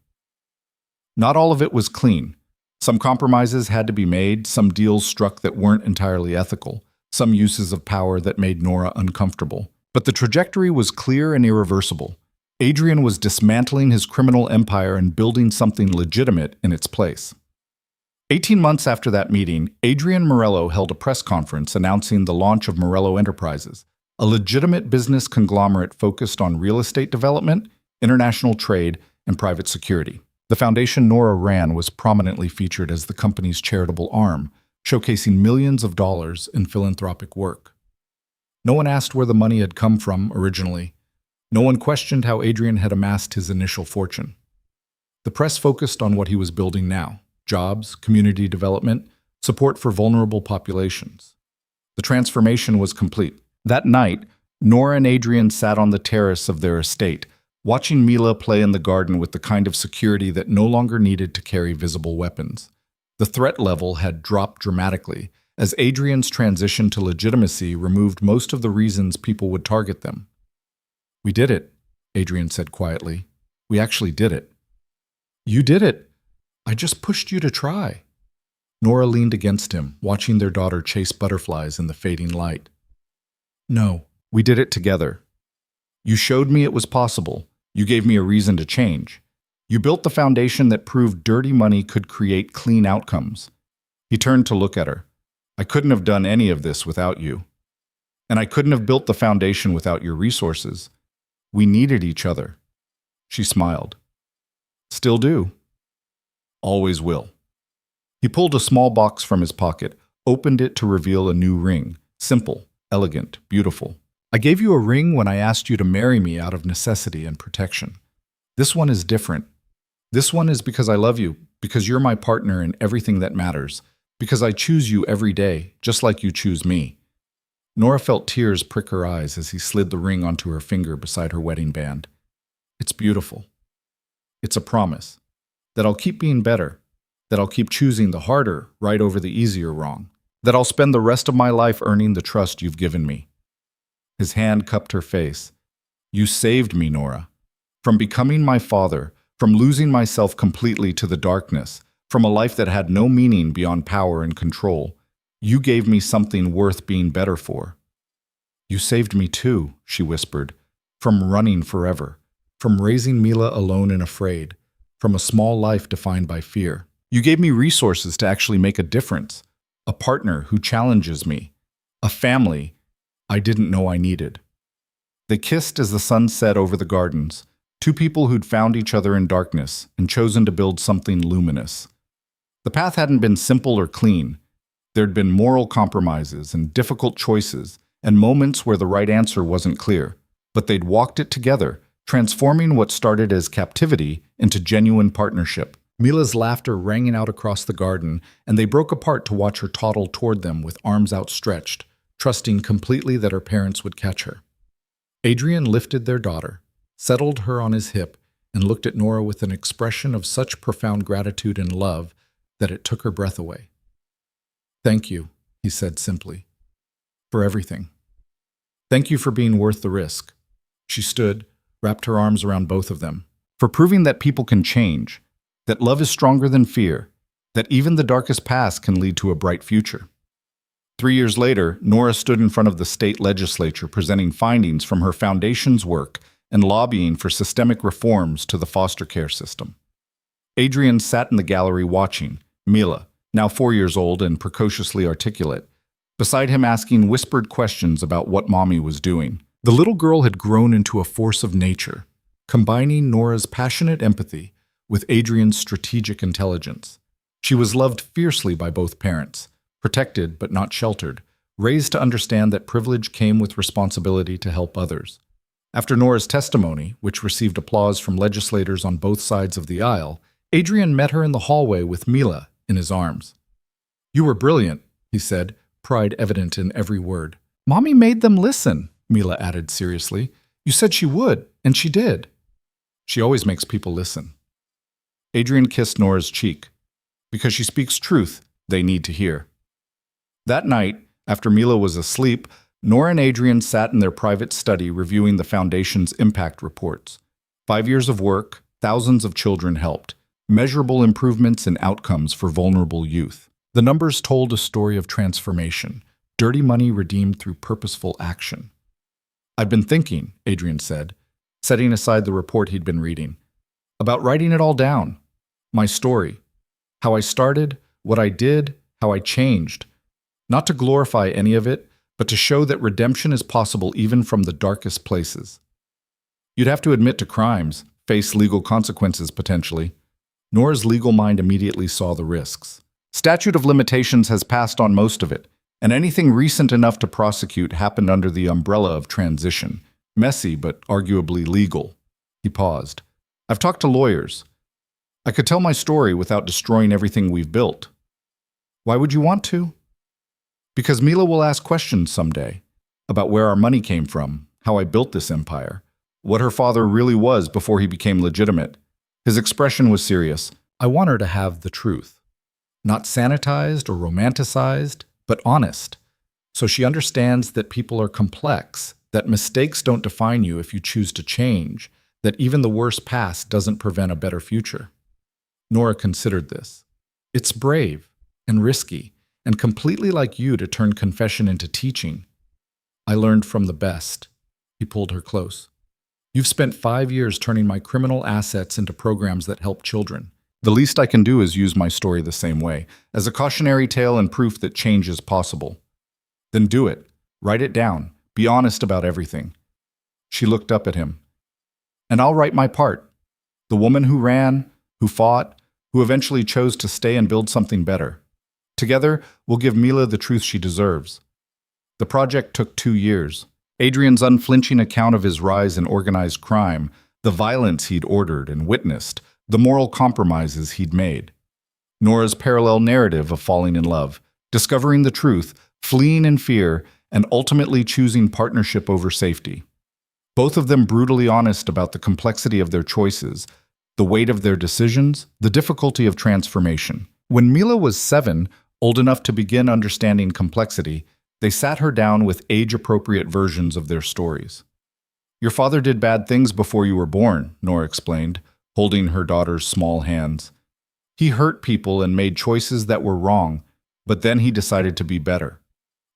Not all of it was clean. Some compromises had to be made, some deals struck that weren't entirely ethical, some uses of power that made Nora uncomfortable. But the trajectory was clear and irreversible. Adrian was dismantling his criminal empire and building something legitimate in its place. 18 months after that meeting, Adrian Morello held a press conference announcing the launch of Morello Enterprises, a legitimate business conglomerate focused on real estate development, international trade, and private security. The foundation Nora ran was prominently featured as the company's charitable arm, showcasing millions of dollars in philanthropic work. No one asked where the money had come from originally. No one questioned how Adrian had amassed his initial fortune. The press focused on what he was building now: jobs, community development, support for vulnerable populations. The transformation was complete. That night, Nora and Adrian sat on the terrace of their estate, watching Mila play in the garden with the kind of security that no longer needed to carry visible weapons. The threat level had dropped dramatically, as Adrian's transition to legitimacy removed most of the reasons people would target them. "We did it," Adrian said quietly. "We actually did it." "You did it. I just pushed you to try." Nora leaned against him, watching their daughter chase butterflies in the fading light. "No, we did it together. You showed me it was possible. You gave me a reason to change. You built the foundation that proved dirty money could create clean outcomes." He turned to look at her. "I couldn't have done any of this without you. And I couldn't have built the foundation without your resources. We needed each other." She smiled. "Still do. Always will." He pulled a small box from his pocket, opened it to reveal a new ring. Simple, elegant, beautiful. "I gave you a ring when I asked you to marry me out of necessity and protection. This one is different. This one is because I love you, because you're my partner in everything that matters, because I choose you every day, just like you choose me." Nora felt tears prick her eyes as he slid the ring onto her finger beside her wedding band. "It's beautiful. It's a promise that I'll keep being better, that I'll keep choosing the harder right over the easier wrong, that I'll spend the rest of my life earning the trust you've given me." His hand cupped her face. "You saved me, Nora. From becoming my father, from losing myself completely to the darkness, from a life that had no meaning beyond power and control. You gave me something worth being better for." "You saved me too," she whispered, "from running forever, from raising Mila alone and afraid, from a small life defined by fear. You gave me resources to actually make a difference, a partner who challenges me, a family I didn't know I needed." They kissed as the sun set over the gardens, two people who'd found each other in darkness and chosen to build something luminous. The path hadn't been simple or clean. There'd been moral compromises and difficult choices and moments where the right answer wasn't clear, but they'd walked it together, transforming what started as captivity into genuine partnership. Mila's laughter rang out across the garden, and they broke apart to watch her toddle toward them with arms outstretched, trusting completely that her parents would catch her. Adrian lifted their daughter, settled her on his hip, and looked at Nora with an expression of such profound gratitude and love that it took her breath away. "Thank you," he said simply, "for everything. Thank you for being worth the risk." She stood, wrapped her arms around both of them, "for proving that people can change, that love is stronger than fear, that even the darkest past can lead to a bright future." 3 years later, Nora stood in front of the state legislature presenting findings from her foundation's work and lobbying for systemic reforms to the foster care system. Adrian sat in the gallery watching, Mila, now 4 years old and precociously articulate, beside him asking whispered questions about what Mommy was doing. The little girl had grown into a force of nature, combining Nora's passionate empathy with Adrian's strategic intelligence. She was loved fiercely by both parents, protected but not sheltered, raised to understand that privilege came with responsibility to help others. After Nora's testimony, which received applause from legislators on both sides of the aisle, Adrian met her in the hallway with Mila in his arms. "You were brilliant," he said, pride evident in every word. "Mommy made them listen," Mila added seriously. "You said she would, and she did." "She always makes people listen." Adrian kissed Nora's cheek. "Because she speaks truth they need to hear." That night, after Mila was asleep, Nora and Adrian sat in their private study reviewing the Foundation's impact reports. 5 years of work, thousands of children helped, measurable improvements in outcomes for vulnerable youth. The numbers told a story of transformation, dirty money redeemed through purposeful action. "I've been thinking," Adrian said, setting aside the report he'd been reading, "about writing it all down. My story. How I started, what I did, how I changed. Not to glorify any of it, but to show that redemption is possible even from the darkest places. You'd have to admit to crimes, face legal consequences potentially." Nora's legal mind immediately saw the risks. Statute of limitations has passed on most of it, and anything recent enough to prosecute happened under the umbrella of transition. Messy, but arguably legal. He paused. "I've talked to lawyers. I could tell my story without destroying everything we've built." "Why would you want to?" "Because Mila will ask questions someday about where our money came from, how I built this empire, what her father really was before he became legitimate. His expression was serious. I want her to have the truth. Not sanitized or romanticized, but honest. So she understands that people are complex, that mistakes don't define you if you choose to change, that even the worst past doesn't prevent a better future. Nora considered this. It's brave and risky, and completely like you to turn confession into teaching. I learned from the best. He pulled her close. You've spent 5 years turning my criminal assets into programs that help children. The least I can do is use my story the same way, as a cautionary tale and proof that change is possible. Then do it. Write it down. Be honest about everything. She looked up at him. And I'll write my part. The woman who ran, who fought, who eventually chose to stay and build something better. Together, we'll give Mila the truth she deserves. The project took 2 years. Adrian's unflinching account of his rise in organized crime, the violence he'd ordered and witnessed, the moral compromises he'd made. Nora's parallel narrative of falling in love, discovering the truth, fleeing in fear, and ultimately choosing partnership over safety. Both of them brutally honest about the complexity of their choices, the weight of their decisions, the difficulty of transformation. When Mila was 7, old enough to begin understanding complexity, they sat her down with age-appropriate versions of their stories. Your father did bad things before you were born, Nora explained, holding her daughter's small hands. He hurt people and made choices that were wrong, but then he decided to be better,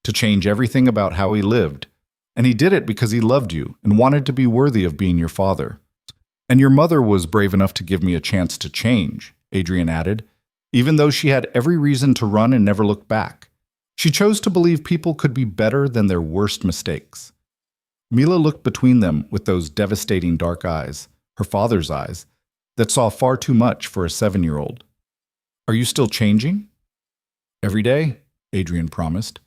to change everything about how he lived. And he did it because he loved you and wanted to be worthy of being your father. And your mother was brave enough to give me a chance to change, Adrian added, even though she had every reason to run and never look back. She chose to believe people could be better than their worst mistakes. Mila looked between them with those devastating dark eyes, her father's eyes, that saw far too much for a 7-year-old. Are you still changing? Every day, Adrian promised.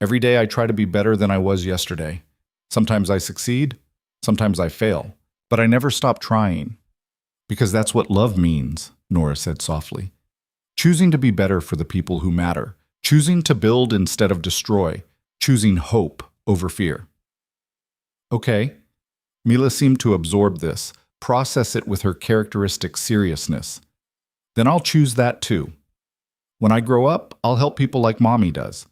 Every day I try to be better than I was yesterday. Sometimes I succeed, sometimes I fail, but I never stop trying. Because that's what love means, Nora said softly. Choosing to be better for the people who matter. Choosing to build instead of destroy, choosing hope over fear. Okay. Mila seemed to absorb this, process it with her characteristic seriousness. Then I'll choose that too. When I grow up, I'll help people like Mommy does.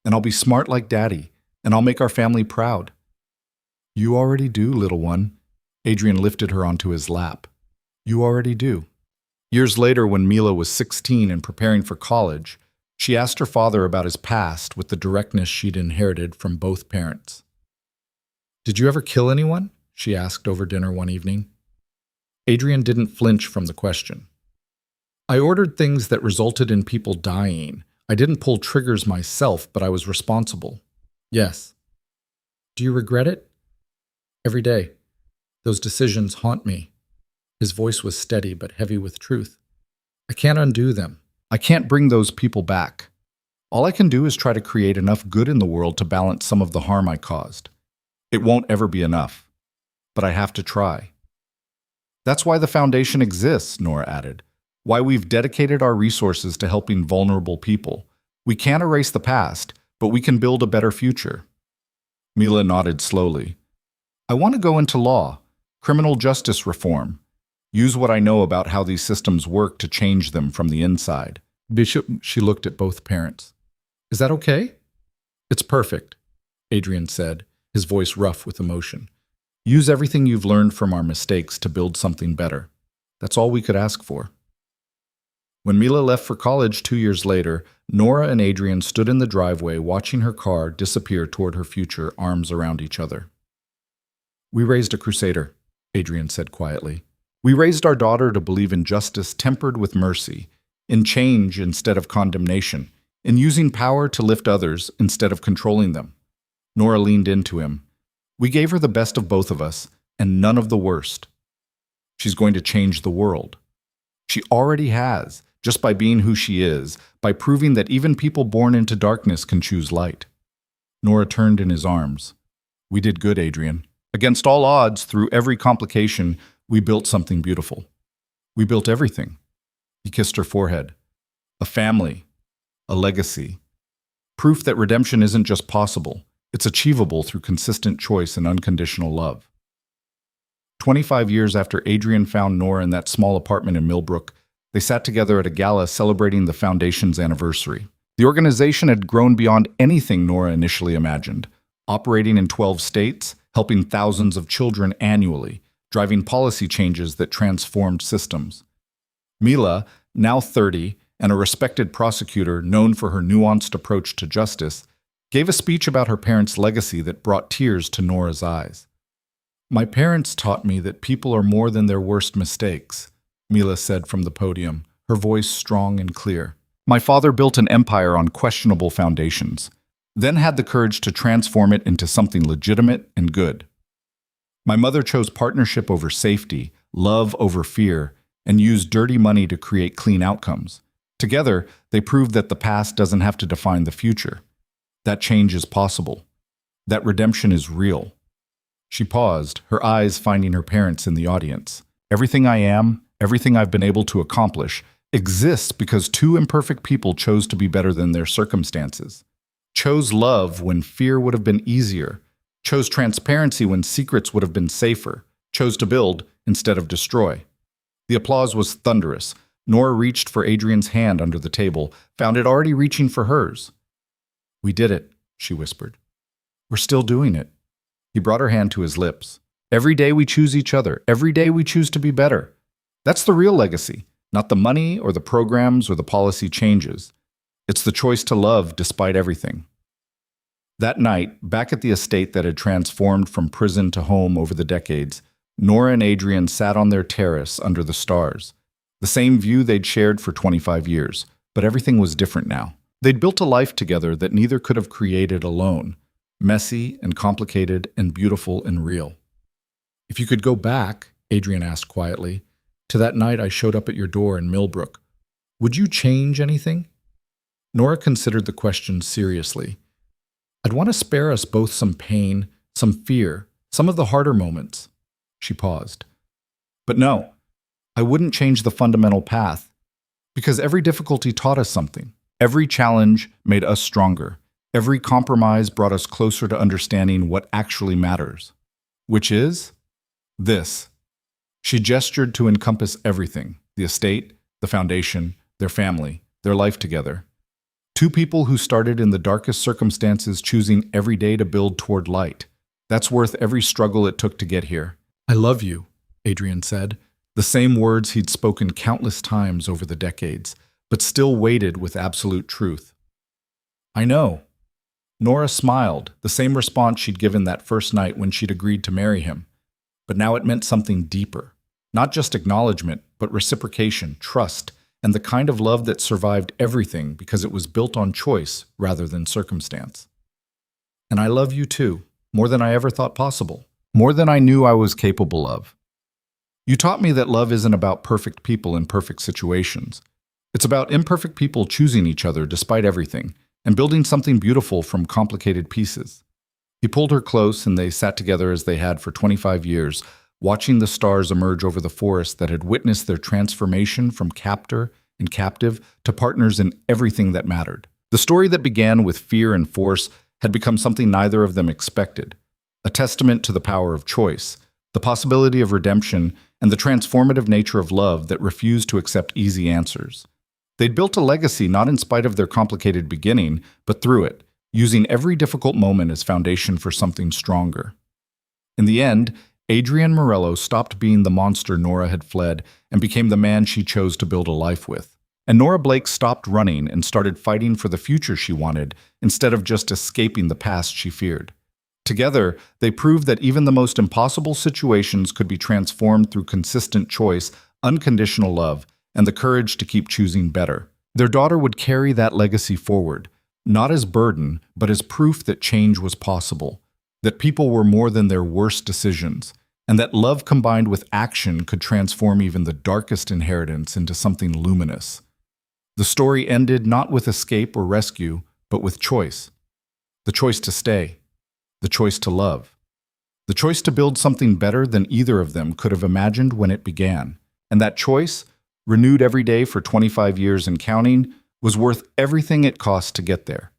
And I'll be smart like Daddy, and I'll make our family proud. You already do, little one. Adrian lifted her onto his lap. You already do. Years later, when Mila was 16 and preparing for college, she asked her father about his past with the directness she'd inherited from both parents. Did you ever kill anyone? She asked over dinner one evening. Adrian didn't flinch from the question. I ordered things that resulted in people dying. I didn't pull triggers myself, but I was responsible. Yes. Do you regret it? Every day. Those decisions haunt me. His voice was steady but heavy with truth. I can't undo them. I can't bring those people back. All I can do is try to create enough good in the world to balance some of the harm I caused. It won't ever be enough, but I have to try. That's why the foundation exists, Nora added. Why we've dedicated our resources to helping vulnerable people. We can't erase the past, but we can build a better future. Mila nodded slowly. I want to go into law, criminal justice reform. Use what I know about how these systems work to change them from the inside. Bishop, she looked at both parents. Is that okay? It's perfect, Adrian said, his voice rough with emotion. Use everything you've learned from our mistakes to build something better. That's all we could ask for. When Mila left for college 2 years later, Nora and Adrian stood in the driveway watching her car disappear toward her future, arms around each other. We raised a crusader, Adrian said quietly. We raised our daughter to believe in justice tempered with mercy, in change instead of condemnation, in using power to lift others instead of controlling them. Nora leaned into him. We gave her the best of both of us, and none of the worst. She's going to change the world. She already has, just by being who she is, by proving that even people born into darkness can choose light. Nora turned in his arms. We did good, Adrian. Against all odds, through every complication, we built something beautiful. We built everything. He kissed her forehead. A family. A legacy. Proof that redemption isn't just possible. It's achievable through consistent choice and unconditional love. 25 years after Adrian found Nora in that small apartment in Millbrook, they sat together at a gala celebrating the Foundation's anniversary. The organization had grown beyond anything Nora initially imagined, operating in 12 states, helping thousands of children annually, driving policy changes that transformed systems. Mila, now 30, and a respected prosecutor known for her nuanced approach to justice, gave a speech about her parents' legacy that brought tears to Nora's eyes. "My parents taught me that people are more than their worst mistakes," Mila said from the podium, her voice strong and clear. "My father built an empire on questionable foundations, then had the courage to transform it into something legitimate and good. My mother chose partnership over safety, love over fear, and used dirty money to create clean outcomes. Together, they proved that the past doesn't have to define the future. That change is possible. That redemption is real." She paused, her eyes finding her parents in the audience. "Everything I am, everything I've been able to accomplish, exists because two imperfect people chose to be better than their circumstances. Chose love when fear would have been easier. Chose transparency when secrets would have been safer. Chose to build instead of destroy." The applause was thunderous. Nora reached for Adrian's hand under the table, found it already reaching for hers. "We did it," she whispered. "We're still doing it." He brought her hand to his lips. "Every day we choose each other. Every day we choose to be better. That's the real legacy, not the money or the programs or the policy changes. It's the choice to love despite everything." That night, back at the estate that had transformed from prison to home over the decades, Nora and Adrian sat on their terrace under the stars. The same view they'd shared for 25 years, but everything was different now. They'd built a life together that neither could have created alone. Messy and complicated and beautiful and real. "If you could go back," Adrian asked quietly, "to that night I showed up at your door in Millbrook, would you change anything?" Nora considered the question seriously. "I'd want to spare us both some pain, some fear, some of the harder moments." She paused. "But no, I wouldn't change the fundamental path, because every difficulty taught us something. Every challenge made us stronger. Every compromise brought us closer to understanding what actually matters. Which is this." She gestured to encompass everything: the estate, the foundation, their family, their life together. Two people who started in the darkest circumstances, choosing every day to build toward light. That's worth every struggle it took to get here. "I love you," Adrian said, the same words he'd spoken countless times over the decades, but still weighted with absolute truth. "I know." Nora smiled, the same response she'd given that first night when she'd agreed to marry him. But now it meant something deeper. Not just acknowledgement, but reciprocation, trust, and the kind of love that survived everything because it was built on choice rather than circumstance. "And I love you too, more than I ever thought possible. More than I knew I was capable of. You taught me that love isn't about perfect people in perfect situations. It's about imperfect people choosing each other despite everything, and building something beautiful from complicated pieces." He pulled her close, and they sat together as they had for 25 years, watching the stars emerge over the forest that had witnessed their transformation from captor and captive to partners in everything that mattered. The story that began with fear and force had become something neither of them expected, a testament to the power of choice, the possibility of redemption, and the transformative nature of love that refused to accept easy answers. They'd built a legacy not in spite of their complicated beginning, but through it, using every difficult moment as foundation for something stronger. In the end, Adrian Morello stopped being the monster Nora had fled and became the man she chose to build a life with. And Nora Blake stopped running and started fighting for the future she wanted instead of just escaping the past she feared. Together, they proved that even the most impossible situations could be transformed through consistent choice, unconditional love, and the courage to keep choosing better. Their daughter would carry that legacy forward, not as burden, but as proof that change was possible, that people were more than their worst decisions, and that love combined with action could transform even the darkest inheritance into something luminous. The story ended not with escape or rescue, but with choice. The choice to stay, the choice to love, the choice to build something better than either of them could have imagined when it began. And that choice, renewed every day for 25 years and counting, was worth everything it cost to get there.